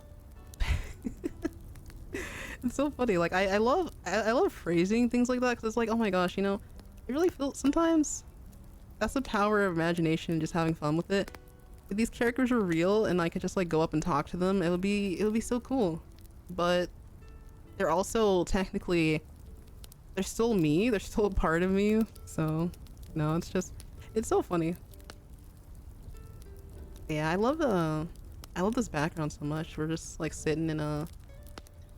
It's so funny. Like I love phrasing things like that because it's like, oh my gosh, you know, I really feel sometimes that's the power of imagination and just having fun with it. If these characters were real and I could just like go up and talk to them, it would be so cool. But they're also technically, they're still me. They're still a part of me. So no, it's so funny. Yeah, I love this background so much. We're just like sitting in a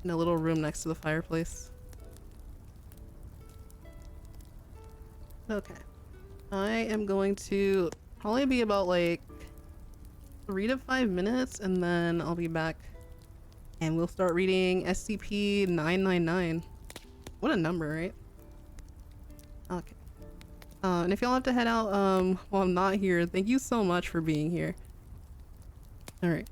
little room next to the fireplace. Okay. I am going to probably be about like 3 to 5 minutes and then I'll be back and we'll start reading SCP-999. What a number, right? Okay. And if y'all have to head out while I'm not here, thank you so much for being here. All right.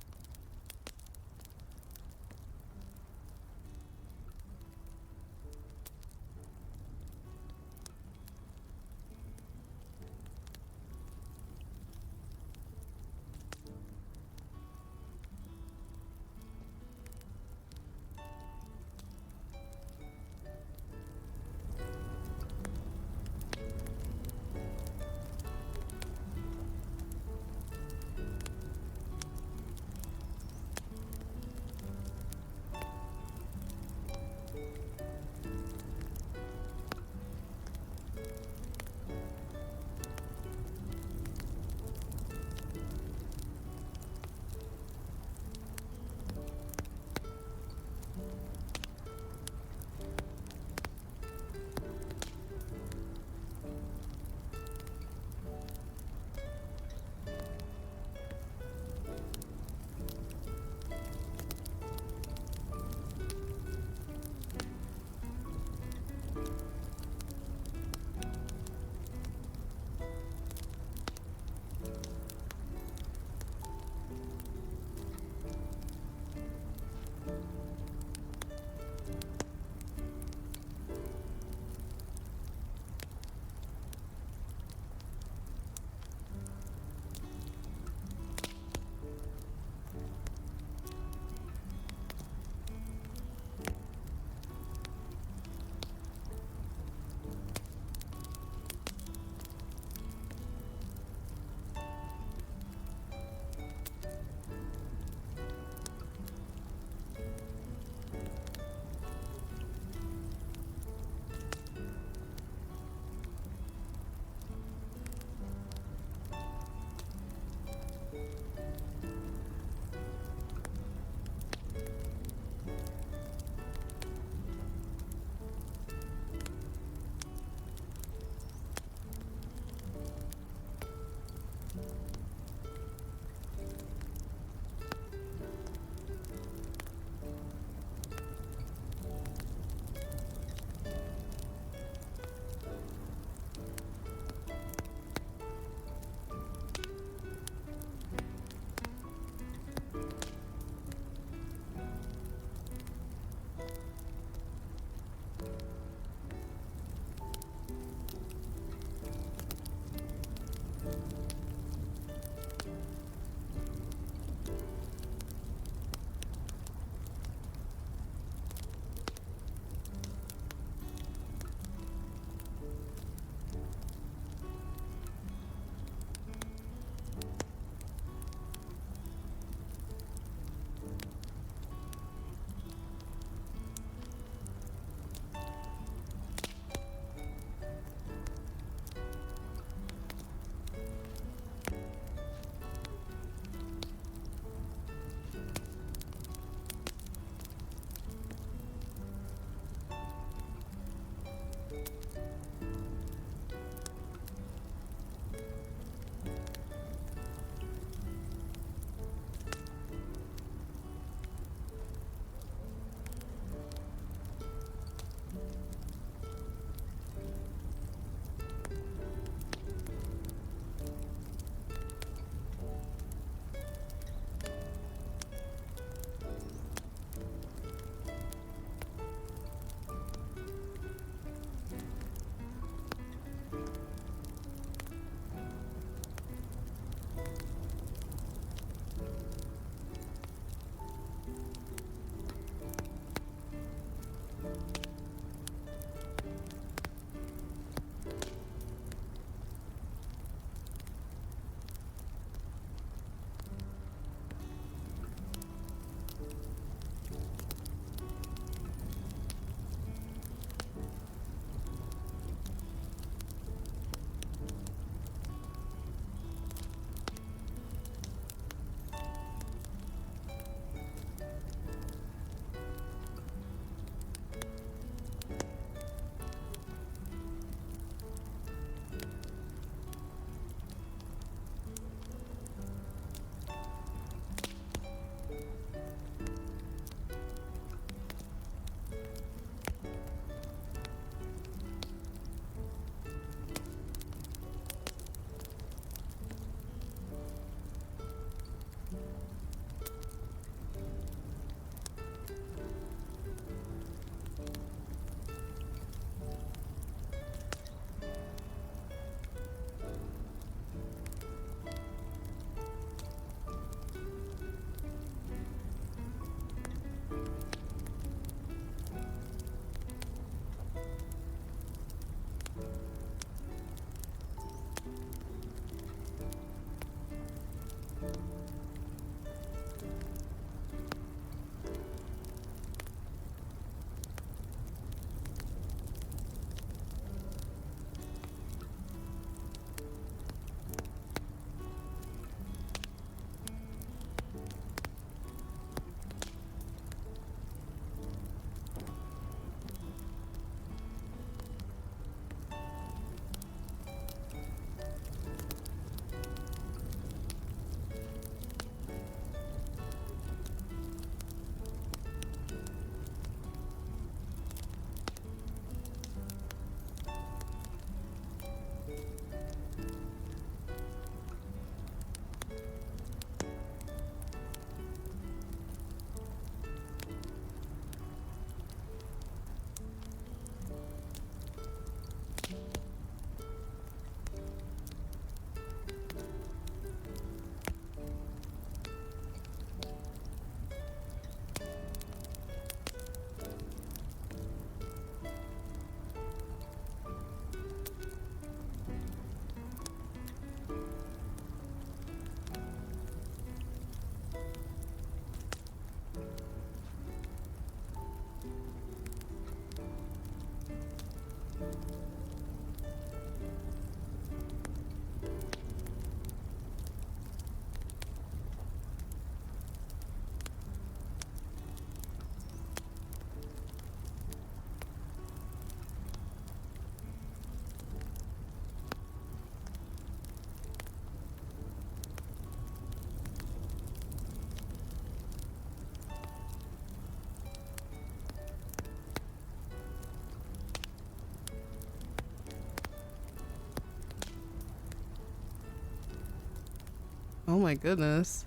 Oh my goodness.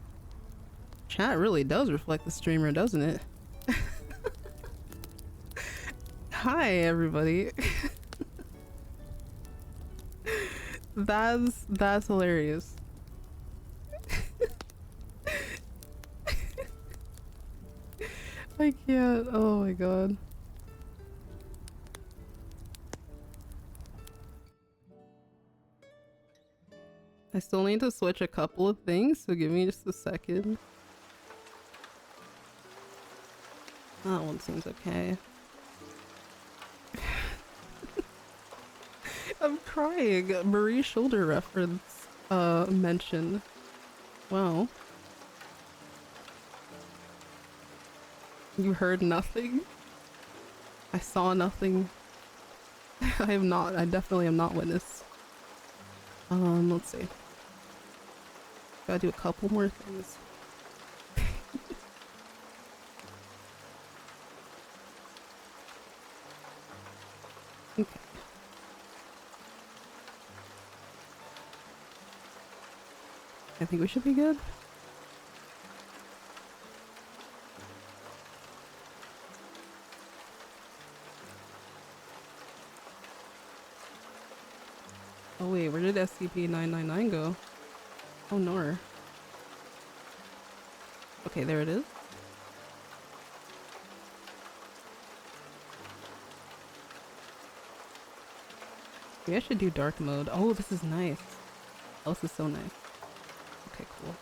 Chat really does reflect the streamer, doesn't it? Hi everybody. That's hilarious. I can't. Oh my god. I still need to switch a couple of things, so give me just a second. That one seems okay. I'm crying. Marie Shoulder reference mention. Wow. You heard nothing? I saw nothing. I am not. I definitely am not witness. Let's see. Gotta do a couple more things. Okay. I think we should be good. Oh wait, where did SCP-999 go? Oh no. Okay, there it is. Maybe I should do dark mode. Oh, this is nice. Oh, this is so nice. Okay, cool.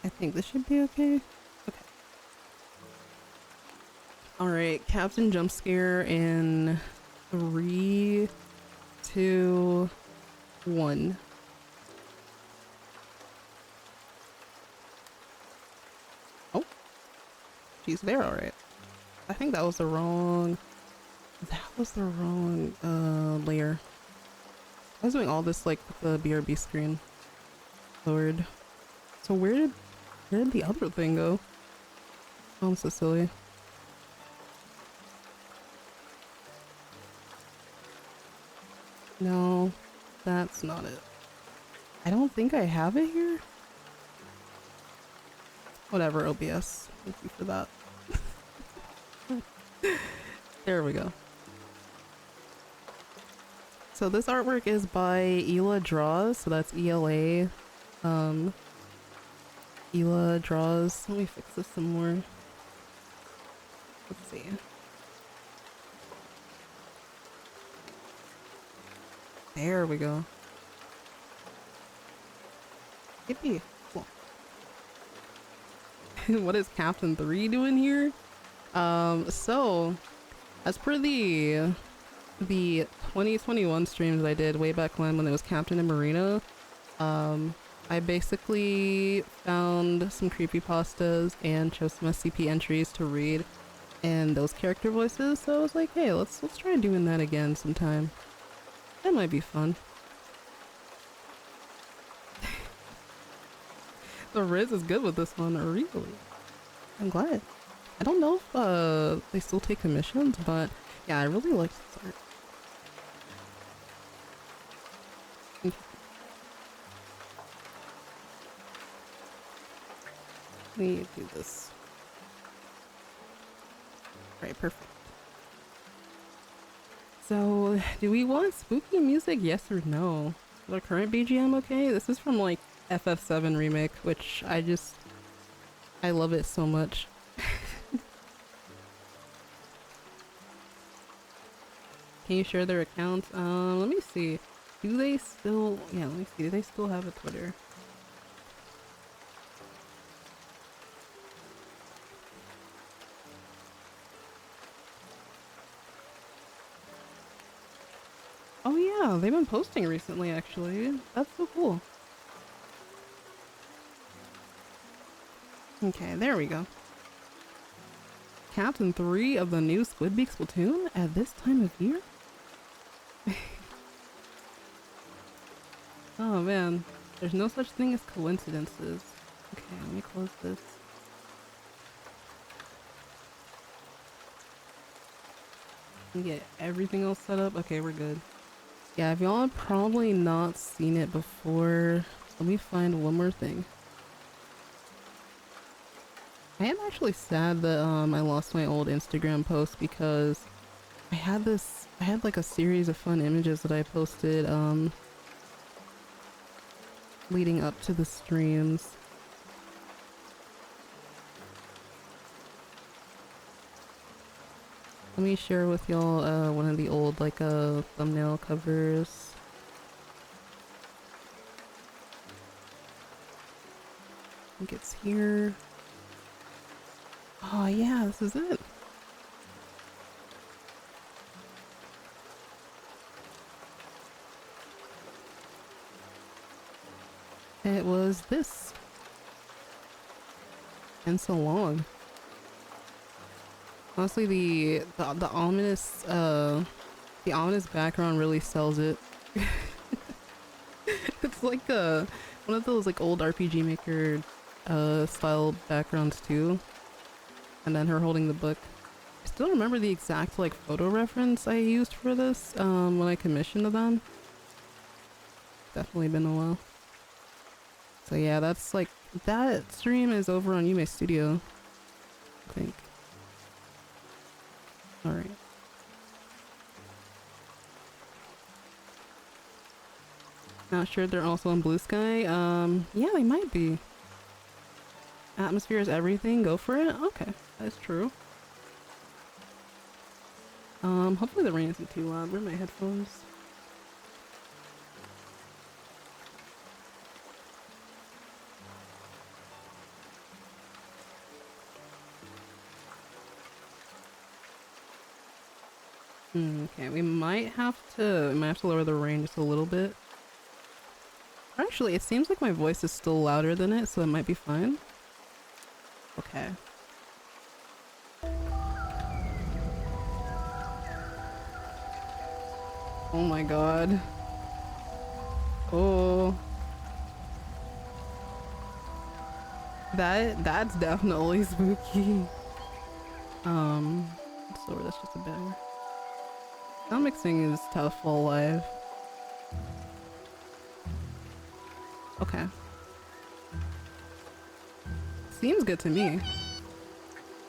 I think this should be okay. Okay. Alright, Captain Jumpscare in 3, 2, 1. Oh. She's there, alright. I think that was the wrong... layer. I was doing all this like with the BRB screen. Lord. So where did the other thing go? Oh, I'm so silly. No, that's not it. I don't think I have it here. Whatever, OBS. Thank you for that. There we go. So this artwork is by Ela Draws, so that's ELA. Ela Draws. Let me fix this some more. Let's see. There we go. Yippee. Cool. What is Captain 3 doing here? So as per the 2021 streams I did way back when it was Captain and Marina, I basically found some creepypastas and chose some SCP entries to read in those character voices, so I was like, hey, let's try doing that again sometime. That might be fun. The Riz is good with this one, really. I'm glad. I don't know if they still take commissions, but yeah, I really like this art. Let me do this. Right, perfect. So, do we want spooky music? Yes or no? Is our current BGM okay? This is from like FF7 remake, which I love it so much. Can you share their accounts? Let me see. Do they still, yeah, let me see. Do they still have a Twitter? Oh yeah, they've been posting recently actually. That's so cool. Okay, there we go. Captain 3 of the new Squidbeak Splatoon at this time of year? Oh man, There's no such thing as coincidences. Okay, let me close this. And get everything else set up. Okay, we're good. Yeah, if y'all have probably not seen it before, let me find one more thing. I am actually sad that I lost my old Instagram post because I had like a series of fun images that I posted leading up to the streams. Let me share with y'all one of the old like thumbnail covers. I think it's here. Oh yeah, this is it. It was this. And so long. Honestly, the ominous background really sells it. It's like one of those like old RPG Maker style backgrounds too. And then her holding the book. I still remember the exact like photo reference I used for this when I commissioned them. Definitely been a while. So yeah, that's like, that stream is over on Yume Studio, I think. Alright. Not sure if they're also on Blue Sky. Yeah, they might be. Atmosphere is everything, go for it? Okay, that's true. Hopefully the rain isn't too loud. Where are my headphones? Okay, we might have to lower the rain just a little bit. Actually, it seems like my voice is still louder than it, so it might be fine. Okay. Oh my god. Oh. That's definitely spooky. So that's just a better. Sound mixing is tough while live. Okay. Seems good to me.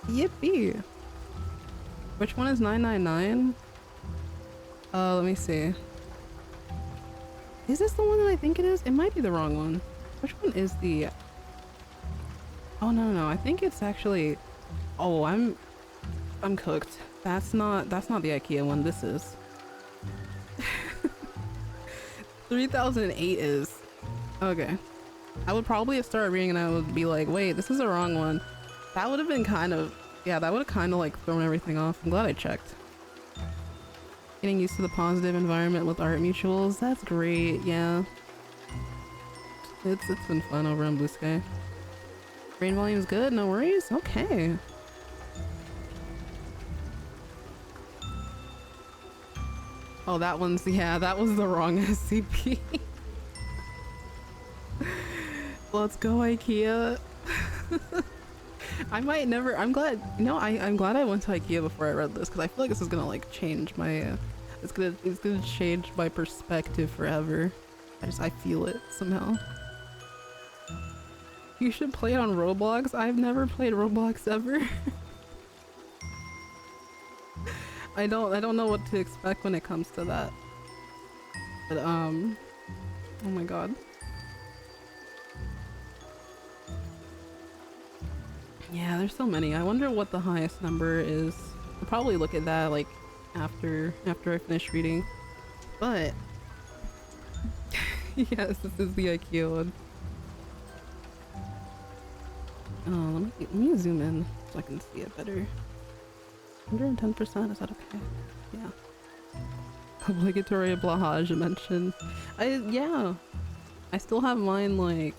Yippee! Which one is 999? Let me see. Is this the one that I think it is? It might be the wrong one. Which one is the... Oh no, I think it's actually... Oh, I'm cooked. That's not the IKEA one, this is. 3008 is. Okay. I would probably have started reading and I would be like, wait, this is the wrong one. That would have been kind of... Yeah, that would have kind of like thrown everything off. I'm glad I checked. Getting used to the positive environment with art mutuals. That's great, yeah. It's been fun over on Blue Sky. Rain volume's good, no worries? Okay. Oh, that one's, yeah, that was the wrong SCP. Let's go, IKEA. I might never, I'm glad, you know, I'm glad I went to IKEA before I read this, because I feel like this is gonna like change my, it's gonna change my perspective forever. I feel it somehow. You should play it on Roblox. I've never played Roblox ever. I don't know what to expect when it comes to that. But oh my god. Yeah, there's so many. I wonder what the highest number is. I'll probably look at that like after I finish reading. But yes, this is the IKEA one. Let me zoom in so I can see it better. 110%, is that okay? Yeah. Obligatory blahage mention. Yeah. I still have mine like,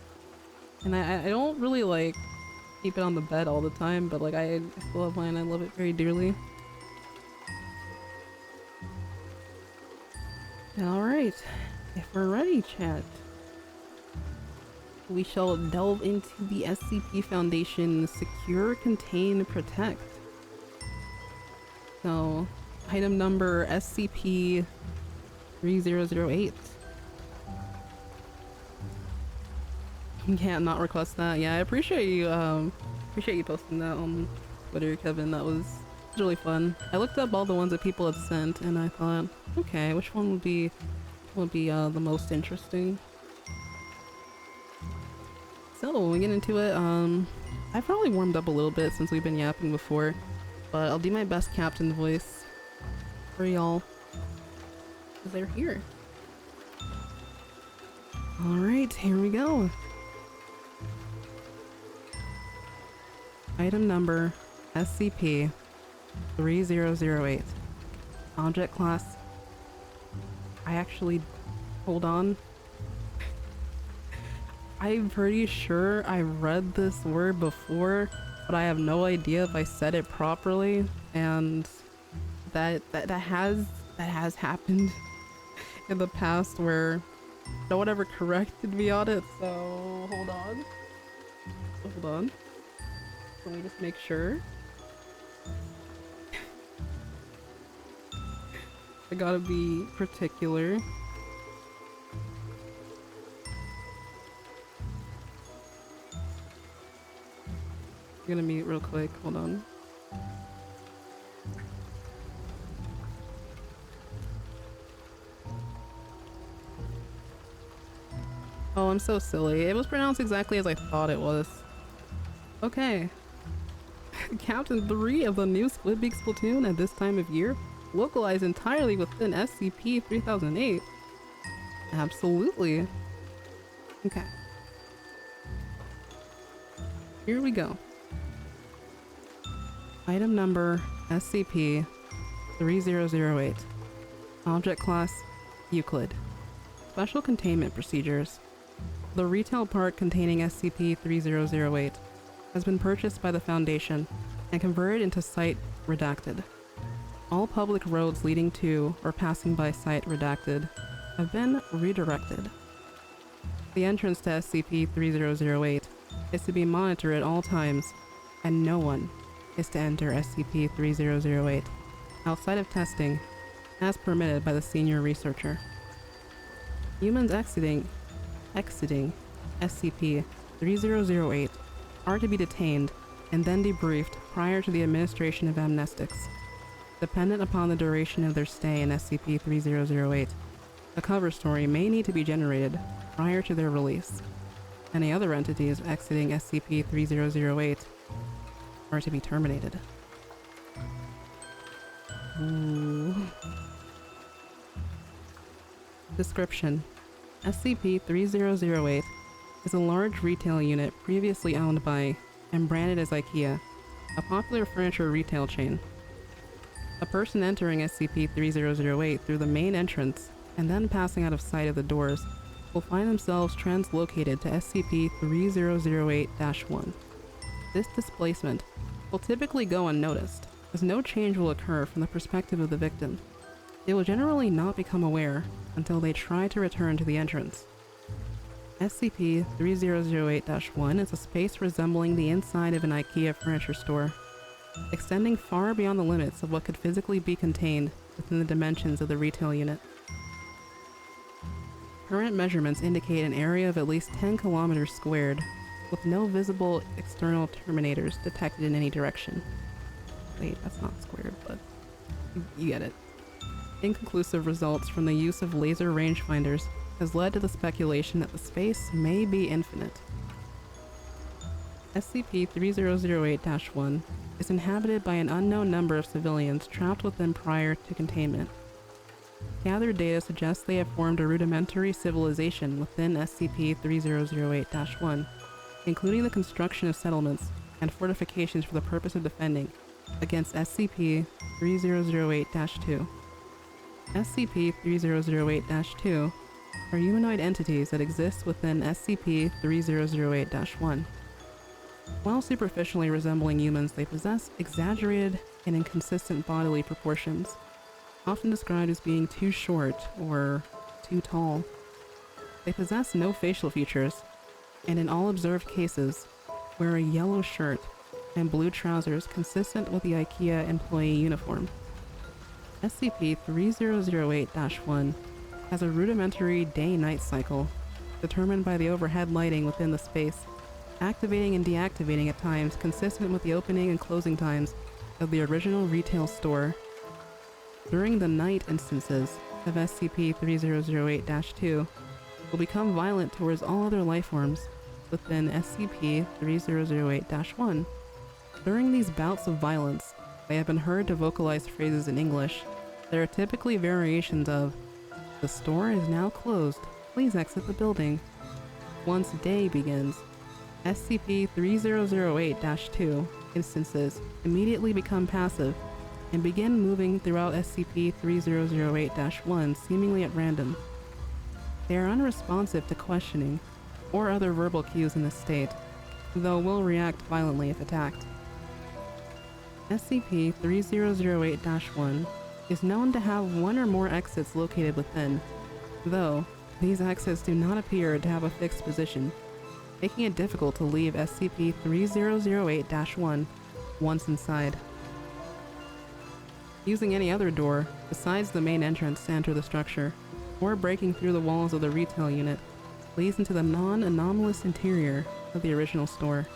and I don't really like keep it on the bed all the time, but like I still have mine. I love it very dearly. Alright, if we're ready, chat. we shall delve into the SCP Foundation Secure, Contain, Protect. So, item number SCP-3008. You can't not request that. Yeah, I appreciate you posting that on Twitter, Kevin. That was really fun. I looked up all the ones that people had sent, and I thought, okay, which one would be the most interesting? So when we get into it, I've probably warmed up a little bit since we've been yapping before, but I'll do my best captain voice for y'all, because they're here. Alright, here we go. Item number SCP-3008. Object class. Hold on. I'm pretty sure I read this word before, but I have no idea if I said it properly, and that has happened in the past where no one ever corrected me on it, so hold on. Let me just make sure. I gotta be particular. I'm gonna mute real quick, hold on. Oh, I'm so silly. It was pronounced exactly as I thought it was. Okay. Captain 3 of the new Squidbeaks platoon at this time of year, localized entirely within SCP-3008. Absolutely. Okay. Here we go. Item number SCP-3008. Object class Euclid. Special containment procedures. The retail park containing SCP-3008 has been purchased by the Foundation and converted into Site Redacted. All public roads leading to or passing by Site Redacted have been redirected. The entrance to SCP-3008 is to be monitored at all times, and no one is to enter SCP-3008 outside of testing as permitted by the senior researcher. Humans exiting SCP-3008 are to be detained and then debriefed prior to the administration of amnestics. Dependent upon the duration of their stay in SCP-3008, a cover story may need to be generated prior to their release. Any other entities exiting SCP-3008 are to be terminated. Ooh. Description: SCP-3008 is a large retail unit previously owned by and branded as IKEA, a popular furniture retail chain. A person entering SCP-3008 through the main entrance and then passing out of sight of the doors will find themselves translocated to SCP-3008-1. This displacement will typically go unnoticed, as no change will occur from the perspective of the victim. They will generally not become aware until they try to return to the entrance. SCP-3008-1 is a space resembling the inside of an IKEA furniture store, extending far beyond the limits of what could physically be contained within the dimensions of the retail unit. Current measurements indicate an area of at least 10 kilometers squared, with no visible external terminators detected in any direction. Wait, that's not squared, but you get it. Inconclusive results from the use of laser rangefinders has led to the speculation that the space may be infinite. SCP-3008-1 is inhabited by an unknown number of civilians trapped within prior to containment. Gathered data suggests they have formed a rudimentary civilization within SCP-3008-1, including the construction of settlements and fortifications for the purpose of defending against SCP-3008-2. SCP-3008-2 are humanoid entities that exist within SCP-3008-1. While superficially resembling humans, they possess exaggerated and inconsistent bodily proportions, often described as being too short or too tall. They possess no facial features, and in all observed cases, wear a yellow shirt and blue trousers consistent with the IKEA employee uniform. SCP-3008-1 has a rudimentary day-night cycle, determined by the overhead lighting within the space, activating and deactivating at times consistent with the opening and closing times of the original retail store. During the night instances of SCP-3008-2 will become violent towards all other lifeforms within SCP-3008-1. During these bouts of violence, they have been heard to vocalize phrases in English. There are typically variations of, "The store is now closed. Please exit the building." Once day begins, SCP-3008-2 instances immediately become passive and begin moving throughout SCP-3008-1 seemingly at random. They are unresponsive to questioning or other verbal cues in this state, though will react violently if attacked. SCP-3008-1 is known to have one or more exits located within, though these exits do not appear to have a fixed position, making it difficult to leave SCP-3008-1 once inside. Using any other door besides the main entrance to enter the structure, or breaking through the walls of the retail unit, leads into the non-anomalous interior of the original store.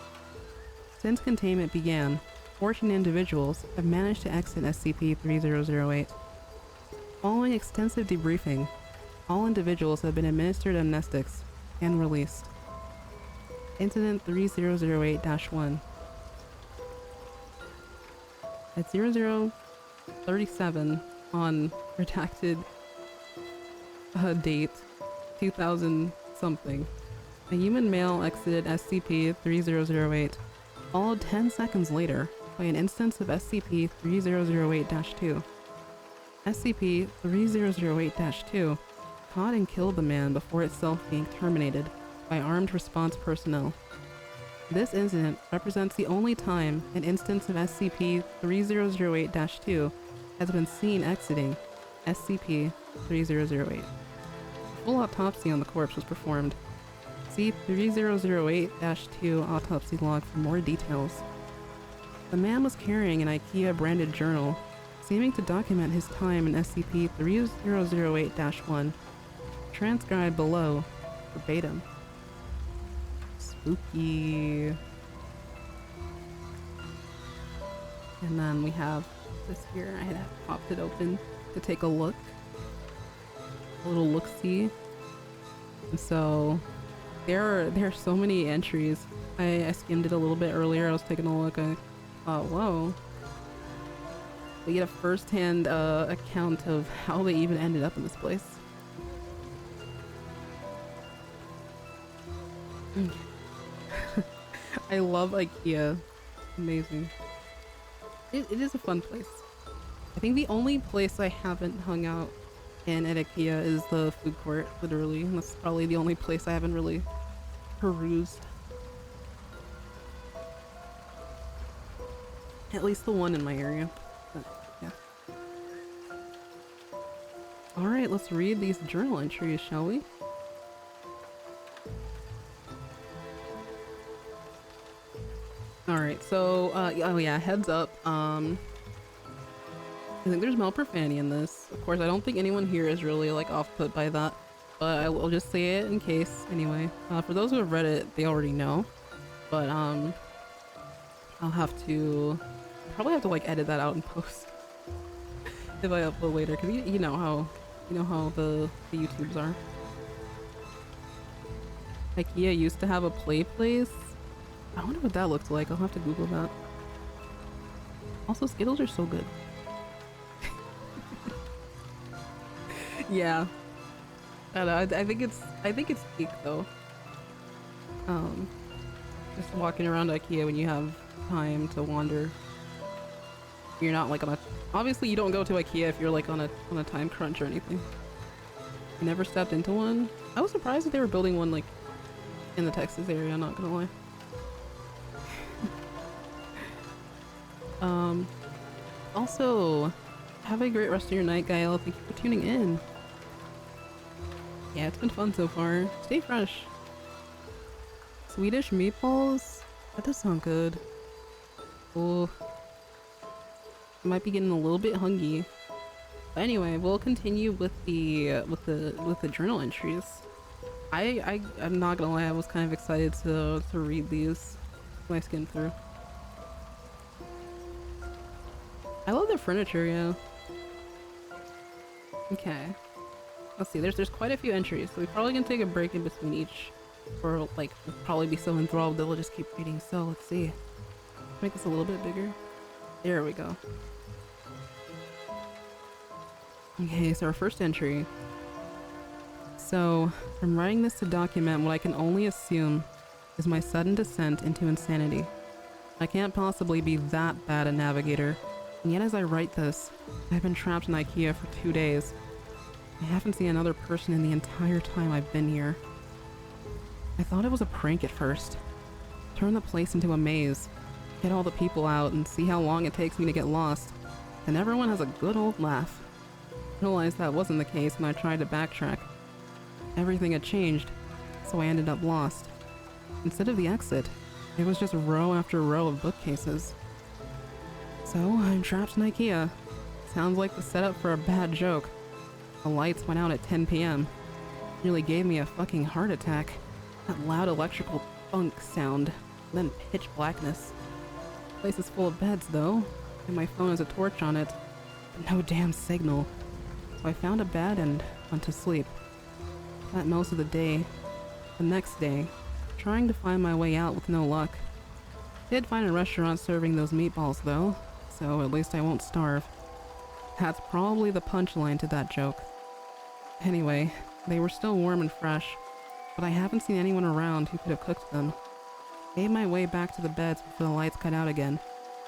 Since containment began, 14 individuals have managed to exit SCP-3008. Following extensive debriefing, all individuals have been administered amnestics and released. Incident 3008-1. At 0037 on redacted date 2000 something, a human male exited SCP-3008, followed 10 seconds later by an instance of SCP-3008-2. SCP-3008-2 caught and killed the man before itself being terminated by armed response personnel. This incident represents the only time an instance of SCP-3008-2 has been seen exiting SCP-3008. A full autopsy on the corpse was performed. See 3008-2 autopsy log for more details. The man was carrying an IKEA-branded journal, seeming to document his time in SCP-3008-1. Transcribed below, verbatim. Spooky. And then we have this here. I had popped it open to take a look. A little look-see. And so there are so many entries. I skimmed it a little bit earlier. I was taking a look. I thought, whoa. We get a first-hand account of how they even ended up in this place. I love IKEA. Amazing. It is a fun place. I think the only place I haven't hung out in at IKEA is the food court, literally. And that's probably the only place I haven't really perused. At least the one in my area. But, yeah. Alright, let's read these journal entries, shall we? Alright, so, oh yeah, heads up, I think there's malprofanity in this. Of course, I don't think anyone here is really, like, off-put by that, but I will just say it in case, anyway. For those who have read it, they already know, but, I'll have to, probably have to, like, edit that out in post if I upload later, because you know how the YouTubes are. IKEA used to have a play place. I wonder what that looks like. I'll have to Google that. Also, Skittles are so good. Yeah. I don't know, I think it's peak though. Just walking around IKEA when you have time to wander. You're not like on a, obviously you don't go to IKEA if you're like on a time crunch or anything. I never stepped into one. I was surprised that they were building one like in the Texas area, not gonna lie. Also, have a great rest of your night, Gael. Thank you for tuning in. Yeah, it's been fun so far. Stay fresh. Swedish meatballs? That does sound good. Oh, I might be getting a little bit hungry. But anyway, we'll continue with the journal entries. I'm not gonna lie, I was kind of excited to read these when I skimmed through. I love the furniture, yeah. Okay. Let's see, there's quite a few entries, so we're probably gonna take a break in between each. Or like, we'll probably be so enthralled that we'll just keep reading. So let's see. Make this a little bit bigger. There we go. Okay, so our first entry. So, I'm writing this to document what I can only assume is my sudden descent into insanity. I can't possibly be that bad a navigator, and yet as I write this, I've been trapped in IKEA for 2 days. I haven't seen another person in the entire time I've been here. I thought it was a prank at first. Turn the place into a maze, get all the people out, and see how long it takes me to get lost, and everyone has a good old laugh. Realized that wasn't the case when I tried to backtrack. Everything had changed, so I ended up lost. Instead of the exit, it was just row after row of bookcases. So, I'm trapped in IKEA. Sounds like the setup for a bad joke. The lights went out at 10 p.m. Nearly gave me a fucking heart attack. That loud electrical thunk sound, then pitch blackness. The place is full of beds though, and my phone has a torch on it, but no damn signal. So I found a bed and went to sleep. Spent most of the day, the next day, trying to find my way out with no luck. Did find a restaurant serving those meatballs though, so at least I won't starve. That's probably the punchline to that joke. Anyway, they were still warm and fresh, but I haven't seen anyone around who could have cooked them. Made my way back to the beds before the lights cut out again,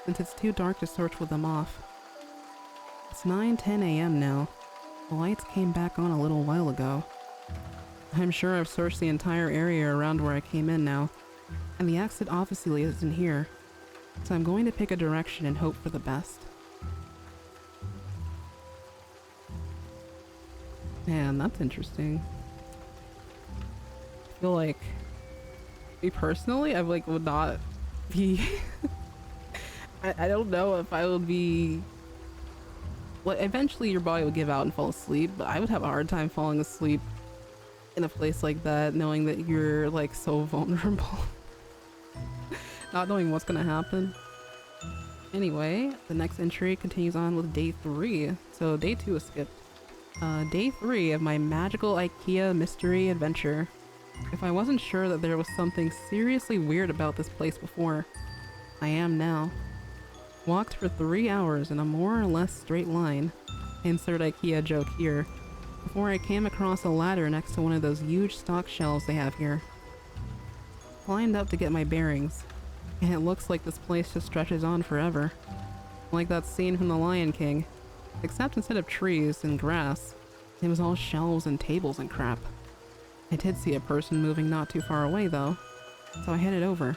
since it's too dark to search with them off. It's 9:10 a.m. now. The lights came back on a little while ago. I'm sure I've searched the entire area around where I came in now, and the exit obviously isn't here, so I'm going to pick a direction and hope for the best. Man, that's interesting. I feel like, me personally, I like would not be I don't know if I would be, well, eventually your body would give out and fall asleep, but I would have a hard time falling asleep in a place like that, knowing that you're like so vulnerable. Not knowing what's gonna happen. Anyway, the next entry continues on with day 3, so day 2 is skipped. Day 3 of my magical IKEA mystery adventure. If I wasn't sure that there was something seriously weird about this place before, I am now. Walked for 3 hours in a more or less straight line, insert IKEA joke here, before I came across a ladder next to one of those huge stock shelves they have here. Climbed up to get my bearings, and it looks like this place just stretches on forever. Like that scene from The Lion King, except instead of trees and grass, it was all shelves and tables and crap. I did see a person moving not too far away though, so I headed over.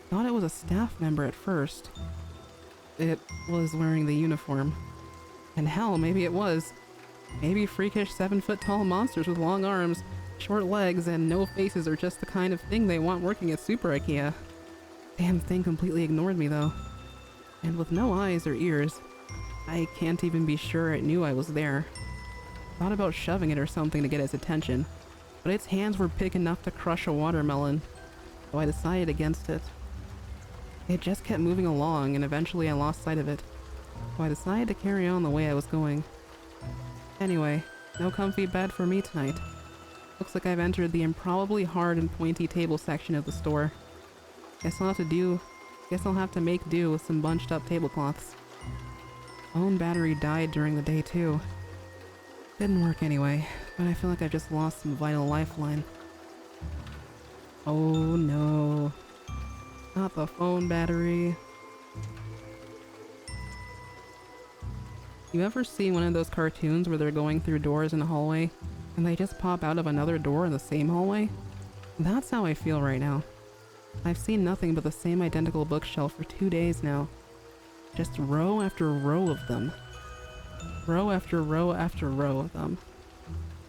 Thought it was a staff member at first. It was wearing the uniform. And hell, maybe it was. Maybe freakish 7-foot-tall monsters with long arms, short legs, and no faces are just the kind of thing they want working at Super IKEA. Damn thing completely ignored me though. And with no eyes or ears, I can't even be sure it knew I was there. Thought about shoving it or something to get its attention, but its hands were big enough to crush a watermelon, so I decided against it. It just kept moving along, and eventually I lost sight of it, so I decided to carry on the way I was going. Anyway, no comfy bed for me tonight. Looks like I've entered the improbably hard and pointy table section of the store. Guess I'll have to make do with some bunched up tablecloths. Phone battery died during the day too. Didn't work anyway, but I feel like I've just lost some vital lifeline. Oh no. Not the phone battery. You ever see one of those cartoons where they're going through doors in a hallway and they just pop out of another door in the same hallway? That's how I feel right now. I've seen nothing but the same identical bookshelf for 2 days now. Just row after row of them. Row after row after row of them.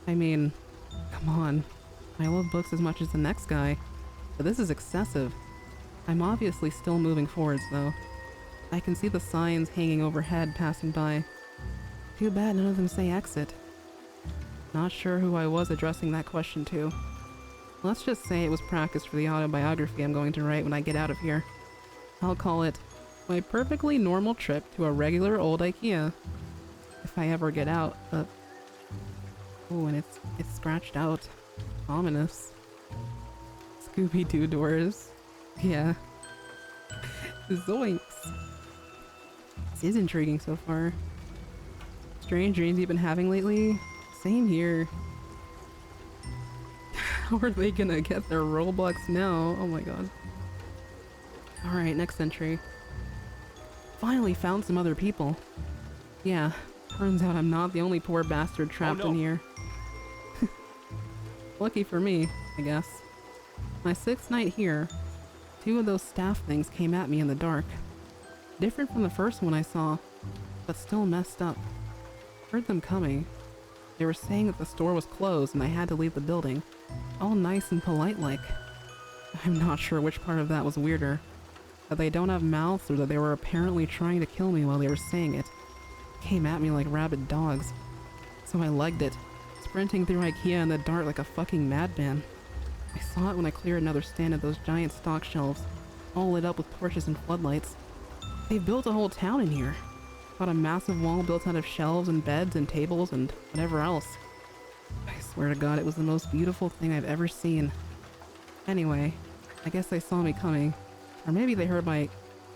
I mean, come on. I love books as much as the next guy. But this is excessive. I'm obviously still moving forwards, though. I can see the signs hanging overhead passing by. Too bad none of them say exit. Not sure who I was addressing that question to. Let's just say it was practice for the autobiography I'm going to write when I get out of here. I'll call it my perfectly normal trip to a regular old IKEA. If I ever get out, but... Oh, and it's scratched out. Ominous. Scooby-Doo doors. Yeah. Zoinks. This is intriguing so far. Strange dreams you've been having lately? Same here. How are they gonna get their Robux now? Oh my god. Alright, next entry. Finally found some other people. Yeah, turns out I'm not the only poor bastard trapped in here. Lucky for me, I guess. My 6th night here, 2 of those staff things came at me in the dark. Different from the first one I saw, but still messed up. Heard them coming. They were saying that the store was closed and I had to leave the building. All nice and polite like. I'm not sure which part of that was weirder. That they don't have mouths or that they were apparently trying to kill me while they were saying it. Came at me like rabid dogs. So I legged it, sprinting through IKEA in the dark like a fucking madman. I saw it when I cleared another stand of those giant stock shelves, all lit up with torches and floodlights. They built a whole town in here. Got a massive wall built out of shelves and beds and tables and whatever else. I swear to God, it was the most beautiful thing I've ever seen. Anyway, I guess they saw me coming. Or maybe they heard my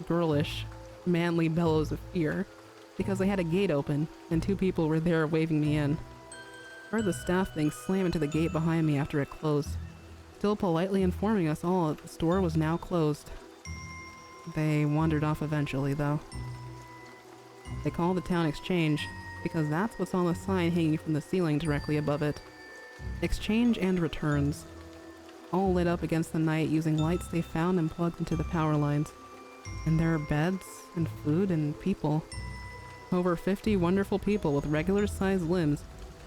girlish, manly bellows of fear, because they had a gate open and 2 people were there waving me in. Heard the staff thing slam into the gate behind me after it closed, still politely informing us all that the store was now closed. They wandered off eventually, though. They call the town Exchange, because that's what's on the sign hanging from the ceiling directly above it. Exchange and Returns. All lit up against the night using lights they found and plugged into the power lines. And there are beds, and food, and people. Over 50 wonderful people with regular-sized limbs,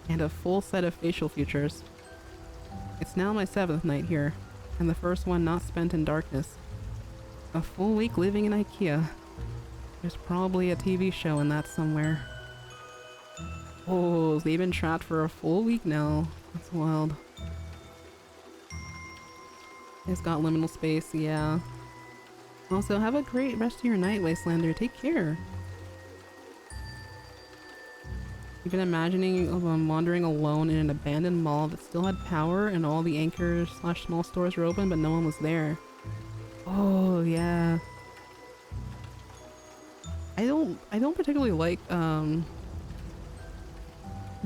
and a full set of facial features. It's now my 7th night here, and the first one not spent in darkness. A full week living in IKEA. There's probably a TV show in that somewhere. Oh, they've been trapped for a full week now. That's wild. It's got liminal space, yeah. Also, have a great rest of your night, Wastelander. Take care. You've been imagining wandering alone in an abandoned mall that still had power and all the anchors / small stores were open, but no one was there. Oh, yeah. I don't particularly like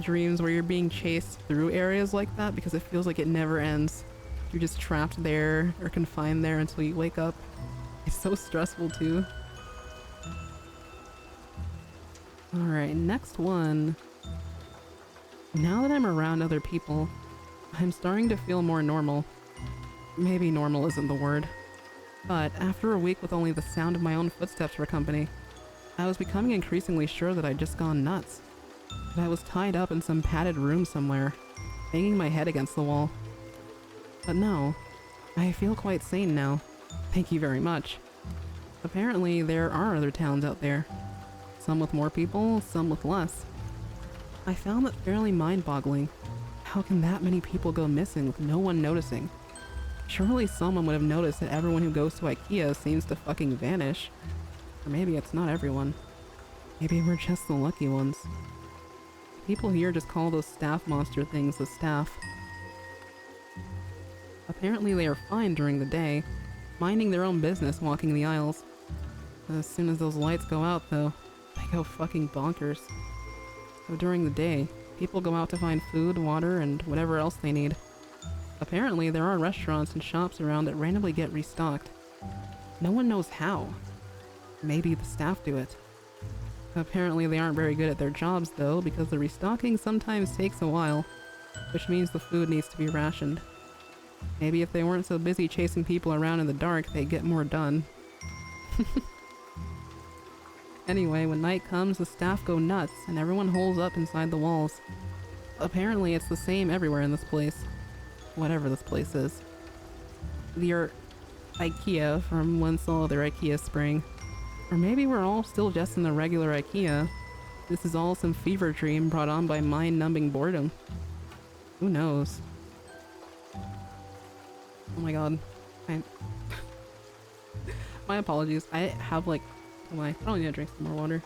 dreams where you're being chased through areas like that because it feels like it never ends. You're just trapped there or confined there until you wake up. It's so stressful too. Alright, next one. Now that I'm around other people, I'm starting to feel more normal. Maybe normal isn't the word. But after a week with only the sound of my own footsteps for company, I was becoming increasingly sure that I'd just gone nuts. That I was tied up in some padded room somewhere, banging my head against the wall. But no, I feel quite sane now. Thank you very much. Apparently there are other towns out there. Some with more people, some with less. I found that fairly mind-boggling. How can that many people go missing with no one noticing? Surely someone would have noticed that everyone who goes to IKEA seems to fucking vanish. Or maybe it's not everyone. Maybe we're just the lucky ones. People here just call those staff monster things the staff. Apparently they are fine during the day, minding their own business walking the aisles. As soon as those lights go out though, they go fucking bonkers. So during the day, people go out to find food, water, and whatever else they need. Apparently there are restaurants and shops around that randomly get restocked. No one knows how. Maybe the staff do it. Apparently they aren't very good at their jobs though, because the restocking sometimes takes a while, which means the food needs to be rationed. Maybe if they weren't so busy chasing people around in the dark, they'd get more done. Anyway, when night comes, the staff go nuts and everyone holes up inside the walls. Apparently it's the same everywhere in this place. Whatever this place is. the IKEA from whence all other IKEA spring. Or maybe we're all still just in the regular IKEA. This is all some fever dream brought on by mind-numbing boredom. Who knows? Oh my god. My apologies. I have like... Oh my, I probably need to drink some more water.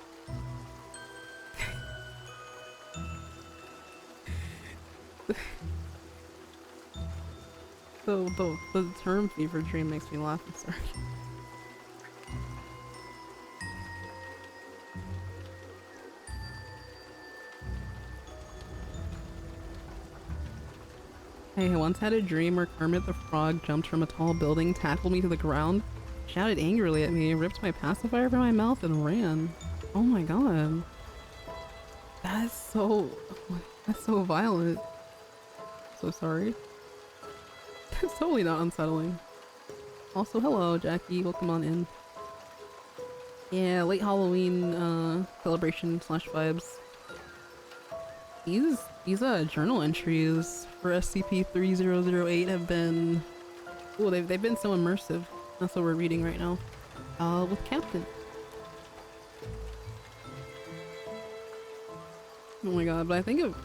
The term fever dream makes me laugh. I'm sorry. Hey, I once had a dream where Kermit the Frog jumped from a tall building, tackled me to the ground, shouted angrily at me, ripped my pacifier from my mouth, and ran. Oh my god. That's so violent. So sorry. It's totally not unsettling. Also, hello, Jackie. Welcome on in. Yeah, late Halloween celebration slash vibes. These journal entries for SCP-3008 have been... Ooh, they've been so immersive. That's what we're reading right now. With Captain. Oh my god, but I think of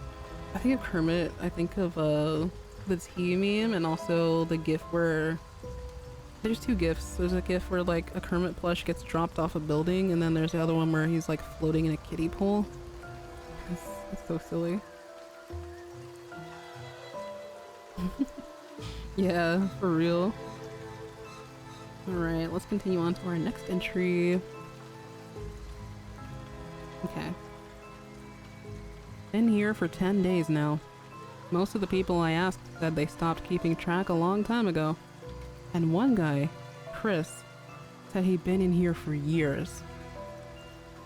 Kermit, I think of the tea meme and also the gif where... There's two gifs. There's a gif where like a Kermit plush gets dropped off a building, and then there's the other one where he's like floating in a kiddie pool. It's so silly. Yeah, for real. Alright, let's continue on to our next entry. Okay. Been here for 10 days now. Most of the people I asked said they stopped keeping track a long time ago. And one guy, Chris, said he'd been in here for years.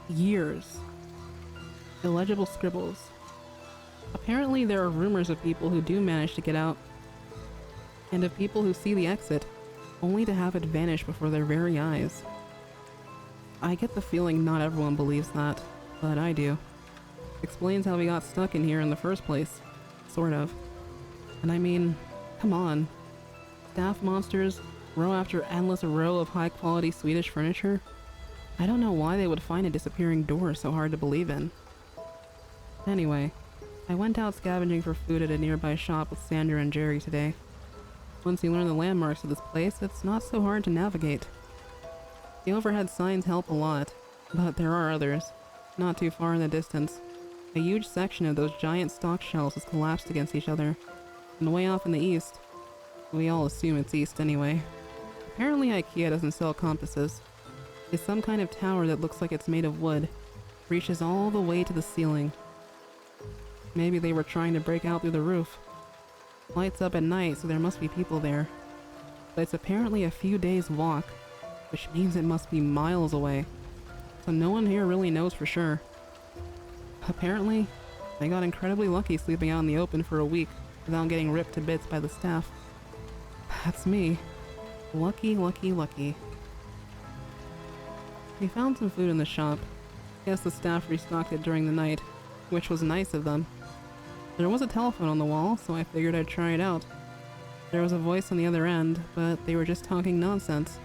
Years. Illegible scribbles. Apparently there are rumors of people who do manage to get out, and of people who see the exit, only to have it vanish before their very eyes. I get the feeling not everyone believes that, but I do. Explains how we got stuck in here in the first place. Sort of. And I mean, come on. Staff monsters, row after endless row of high-quality Swedish furniture. I don't know why they would find a disappearing door so hard to believe in. Anyway, I went out scavenging for food at a nearby shop with Sandra and Jerry today. Once you learn the landmarks of this place, it's not so hard to navigate. The overhead signs help a lot, but there are others, not too far in the distance. A huge section of those giant stock shelves is collapsed against each other, and way off in the east, we all assume it's east anyway. Apparently IKEA doesn't sell compasses. It's some kind of tower that looks like it's made of wood, reaches all the way to the ceiling. Maybe they were trying to break out through the roof. Lights up at night, so there must be people there. But it's apparently a few days' walk, which means it must be miles away. So no one here really knows for sure. Apparently, they got incredibly lucky sleeping out in the open for a week without getting ripped to bits by the staff. That's me. Lucky, lucky, lucky. We found some food in the shop. Guess the staff restocked it during the night, which was nice of them. There was a telephone on the wall, so I figured I'd try it out. There was a voice on the other end, but they were just talking nonsense.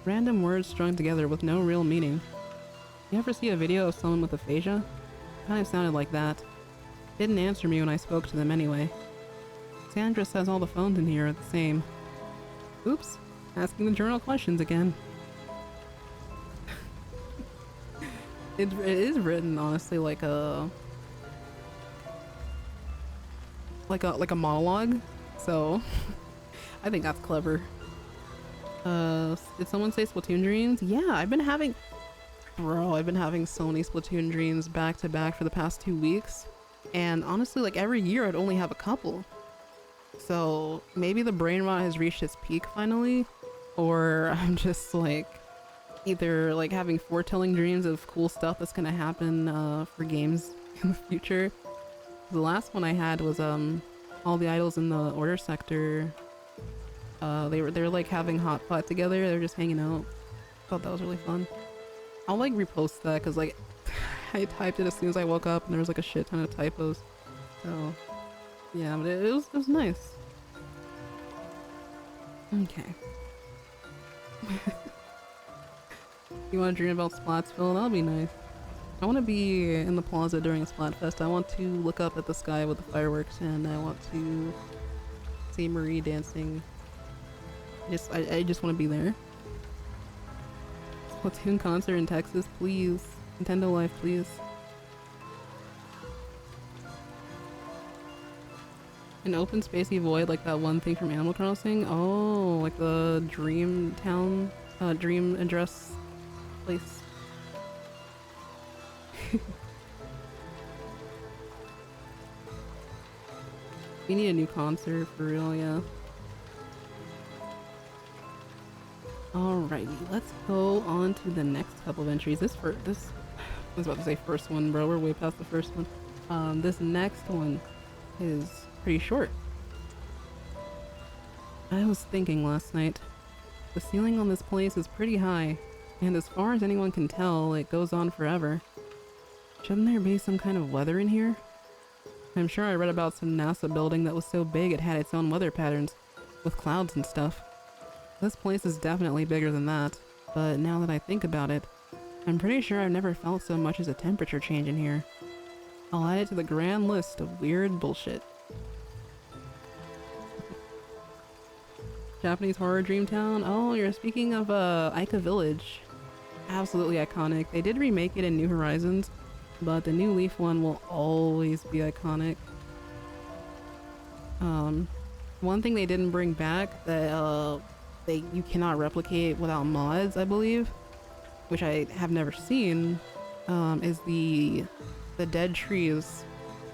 Random words strung together with no real meaning. You ever see a video of someone with aphasia? Kind of sounded like that. Didn't answer me when I spoke to them anyway. Sandra says all the phones in here are the same. Oops, asking the journal questions again. It is written honestly like a monologue, so I think that's clever. Did someone say Splatoon dreams? Yeah, I've been having so many Splatoon dreams back to back for the past 2 weeks, and honestly, like every year I'd only have a couple. So maybe the brain rot has reached its peak finally, or I'm just like either like having foretelling dreams of cool stuff that's gonna happen for games in the future. The last one I had was all the idols in the order sector. They were like having hot pot together. They were just hanging out. Thought that was really fun. I'll like repost that because like I typed it as soon as I woke up and there was like a shit ton of typos. So yeah, but it was nice. Okay. You want to dream about Splatsville? That'll be nice. I want to be in the plaza during Splatfest. I want to look up at the sky with the fireworks, and I want to see Marie dancing. I just want to be there. Splatoon concert in Texas, please. Nintendo Life, please. An open spacey void like that one thing from Animal Crossing? Oh, like the dream town, dream address place. We need a new concert for real, yeah. Alrighty, let's go on to the next couple of entries. I was about to say first one, bro. We're way past the first one. This next one is pretty short. I was thinking last night, the ceiling on this place is pretty high, and as far as anyone can tell, it goes on forever. Shouldn't there be some kind of weather in here? I'm sure I read about some NASA building that was so big it had its own weather patterns, with clouds and stuff. This place is definitely bigger than that, but now that I think about it, I'm pretty sure I've never felt so much as a temperature change in here. I'll add it to the grand list of weird bullshit. Japanese horror Dreamtown? Oh, you're speaking of Ica Village. Absolutely iconic. They did remake it in New Horizons, but the New Leaf one will always be iconic. One thing they didn't bring back that you cannot replicate without mods, I believe, which I have never seen, is the dead trees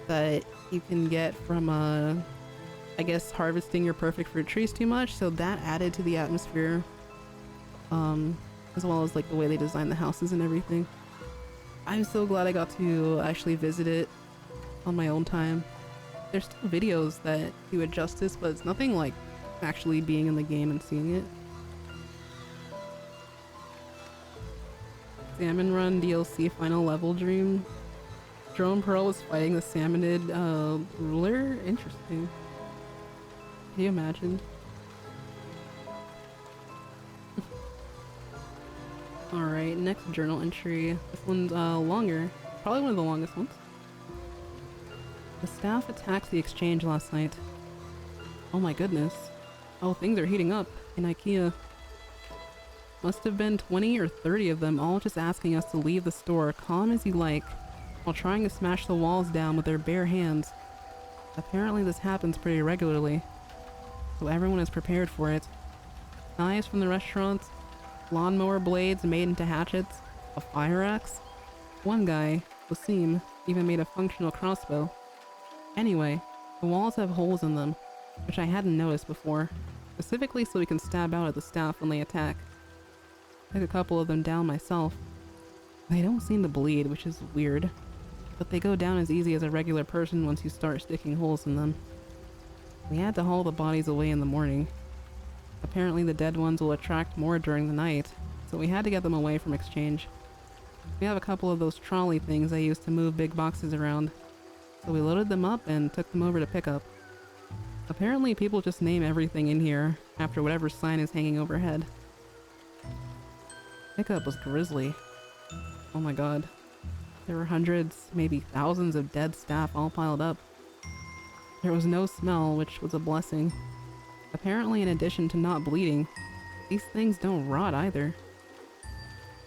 that you can get from I guess harvesting your perfect fruit trees too much, so that added to the atmosphere, as well as like the way they designed the houses and everything. I'm so glad I got to actually visit it on my own time. There's still videos that do it justice, but it's nothing like actually being in the game and seeing it. Salmon Run DLC final level dream. Drone Pearl was fighting the salmonid ruler? Interesting. Can you imagine? Alright, next journal entry. This one's longer. Probably one of the longest ones. The staff attacked the exchange last night. Oh my goodness. Oh, things are heating up in IKEA. Must have been 20 or 30 of them, all just asking us to leave the store, calm as you like, while trying to smash the walls down with their bare hands. Apparently this happens pretty regularly, so everyone is prepared for it. Knives from the restaurants, lawnmower blades made into hatchets, a fire axe. One guy, Wasim, even made a functional crossbow. Anyway, the walls have holes in them, which I hadn't noticed before, specifically so we can stab out at the staff when they attack. I took a couple of them down myself. They don't seem to bleed, which is weird, but they go down as easy as a regular person once you start sticking holes in them. We had to haul the bodies away in the morning. Apparently the dead ones will attract more during the night, so we had to get them away from exchange. We have a couple of those trolley things I use to move big boxes around, so we loaded them up and took them over to pickup. Apparently people just name everything in here after whatever sign is hanging overhead. Pickup was grisly. Oh my god. There were hundreds, maybe thousands of dead staff all piled up. There was no smell, which was a blessing. Apparently, in addition to not bleeding, these things don't rot either.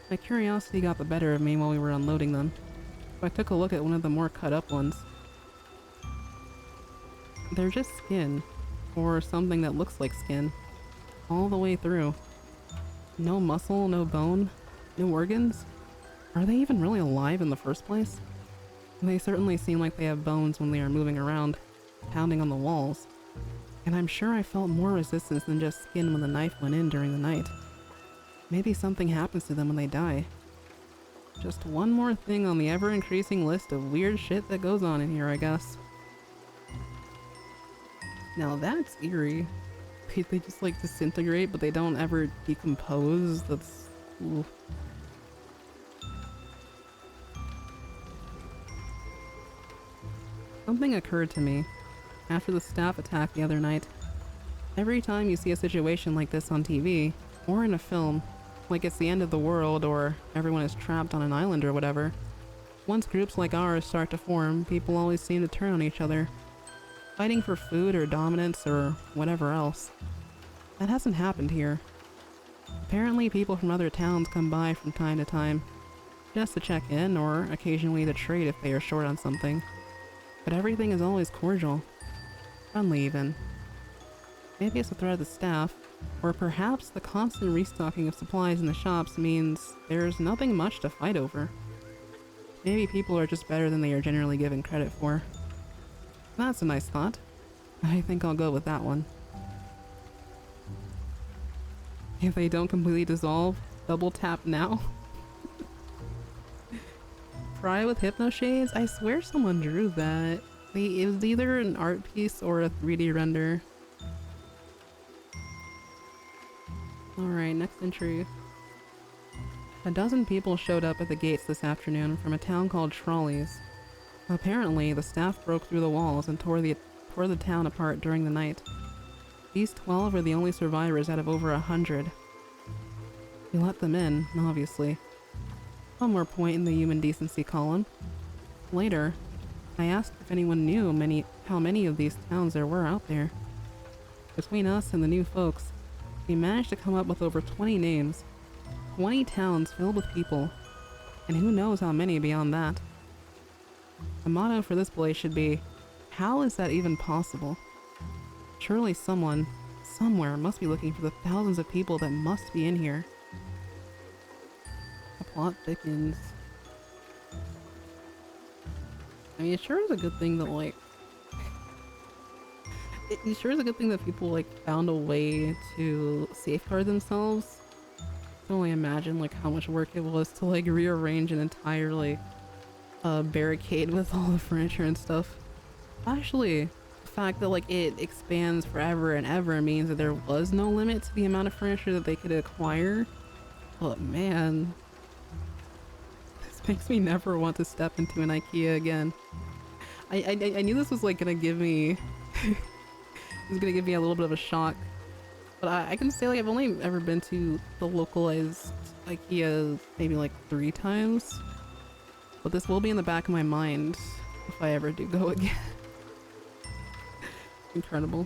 My curiosity got the better of me while we were unloading them, so I took a look at one of the more cut up ones. They're just skin, or something that looks like skin, all the way through. No muscle, no bone, no organs? Are they even really alive in the first place? They certainly seem like they have bones when they are moving around, pounding on the walls. And I'm sure I felt more resistance than just skin when the knife went in during the night. Maybe something happens to them when they die. Just one more thing on the ever-increasing list of weird shit that goes on in here, I guess. Now that's eerie. They just like disintegrate, but they don't ever decompose. That's... ooh. Something occurred to me after the staff attack the other night. Every time you see a situation like this on TV, or in a film, like it's the end of the world or everyone is trapped on an island or whatever, once groups like ours start to form, people always seem to turn on each other, fighting for food or dominance or whatever else. That hasn't happened here. Apparently people from other towns come by from time to time, just to check in or occasionally to trade if they are short on something. But everything is always cordial. Friendly even. Maybe it's the threat of the staff, or perhaps the constant restocking of supplies in the shops means there's nothing much to fight over. Maybe people are just better than they are generally given credit for. That's a nice thought. I think I'll go with that one. If they don't completely dissolve, double tap now. Fry with hypno shades? I swear someone drew that. It was either an art piece or a 3D render. Alright, next entry. A dozen people showed up at the gates this afternoon from a town called Trolleys. Apparently, the staff broke through the walls and tore the town apart during the night. These 12 are the only survivors out of over 100. We let them in, obviously. One more point in the human decency column. Later, I asked if anyone knew how many of these towns there were out there. Between us and the new folks, we managed to come up with over 20 names. 20 towns filled with people, and who knows how many beyond that. The motto for this place should be, how is that even possible? Surely someone, somewhere, must be looking for the thousands of people that must be in here. The plot thickens. I mean, it sure is a good thing that, like... it sure is a good thing that people, like, found a way to safeguard themselves. I can only imagine, like, how much work it was to, like, rearrange an entire, like, barricade with all the furniture and stuff. Actually, the fact that, like, it expands forever and ever means that there was no limit to the amount of furniture that they could acquire. But man, this makes me never want to step into an IKEA again. I knew this was, like, gonna give me... it was gonna give me a little bit of a shock. But I can say, like, I've only ever been to the localized IKEA maybe, like, 3 times. But this will be in the back of my mind if I ever do go again. Incredible.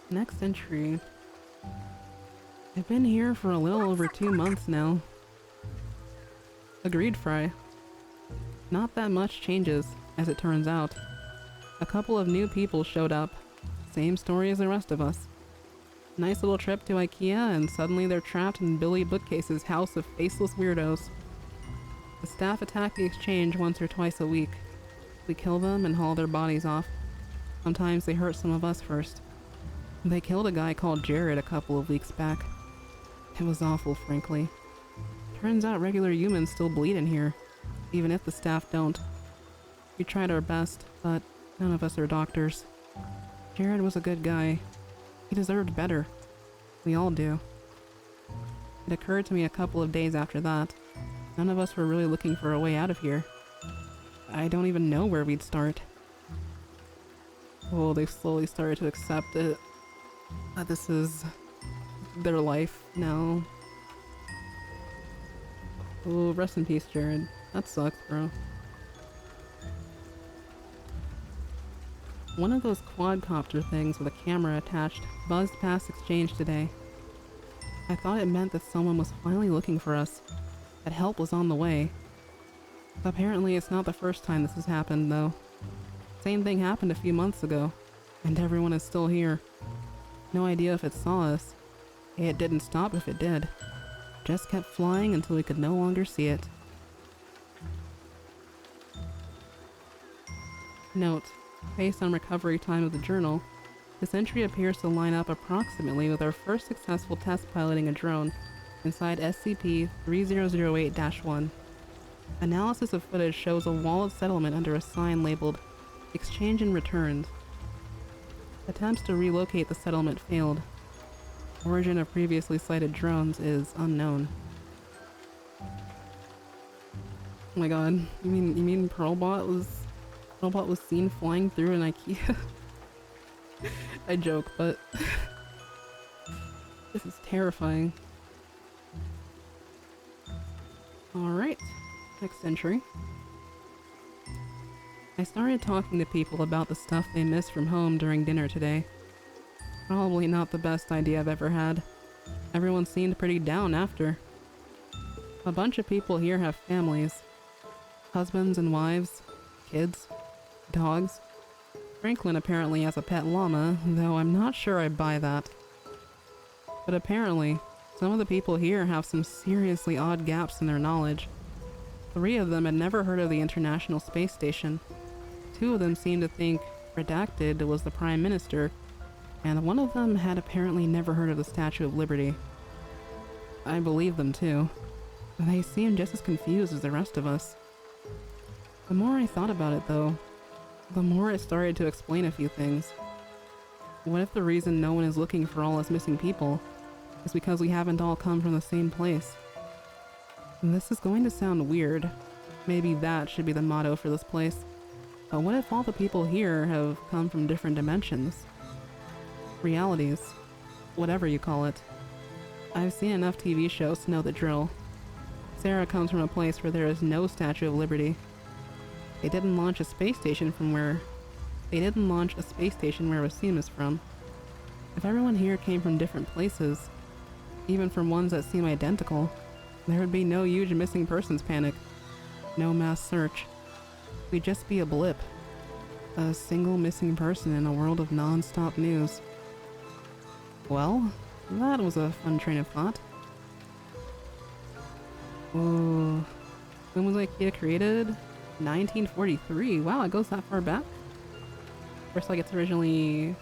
Next entry. I've been here for a little over 2 months now. Agreed, Fry. Not that much changes, as it turns out. A couple of new people showed up. Same story as the rest of us. Nice little trip to IKEA, and suddenly they're trapped in Billy Bookcase's house of faceless weirdos. The staff attack the exchange once or twice a week. We kill them and haul their bodies off. Sometimes they hurt some of us first. They killed a guy called Jared a couple of weeks back. It was awful, frankly. Turns out regular humans still bleed in here, even if the staff don't. We tried our best, but none of us are doctors. Jared was a good guy. He deserved better. We all do. It occurred to me a couple of days after that. None of us were really looking for a way out of here. I don't even know where we'd start. Oh, they've slowly started to accept it. That this is their life now. Oh, rest in peace, Jared. That sucks, bro. One of those quadcopter things with a camera attached buzzed past exchange today. I thought it meant that someone was finally looking for us, that help was on the way. Apparently it's not the first time this has happened, though. Same thing happened a few months ago, and everyone is still here. No idea if it saw us. It didn't stop if it did. Just kept flying until we could no longer see it. Note. Based on recovery time of the journal, this entry appears to line up approximately with our first successful test piloting a drone inside SCP-3008-1. Analysis of footage shows a walled settlement under a sign labeled Exchange and Returns. Attempts to relocate the settlement failed. Origin of previously sighted drones is unknown. Oh my god, you mean Pearlbot was seen flying through an IKEA? I joke, but this is terrifying. Alright, next entry. I started talking to people about the stuff they missed from home during dinner today. Probably not the best idea I've ever had. Everyone seemed pretty down after. A bunch of people here have families. Husbands and wives, kids, dogs. Franklin apparently has a pet llama, though I'm not sure I buy that. But apparently, some of the people here have some seriously odd gaps in their knowledge. 3 of them had never heard of the International Space Station. 2 of them seemed to think Redacted was the Prime Minister, and one of them had apparently never heard of the Statue of Liberty. I believe them too. They seemed just as confused as the rest of us. The more I thought about it though, the more it started to explain a few things. What if the reason no one is looking for all us missing people is because we haven't all come from the same place? This is going to sound weird. Maybe that should be the motto for this place. But what if all the people here have come from different dimensions? Realities. Whatever you call it. I've seen enough TV shows to know the drill. Sarah comes from a place where there is no Statue of Liberty. They didn't launch a space station where Wasim is from. If everyone here came from different places, even from ones that seem identical, there would be no huge missing persons panic. No mass search. We'd just be a blip. A single missing person in a world of non-stop news. Well, that was a fun train of thought. Oh, when was IKEA created? 1943. Wow, it goes that far back? Of course, like it's originally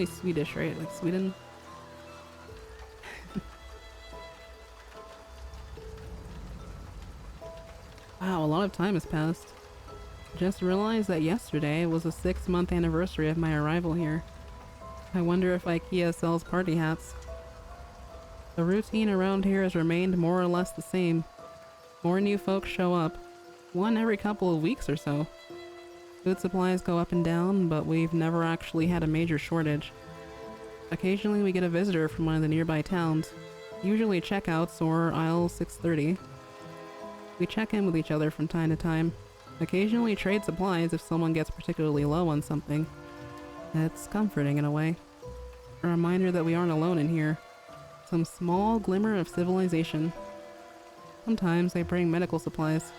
Swedish, right? Like Sweden? Wow, a lot of time has passed. Just realized that yesterday was the 6-month anniversary of my arrival here. I wonder if IKEA sells party hats. The routine around here has remained more or less the same. More new folks show up, one every couple of weeks or so. Food supplies go up and down, but we've never actually had a major shortage. Occasionally we get a visitor from one of the nearby towns, usually checkouts or aisle 630. We check in with each other from time to time, occasionally trade supplies if someone gets particularly low on something. It's comforting in a way. A reminder that we aren't alone in here. Some small glimmer of civilization. Sometimes they bring medical supplies.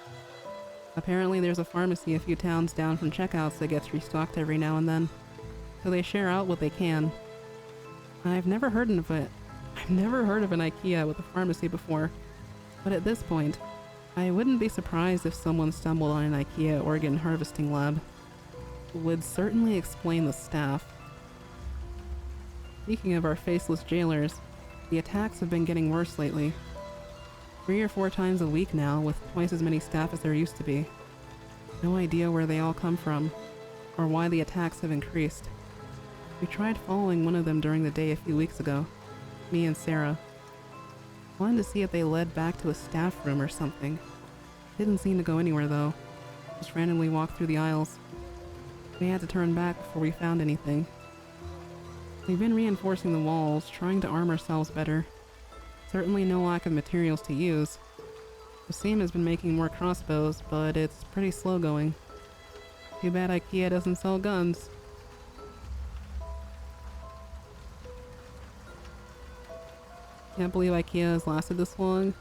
Apparently there's a pharmacy a few towns down from checkouts that gets restocked every now and then, so they share out what they can. I've never heard of an IKEA with a pharmacy before, but at this point, I wouldn't be surprised if someone stumbled on an IKEA organ harvesting lab. Would certainly explain the staff. Speaking of our faceless jailers, the attacks have been getting worse lately. 3 or 4 times a week now, with twice as many staff as there used to be. No idea where they all come from, or why the attacks have increased. We tried following one of them during the day a few weeks ago, me and Sarah. Wanted to see if they led back to a staff room or something. Didn't seem to go anywhere though. Just randomly walked through the aisles. We had to turn back before we found anything. We've been reinforcing the walls, trying to arm ourselves better. Certainly no lack of materials to use. Wasim has been making more crossbows, but it's pretty slow going. Too bad IKEA doesn't sell guns. Can't believe IKEA has lasted this long.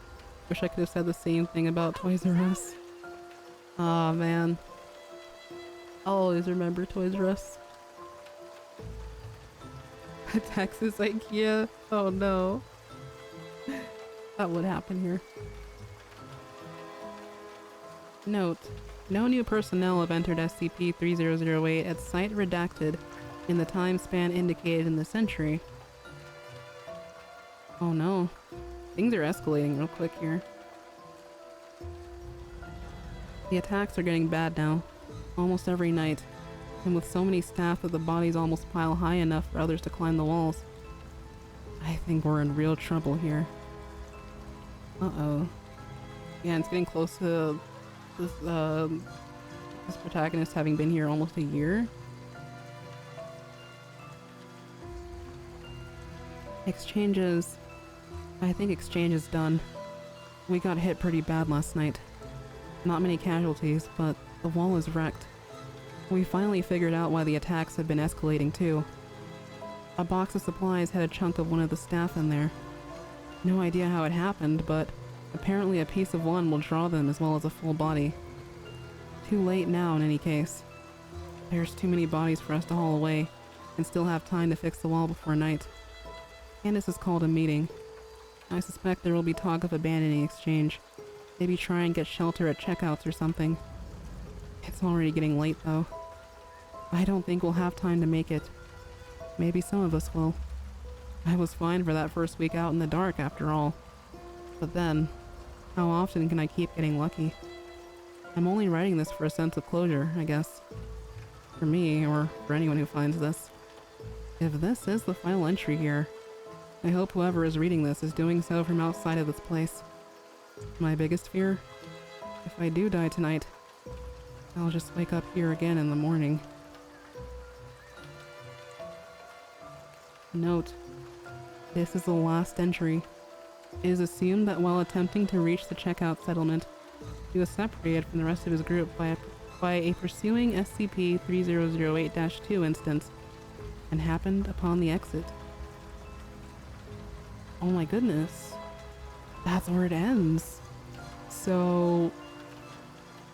Wish I could have said the same thing about Toys R Us. Aw, man. I'll always remember Toys R Us. Texas IKEA? Oh no. That would happen here. Note: no new personnel have entered SCP-3008 at Site Redacted in the time span indicated in this entry. Oh no. Things are escalating real quick here. The attacks are getting bad now. Almost every night. And with so many staff that the bodies almost pile high enough for others to climb the walls. I think we're in real trouble here. Uh-oh. Yeah, it's getting close to this protagonist having been here almost a year. Exchanges. I think exchange is done. We got hit pretty bad last night. Not many casualties, but the wall is wrecked. We finally figured out why the attacks had been escalating too. A box of supplies had a chunk of one of the staff in there. No idea how it happened, but apparently a piece of one will draw them as well as a full body. Too late now in any case. There's too many bodies for us to haul away, and still have time to fix the wall before night. Candace has called a meeting. I suspect there will be talk of abandoning exchange. Maybe try and get shelter at checkouts or something. It's already getting late though. I don't think we'll have time to make it. Maybe some of us will. I was fine for that first week out in the dark after all. But then, how often can I keep getting lucky? I'm only writing this for a sense of closure, I guess. For me, or for anyone who finds this. If this is the final entry here, I hope whoever is reading this is doing so from outside of this place. My biggest fear? If I do die tonight, I'll just wake up here again in the morning. Note: this is the last entry. It is assumed that while attempting to reach the checkout settlement, he was separated from the rest of his group by a pursuing SCP-3008-2 instance and happened upon the exit. Oh my goodness. That's where it ends. So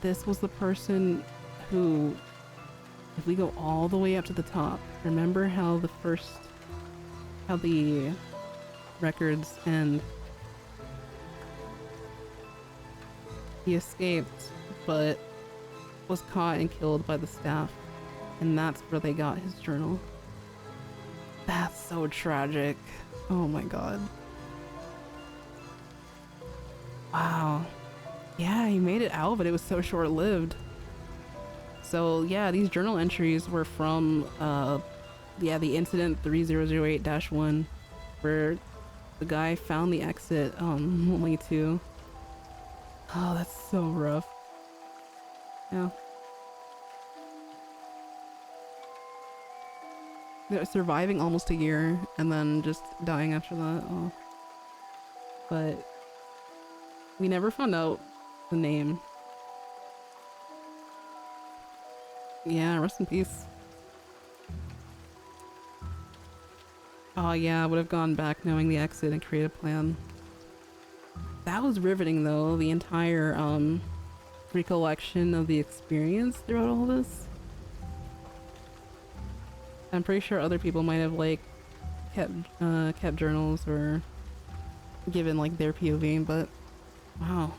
this was the person who, if we go all the way up to the top, remember how the records end? He escaped, but was caught and killed by the staff, and that's where they got his journal. That's so tragic. Oh my god. Wow. Yeah, he made it out, but it was so short-lived. So yeah, these journal entries were from the incident 3008-1, where the guy found the exit only to... Oh, that's so rough. Yeah. They're surviving almost a year and then just dying after that. Oh. But we never found out the name. Yeah, rest in peace. Oh yeah, I would have gone back knowing the exit and create a plan. That was riveting though, the entire recollection of the experience throughout all this. I'm pretty sure other people might have like kept journals or given like their POV, but wow.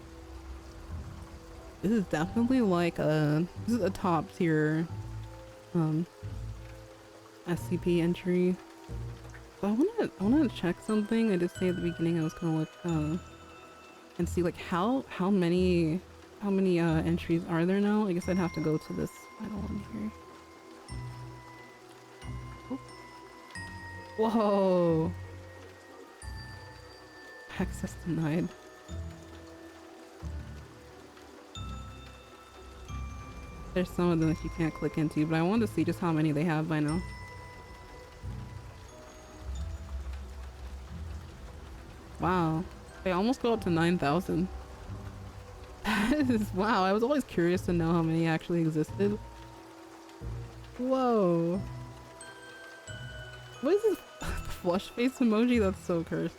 This is definitely like this is a top tier SCP entry. But I wanna check something. I did say at the beginning I was gonna look and see like how many entries are there now. I guess I'd have to go to this final one here. Oh. Whoa! Access denied. There's some of them that you can't click into, but I wanted to see just how many they have by now. Wow. They almost go up to 9,000. That is, wow, I was always curious to know how many actually existed. Whoa. What is this flush face emoji? That's so cursed.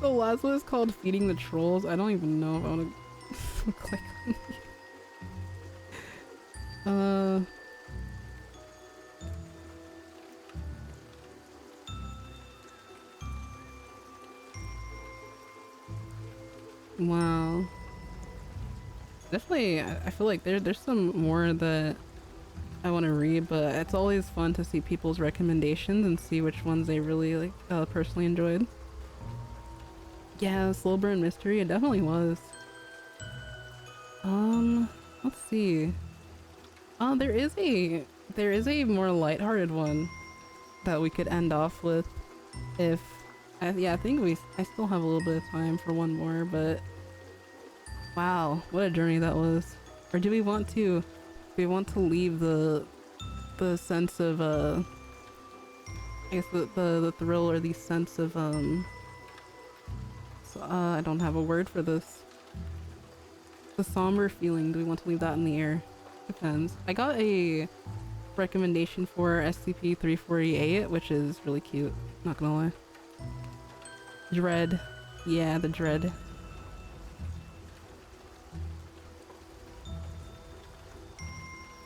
The last one is called Feeding the Trolls. I don't even know if I want to click on it. Wow. Definitely, I feel like there's some more that I want to read, but it's always fun to see people's recommendations and see which ones they really like personally enjoyed. Yeah, slow burn mystery, it definitely was. Let's see. There is a more lighthearted one that we could end off with if yeah, I think I still have a little bit of time for one more, but wow, what a journey that was. Or do we want to leave the the sense of I guess the thrill or the sense of I don't have a word for this. The somber feeling, do we want to leave that in the air? Depends. I got a recommendation for SCP-348, which is really cute, not gonna lie. Dread. Yeah, the dread.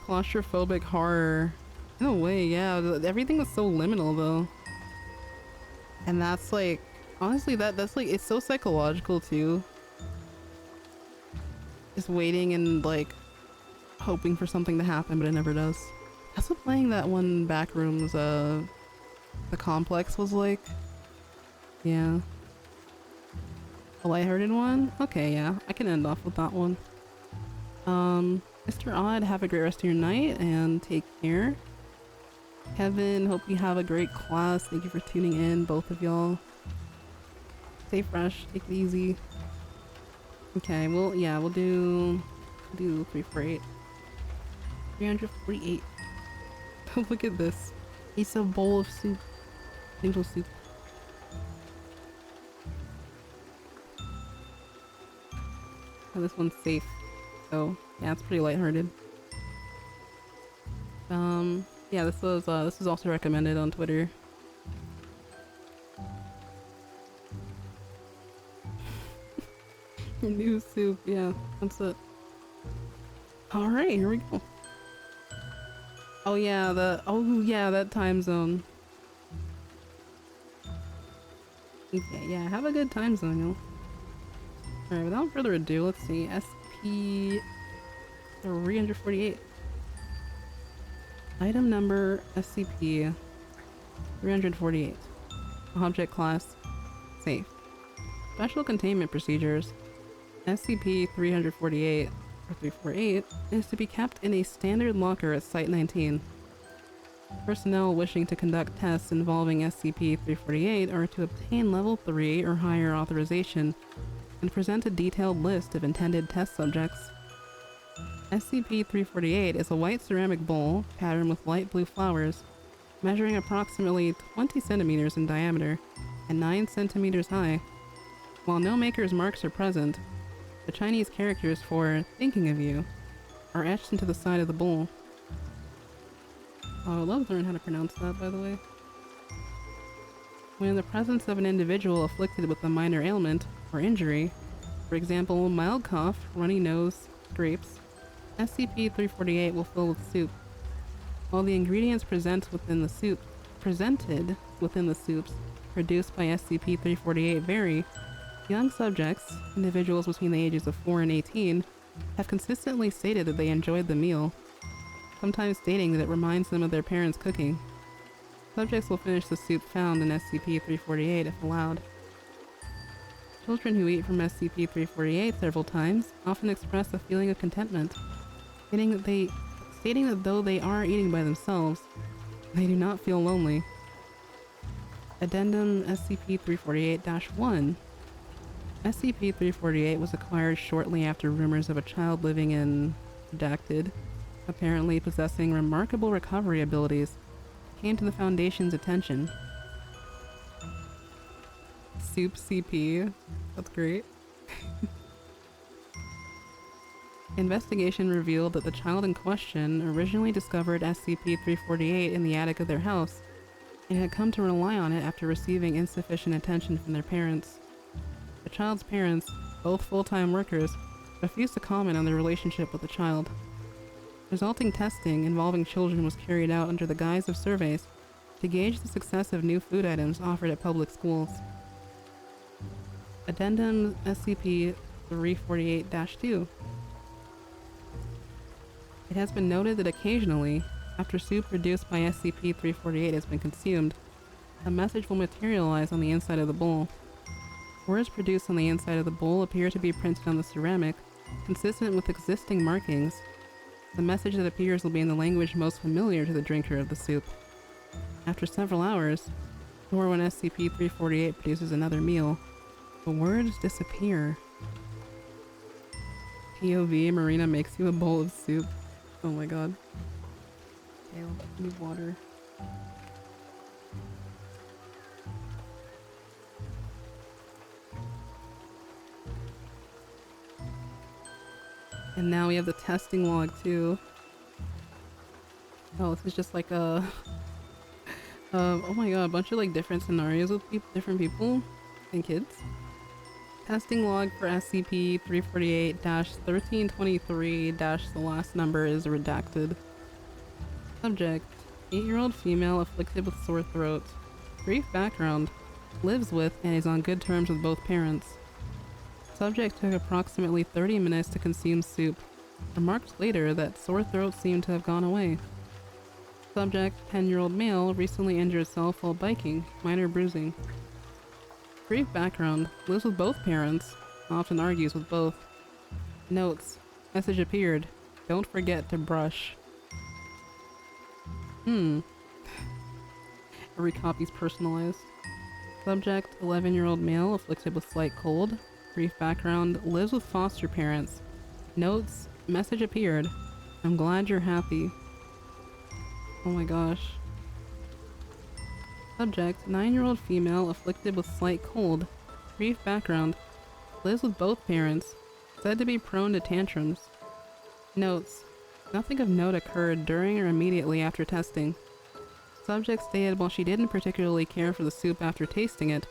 Claustrophobic horror. In a way, yeah. Everything was so liminal though. And that's like, honestly, that's like, it's so psychological too. Just waiting and like hoping for something to happen, but it never does. That's what playing that one Backrooms, the complex was like. Yeah. A lighthearted one? Okay, yeah. I can end off with that one. Mr. Odd, have a great rest of your night and take care. Kevin, hope you have a great class. Thank you for tuning in, both of y'all. Stay fresh, take it easy. Okay, well, yeah, we'll do 348. 348. Look at this. It's a bowl of soup. Noodle soup. Oh, this one's safe. So, yeah, it's pretty lighthearted. Yeah, this was also recommended on Twitter. New soup, yeah, that's it. Alright, here we go. Oh yeah, that time zone. Okay, yeah, have a good time zone, y'all. Alright, without further ado, let's see. SCP-348. Item number SCP-348. Object class safe. Special containment procedures. SCP-348 or 348 is to be kept in a standard locker at Site-19. Personnel wishing to conduct tests involving SCP-348 are to obtain Level 3 or higher authorization and present a detailed list of intended test subjects. SCP-348 is a white ceramic bowl patterned with light blue flowers, measuring approximately 20 centimeters in diameter and 9 centimeters high. While no maker's marks are present, the Chinese characters for "thinking of you" are etched into the side of the bowl. Oh, I would love to learn how to pronounce that, by the way. When in the presence of an individual afflicted with a minor ailment or injury, for example, mild cough, runny nose, scrapes, SCP-348 will fill with soup. While the ingredients presented within the soups produced by SCP-348 vary, young subjects, individuals between the ages of 4 and 18, have consistently stated that they enjoyed the meal, sometimes stating that it reminds them of their parents' cooking. Subjects will finish the soup found in SCP-348 if allowed. Children who eat from SCP-348 several times often express a feeling of contentment, stating that though they are eating by themselves, they do not feel lonely. Addendum SCP-348-1. SCP-348 was acquired shortly after rumors of a child living in redacted, apparently possessing remarkable recovery abilities, came to the Foundation's attention. Soup CP. That's great. Investigation revealed that the child in question originally discovered SCP-348 in the attic of their house and had come to rely on it after receiving insufficient attention from their parents. The child's parents, both full-time workers, refused to comment on their relationship with the child. Resulting testing involving children was carried out under the guise of surveys to gauge the success of new food items offered at public schools. Addendum SCP-348-2. It has been noted that occasionally, after soup produced by SCP-348 has been consumed, a message will materialize on the inside of the bowl. Words produced on the inside of the bowl appear to be printed on the ceramic, consistent with existing markings. The message that appears will be in the language most familiar to the drinker of the soup. After several hours, or when SCP-348 produces another meal, the words disappear. POV, Marina makes you a bowl of soup. Oh my god. Okay, I need water. And now we have the testing log too. Oh, this is just like a oh my god, a bunch of like different scenarios with different people and kids. Testing log for SCP 348-1323- the last number is redacted. Subject: 8-year-old female afflicted with sore throat. Brief background: lives with and is on good terms with both parents. Subject took approximately 30 minutes to consume soup. Remarked later that sore throat seemed to have gone away. Subject: 10-year-old male, recently injured self while biking, minor bruising. Brief background: lives with both parents, often argues with both. Notes: message appeared. Don't forget to brush. Every copy's personalized. Subject: 11-year-old male, afflicted with slight cold. Brief background: lives with foster parents. Notes: message appeared. I'm glad you're happy. Oh my gosh. Subject: 9-year-old female, afflicted with slight cold. Brief background: lives with both parents. Said to be prone to tantrums. Notes: nothing of note occurred during or immediately after testing. Subject stated while she didn't particularly care for the soup after tasting it,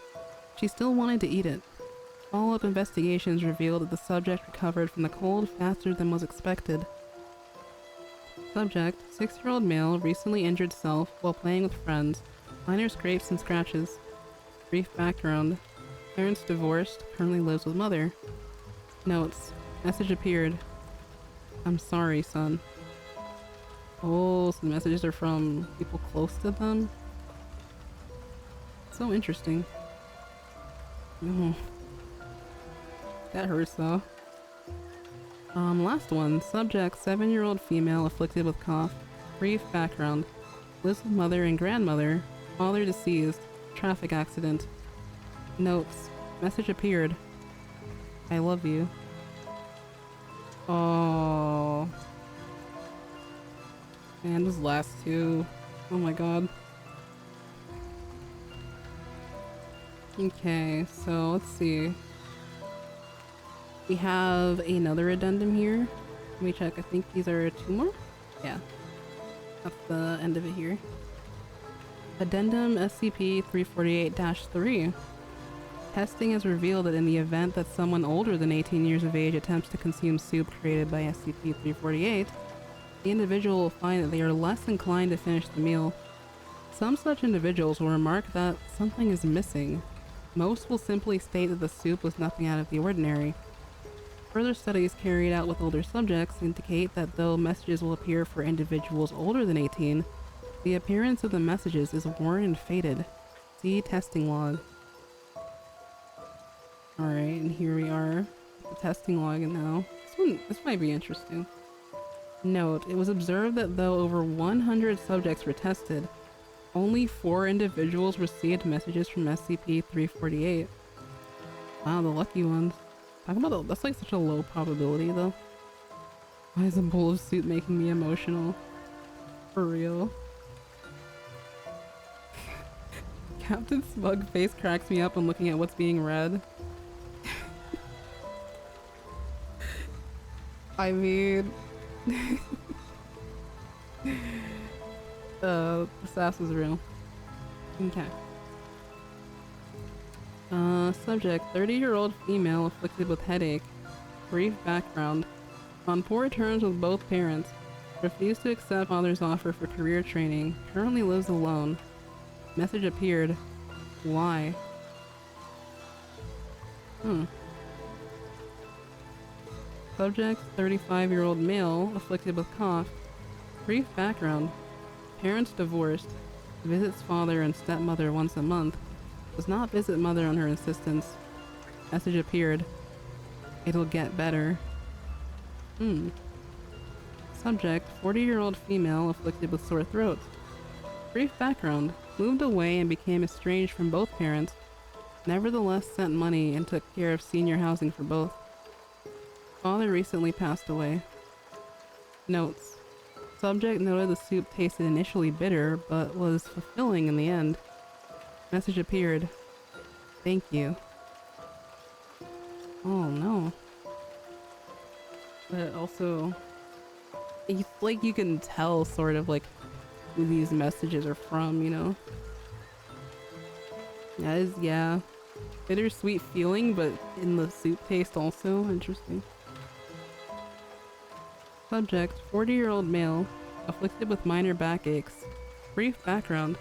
she still wanted to eat it. Follow-up investigations revealed that the subject recovered from the cold faster than was expected. Subject: 6-year-old male, recently injured self while playing with friends. Minor scrapes and scratches. Brief background: parents divorced, currently lives with mother. Notes: message appeared. I'm sorry, son. Oh, so the messages are from people close to them? So interesting. Oh. That hurts though. Last one. Subject: 7-year-old female, afflicted with cough. Brief background: lives with mother and grandmother. Father deceased. Traffic accident. Notes: message appeared. I love you. Oh. Man, those last two. Oh my god. Okay, so let's see. We have another addendum here. Let me check. I think these are 2 more? Yeah. That's the end of it here. Addendum SCP 348-3. Testing has revealed that in the event that someone older than 18 years of age attempts to consume soup created by SCP-348, the individual will find that they are less inclined to finish the meal. Some such individuals will remark that something is missing. Most will simply state that the soup was nothing out of the ordinary. Further studies carried out with older subjects indicate that though messages will appear for individuals older than 18, the appearance of the messages is worn and faded. See testing log. Alright, and here we are. The testing log now. This might be interesting. Note: it was observed that though over 100 subjects were tested, only 4 individuals received messages from SCP-348. Wow, the lucky ones. Talk about that's like such a low probability though. Why is a bowl of soup making me emotional? For real. Captain Smug face cracks me up when looking at what's being read. I mean... the sass is real. Okay. Subject: 30-year-old female, afflicted with headache. Brief background: on poor terms with both parents. Refused to accept father's offer for career training. Currently lives alone. Message appeared. Why? Subject: 35-year-old male, afflicted with cough. Brief background: parents divorced. Visits father and stepmother once a month. Does not visit mother on her insistence. Message appeared. It'll get better. Subject: 40-year-old female, afflicted with sore throat. Brief background: moved away and became estranged from both parents. Nevertheless sent money and took care of senior housing for both. Father recently passed away. Notes: Subject noted the soup tasted initially bitter, but was fulfilling in the end. Message appeared. Thank you. Oh no. But also, it's like you can tell sort of like who these messages are from, you know? That is, yeah. Bittersweet feeling, but in the soup taste also. Interesting. Subject, 40-year-old male, afflicted with minor backaches. Brief background.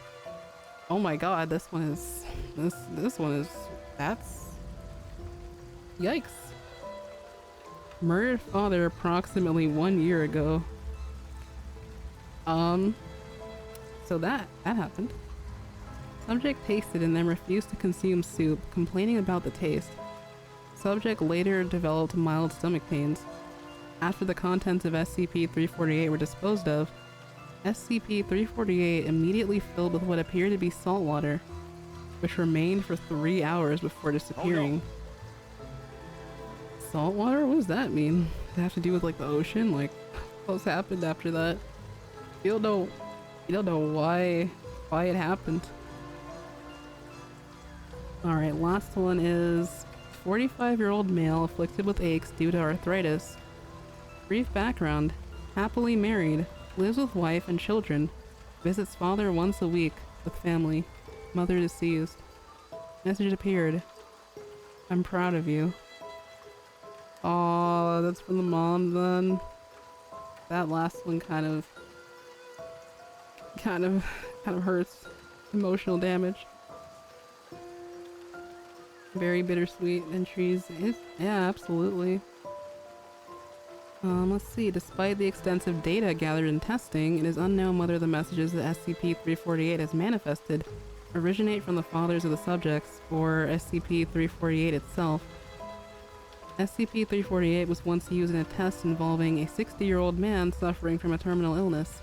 Oh my god, this one is... This one is... That's... Yikes. Murdered father approximately 1 year ago. So that happened. Subject tasted and then refused to consume soup, complaining about the taste. Subject later developed mild stomach pains. After the contents of SCP-348 were disposed of, SCP-348 immediately filled with what appeared to be salt water, which remained for 3 hours before disappearing. Oh, no. Salt water? What does that mean? Does it have to do with like the ocean? Like, what's happened after that? You don't know why it happened. Alright, last one is 45-year-old male afflicted with aches due to arthritis. Brief background. Happily married. Lives with wife and children. Visits father once a week with family. Mother deceased. Message appeared. I'm proud of you. Aw, that's from the mom then. That last one kind of hurts. Emotional damage. Very bittersweet entries. Yeah, absolutely. Let's see. Despite the extensive data gathered in testing, it is unknown whether the messages that SCP-348 has manifested originate from the fathers of the subjects or SCP-348 itself. SCP-348 was once used in a test involving a 60-year-old man suffering from a terminal illness.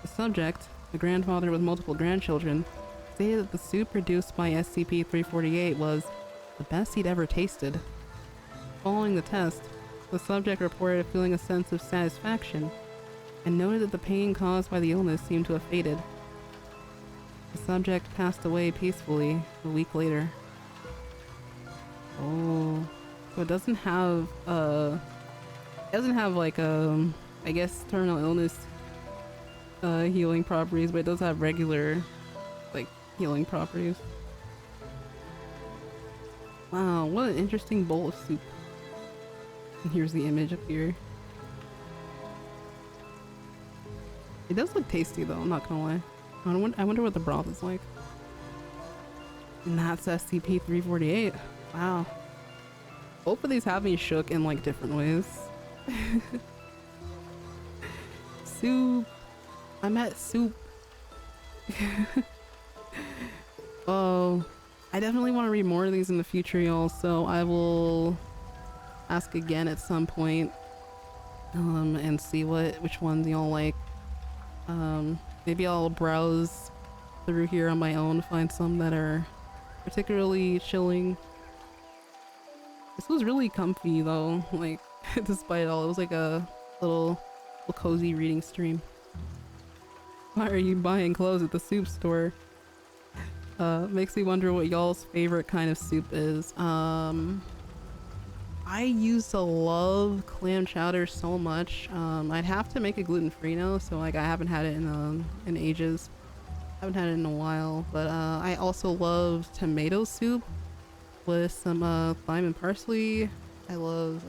The subject, a grandfather with multiple grandchildren, stated that the soup produced by SCP-348 was the best he'd ever tasted. Following the test, the subject reported feeling a sense of satisfaction and noted that the pain caused by the illness seemed to have faded. The subject passed away peacefully a week later. Oh, so it doesn't have like I guess terminal illness healing properties, but it does have regular like healing properties. Wow, what an interesting bowl of soup. And here's the image up here. It does look tasty though, I'm not gonna lie. I wonder what the broth is like. And that's SCP-348. Wow. Both of these have me shook in like different ways. Soup. I'm at soup. Oh, I definitely want to read more of these in the future, y'all, so I will ask again at some point and see which ones y'all like. Maybe I'll browse through here on my own, find some that are particularly chilling. This was really comfy though, like despite it all. It was like a little cozy reading stream. Why are you buying clothes at the soup store? Makes me wonder what y'all's favorite kind of soup is. I used to love clam chowder so much. I'd have to make it gluten-free now, so like I haven't had it in ages. Haven't had it in a while, but I also love tomato soup with some thyme and parsley. I love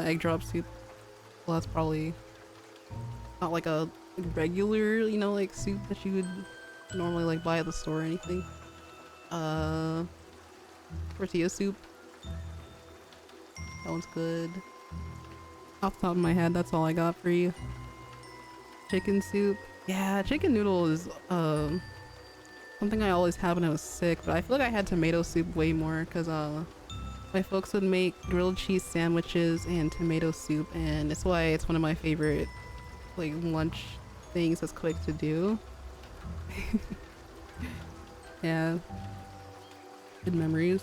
egg drop soup. Well, that's probably not like a regular, you know, like soup that you would normally like buy at the store or anything. Tortilla soup. That one's good. Off the top of my head, that's all I got for you. Chicken soup. Yeah, chicken noodle is something I always had when I was sick, but I feel like I had tomato soup way more because my folks would make grilled cheese sandwiches and tomato soup, and it's why it's one of my favorite like lunch things that's quick to do. Yeah. Good memories.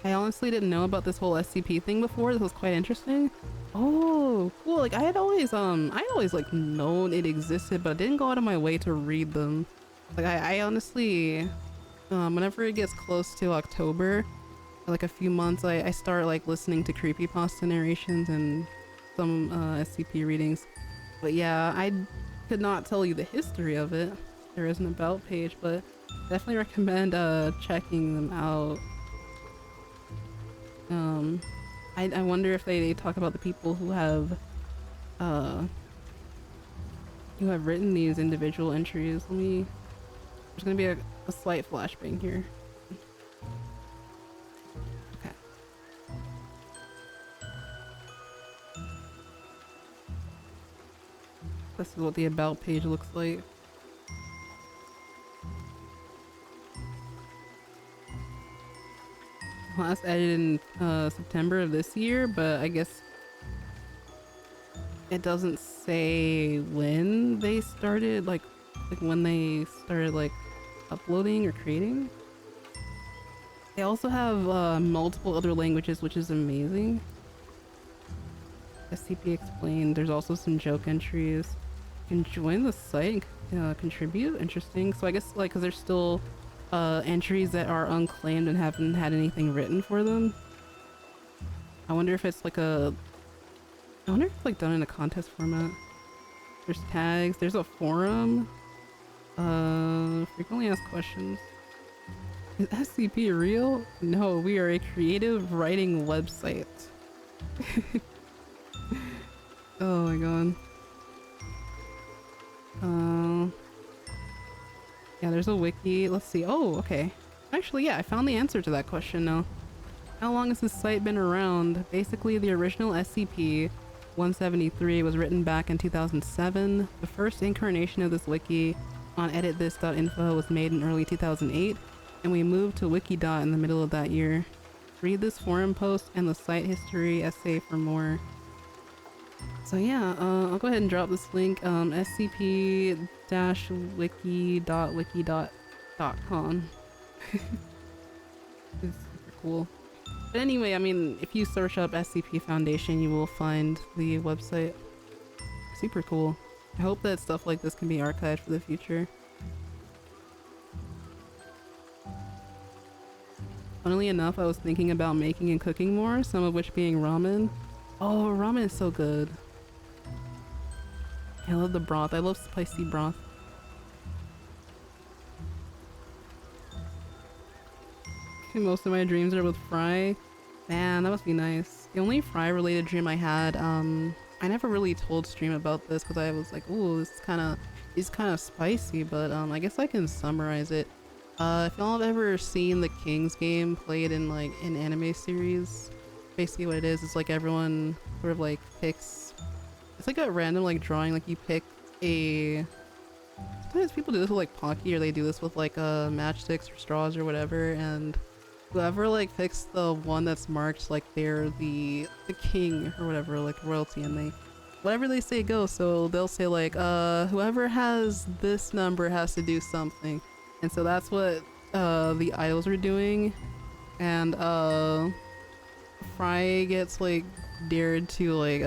I honestly didn't know about this whole SCP thing before. This was quite interesting. Oh, cool. Like I always like known it existed, but I didn't go out of my way to read them. Like I honestly, whenever it gets close to October, like a few months, I start like listening to creepypasta narrations and some SCP readings. But yeah, I could not tell you the history of it. There is an about page, but definitely recommend checking them out. I wonder if they talk about the people uh who have written these individual entries. There's gonna be a slight flashbang here. Okay. This is what the about page looks like. Last edited in September of this year, but I guess it doesn't say when they started, like when they started like uploading or creating. They also have multiple other languages, which is amazing. SCP explained. There's also some joke entries. You can join the site and contribute. Interesting. So I guess like because there's still entries that are unclaimed and haven't had anything written for them. I wonder if it's like I wonder if it's like done in a contest format. There's tags. There's a forum. Frequently asked questions. Is SCP real? No, we are a creative writing website. Oh my god. Yeah, there's a wiki. Let's see. Oh, okay. Actually, yeah, I found the answer to that question now. How long has this site been around? Basically, the original SCP-173 was written back in 2007. The first incarnation of this wiki on editthis.info was made in early 2008, and we moved to Wikidot in the middle of that year. Read this forum post and the site history essay for more. So yeah, I'll go ahead and drop this link, scp-wiki.wiki.com. It's super cool. But anyway, I mean, if you search up SCP Foundation, you will find the website. Super cool. I hope that stuff like this can be archived for the future. Funnily enough, I was thinking about making and cooking more, some of which being ramen. Oh, ramen is so good. I love the broth. I love spicy broth. Most of my dreams are with Fry. Man, that must be nice. The only Fry related dream I had, I never really told stream about this because I was like, ooh, this is kind of spicy, but I guess I can summarize it. If y'all have ever seen the King's game played in like an anime series, basically what it is like everyone sort of like picks, it's like a random like drawing, like you pick a, sometimes people do this with like Pocky, or they do this with like matchsticks or straws or whatever, and whoever like picks the one that's marked like they're the king or whatever, like royalty, and they, whatever they say goes. So they'll say like whoever has this number has to do something, and so that's what the idols were doing. And Fry gets like dared to like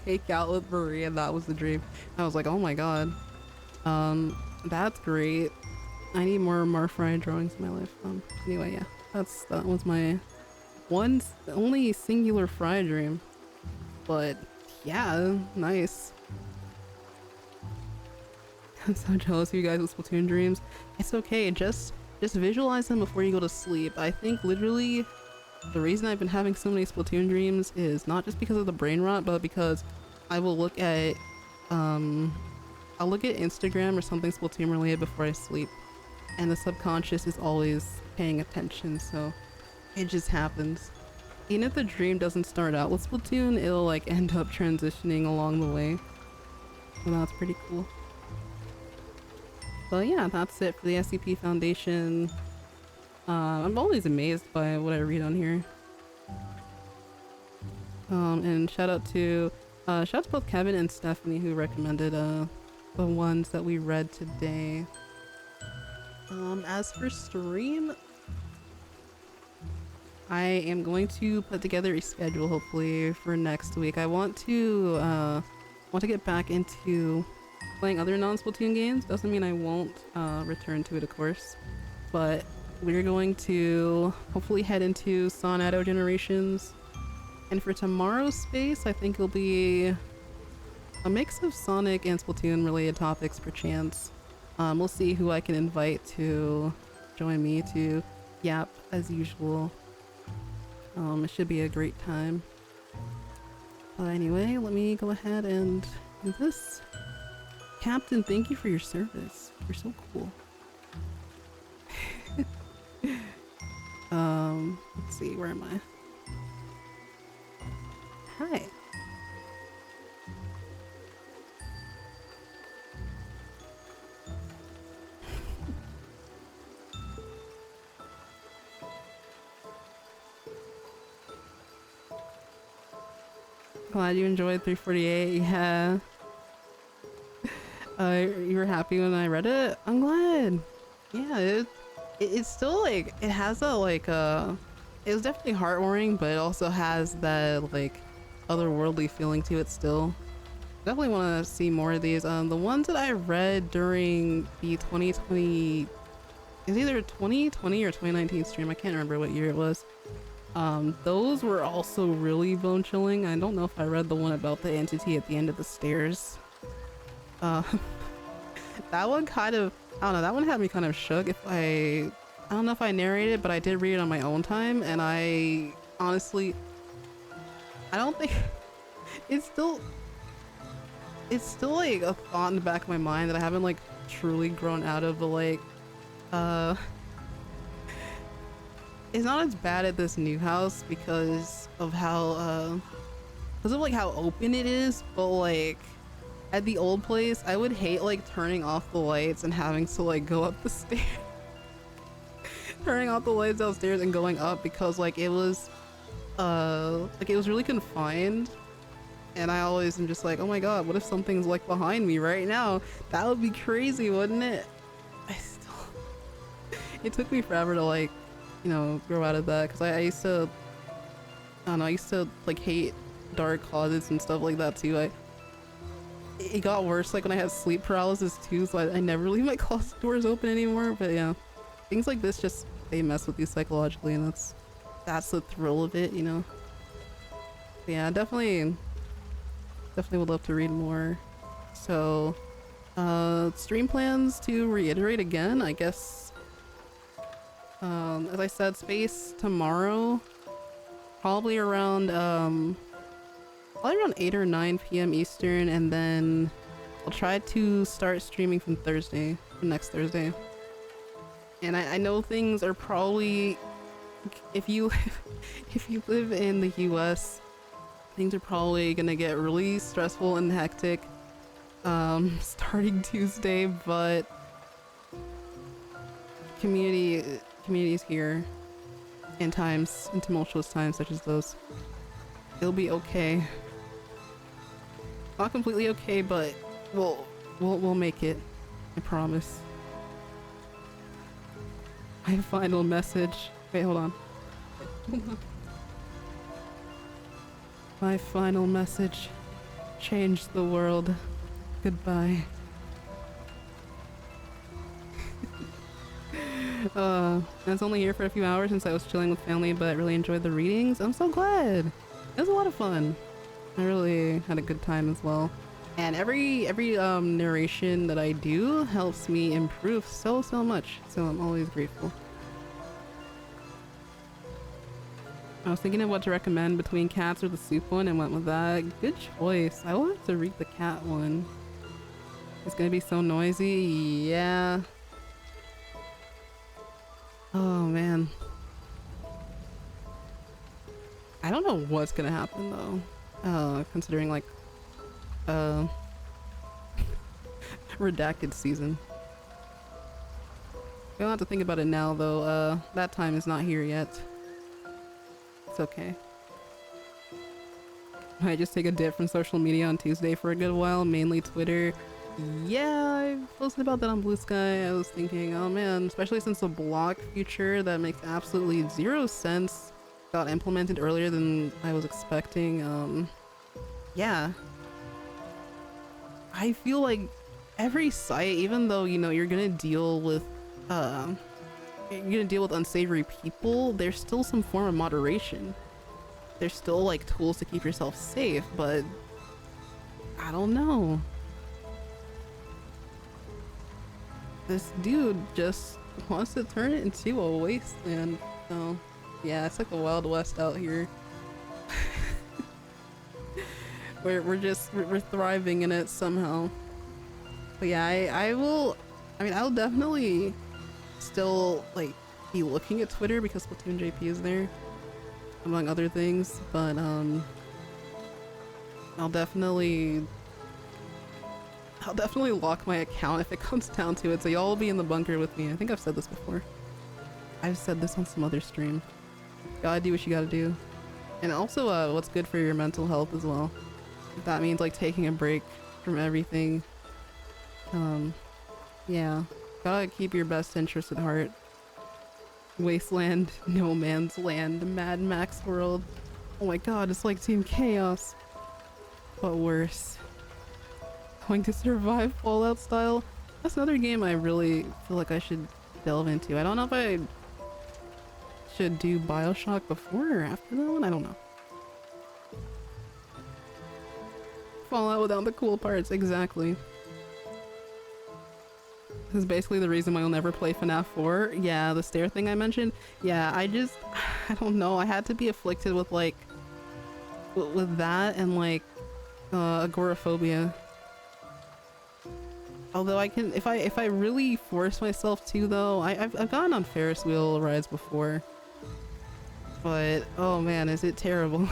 make out with Marie, and that was the dream. I was like, oh my god, that's great. I need more Fry drawings in my life. Anyway, yeah, that was my only singular Fry dream. But yeah, nice. I'm so jealous of you guys with Splatoon dreams. It's okay, just visualize them before you go to sleep. I think literally the reason I've been having so many Splatoon dreams is not just because of the brain rot, but because I will look at I'll look at Instagram or something Splatoon related before I sleep, and the subconscious is always paying attention, so it just happens. Even if the dream doesn't start out with Splatoon, it'll like end up transitioning along the way. So that's pretty cool. But yeah, that's it for the SCP Foundation. I'm always amazed by what I read on here. And shout out to both Kevin and Stephanie who recommended the ones that we read today. As for stream, I am going to put together a schedule hopefully for next week. I want to get back into playing other non-Splatoon games. Doesn't mean I won't return to it, of course, but we're going to hopefully head into Sonado Generations. And for tomorrow's space, I think it'll be a mix of Sonic and Splatoon related topics perchance. We'll see who I can invite to join me to yap as usual. It should be a great time. But anyway, let me go ahead and do this. Captain, thank you for your service. You're so cool. Let's see, where am I? Hi. Glad you enjoyed 348. Yeah. You were happy when I read it? I'm glad. Yeah, it's still like, it has a like it was definitely heartwarming, but it also has that like otherworldly feeling to it still. Definitely want to see more of these. The ones that I read during the 2020, it's either 2020 or 2019 stream, I can't remember what year it was. Those were also really bone chilling. I don't know if I read the one about the entity at the end of the stairs. That one kind of, I don't know, that one had me kind of shook. I don't know if I narrated, but I did read it on my own time, and I honestly, I don't think, it's still like a thought in the back of my mind that I haven't like truly grown out of, but like, it's not as bad at this new house because of how, like how open it is, but like at the old place, I would hate like turning off the lights and having to like go up the stairs. Turning off the lights downstairs and going up because like it was really confined, and I always am just like, oh my god, what if something's like behind me right now? That would be crazy, wouldn't it? It took me forever to like, you know, grow out of that, because I used to, I don't know, I used to like hate dark closets and stuff like that too. It got worse like when I had sleep paralysis too, so I never leave my closet doors open anymore. But yeah, things like this just, they mess with you psychologically, and that's the thrill of it, you know. But yeah, definitely would love to read more. So stream plans, to reiterate again, I guess, as I said, space tomorrow, probably around 8 or 9 p.m. Eastern, and then I'll try to start streaming from next Thursday. And I know things are probably, if you live in the US, things are probably gonna get really stressful and hectic starting Tuesday, but communities here in tumultuous times such as those, it'll be okay. Not completely okay, but we'll make it. I promise. My final message. Wait, hold on. My final message. Change the world. Goodbye. I was only here for a few hours since I was chilling with family, but I really enjoyed the readings. I'm so glad. It was a lot of fun. I really had a good time as well. And every narration that I do helps me improve so much. So I'm always grateful. I was thinking of what to recommend between cats or the soup one and went with that. Good choice. I will have to read the cat one. It's gonna be so noisy. Yeah. Oh man. I don't know what's gonna happen though. Considering like redacted season. We don't have to think about it now though. That time is not here yet. It's okay. Might just take a dip from social media on Tuesday for a good while, mainly Twitter. Yeah, I posted about that on Blue Sky. I was thinking, oh man, especially since the block feature, that makes absolutely zero sense got implemented earlier than I was expecting. Yeah. I feel like every site, even though, you know, you're gonna deal with unsavory people, there's still some form of moderation. There's still like tools to keep yourself safe, but I don't know. This dude just wants to turn it into a wasteland. So yeah, it's like the Wild West out here. we're thriving in it somehow. But yeah, I'll definitely still like be looking at Twitter because Splatoon JP is there, among other things, but I'll definitely lock my account if it comes down to it, so y'all will be in the bunker with me. I think I've said this before. I've said this on some other stream. Gotta do what you gotta do. And also what's good for your mental health as well. If that means like taking a break from everything. Yeah. Gotta keep your best interest at heart. Wasteland, no man's land, Mad Max world. Oh my god, it's like Team Chaos. But worse. Going to survive Fallout style? That's another game I really feel like I should delve into. I don't know if I should do Bioshock before or after that one, I don't know. Fallout without the cool parts, exactly. This is basically the reason why I'll never play FNAF 4. Yeah, the stair thing I mentioned. Yeah, I don't know, I had to be afflicted with like, with that and like, agoraphobia. Although I can, if I really force myself to though, I've gone on Ferris wheel rides before. But, oh man, is it terrible.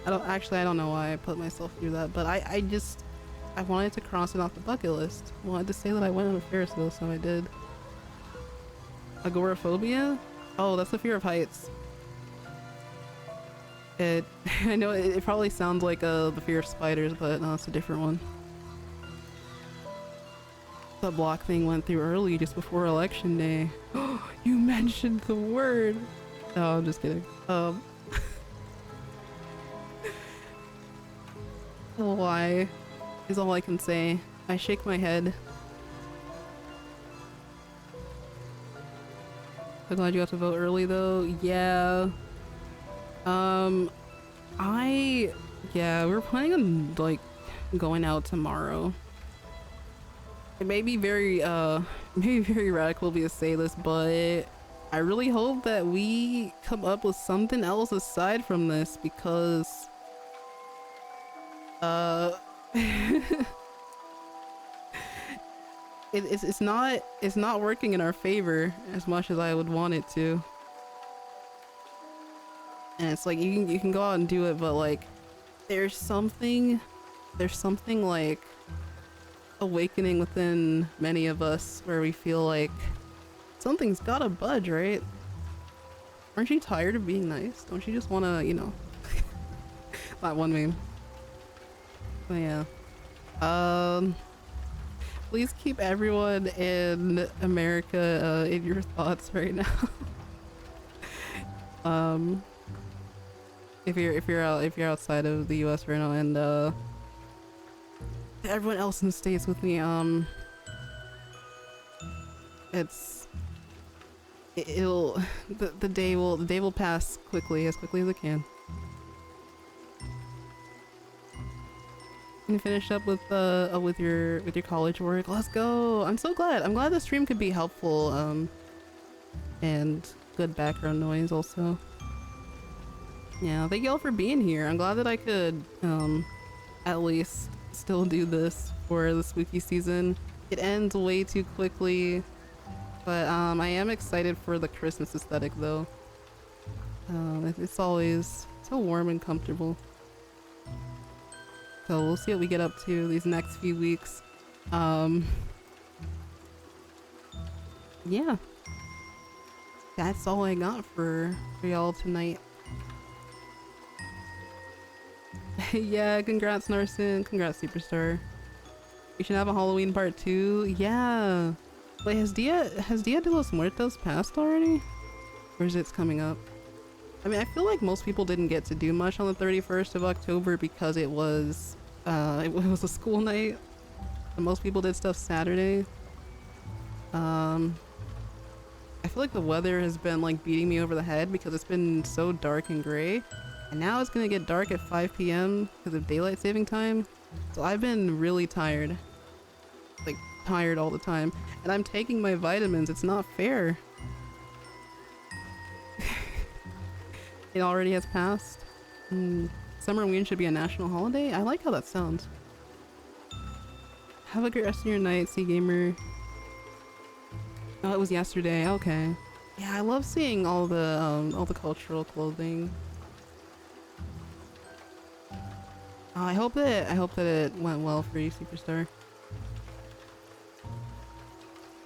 I don't know why I put myself through that, but I wanted to cross it off the bucket list. I wanted to say that I went on a Ferris wheel, so I did. Agoraphobia? Oh, that's the fear of heights. I know it probably sounds like the fear of spiders, but no, it's a different one. The block thing went through early just before election day. Oh, you mentioned the word! Oh, I'm just kidding. Why is all I can say. I shake my head. So glad you got to vote early though. Yeah. Yeah, we're planning on like going out tomorrow. It may be very radical of me to say this, but I really hope that we come up with something else aside from this, because it's not working in our favor as much as I would want it to. And it's like you can go out and do it, but like there's something like awakening within many of us where we feel like something's gotta budge, right? Aren't you tired of being nice? Don't you just wanna, you know, that one meme. But yeah. Please keep everyone in America in your thoughts right now. If you're outside of the US right now, and everyone else in the States with me, the day will pass quickly, as quickly as it can. And finish up with your college work. Let's go. I'm so glad. I'm glad the stream could be helpful, and good background noise also. Yeah, thank y'all for being here. I'm glad that I could at least still do this for the spooky season. It ends way too quickly, but I am excited for the Christmas aesthetic though. It's always so warm and comfortable. So we'll see what we get up to these next few weeks. Yeah. That's all I got for y'all tonight. Yeah, congrats Narson, congrats Superstar. We should have a Halloween part 2. Yeah. Wait, has Dia de los Muertos passed already? Or is it coming up? I mean, I feel like most people didn't get to do much on the 31st of October because it was a school night. And most people did stuff Saturday. I feel like the weather has been like beating me over the head because it's been so dark and gray. And now it's gonna get dark at 5 p.m. because of daylight saving time. So I've been really tired. Like, tired all the time. And I'm taking my vitamins. It's not fair. It already has passed. Summerween should be a national holiday? I like how that sounds. Have a great rest of your night, Sea Gamer. Oh, it was yesterday. Okay. Yeah, I love seeing all the cultural clothing. I hope that it went well for you, Superstar.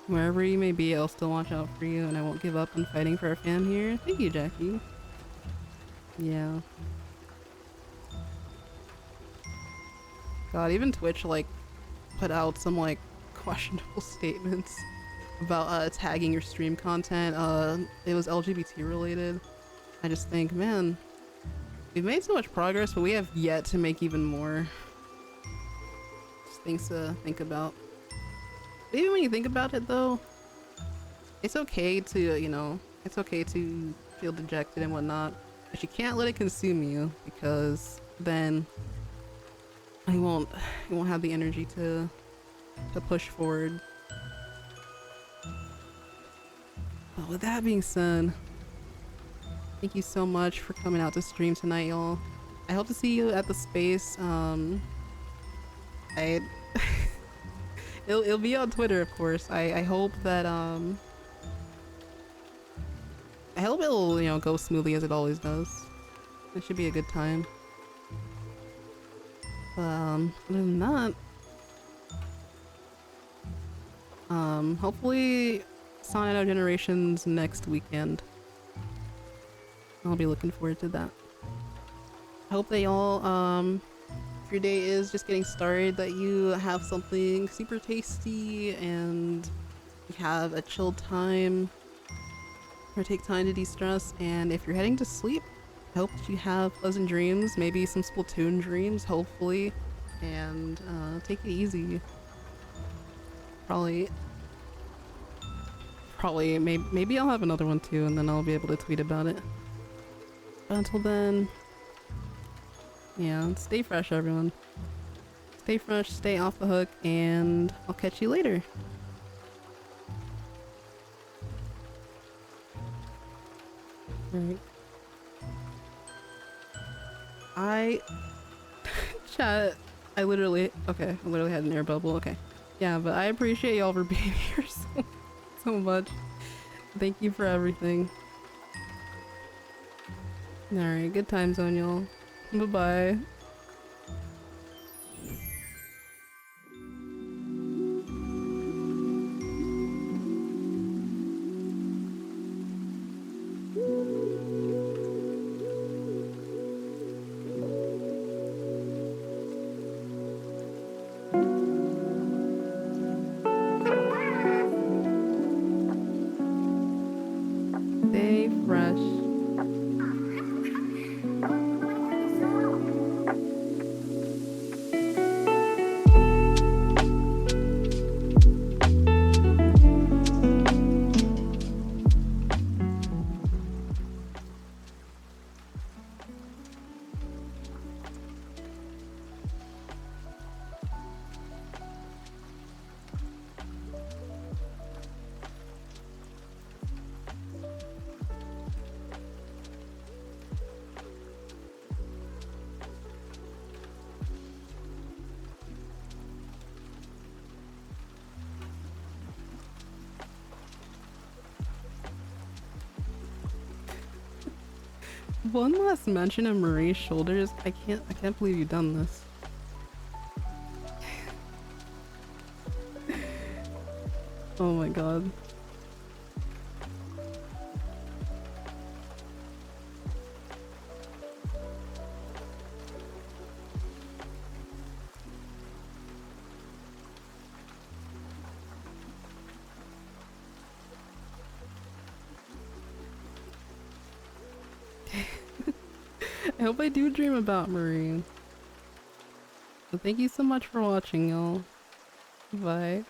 Wherever you may be, I'll still watch out for you, and I won't give up on fighting for our fan here. Thank you, Jackie. Yeah. God, even Twitch like put out some like questionable statements about tagging your stream content. It was LGBT related. I just think, man, we've made so much progress, but we have yet to make even more. Just things to think about. But even when you think about it though, it's okay to, you know, it's okay to feel dejected and whatnot, but you can't let it consume you, because then you won't have the energy to push forward. But with that being said, thank you so much for coming out to stream tonight, y'all. I hope to see you at the space. It'll be on Twitter, of course. I hope that I hope it'll, you know, go smoothly as it always does. It should be a good time. Other than that, hopefully Sonic Out Generations next weekend. I'll be looking forward to that. I hope that y'all, if your day is just getting started, that you have something super tasty and you have a chilled time, or take time to de-stress. And if you're heading to sleep, I hope that you have pleasant dreams, maybe some Splatoon dreams, hopefully, and take it easy. Maybe I'll have another one too, and then I'll be able to tweet about it. But until then, yeah, stay fresh, everyone. Stay fresh, stay off the hook, and I'll catch you later. Alright. Chat, I literally had an air bubble, okay. Yeah, but I appreciate y'all for being here so much. Thank you for everything. Alright, good times on y'all. Bye-bye. Stay fresh. One last mention of Marie's shoulders. I can't believe you've done this. Oh my god. I hope I do dream about Marie. But thank you so much for watching, y'all. Bye.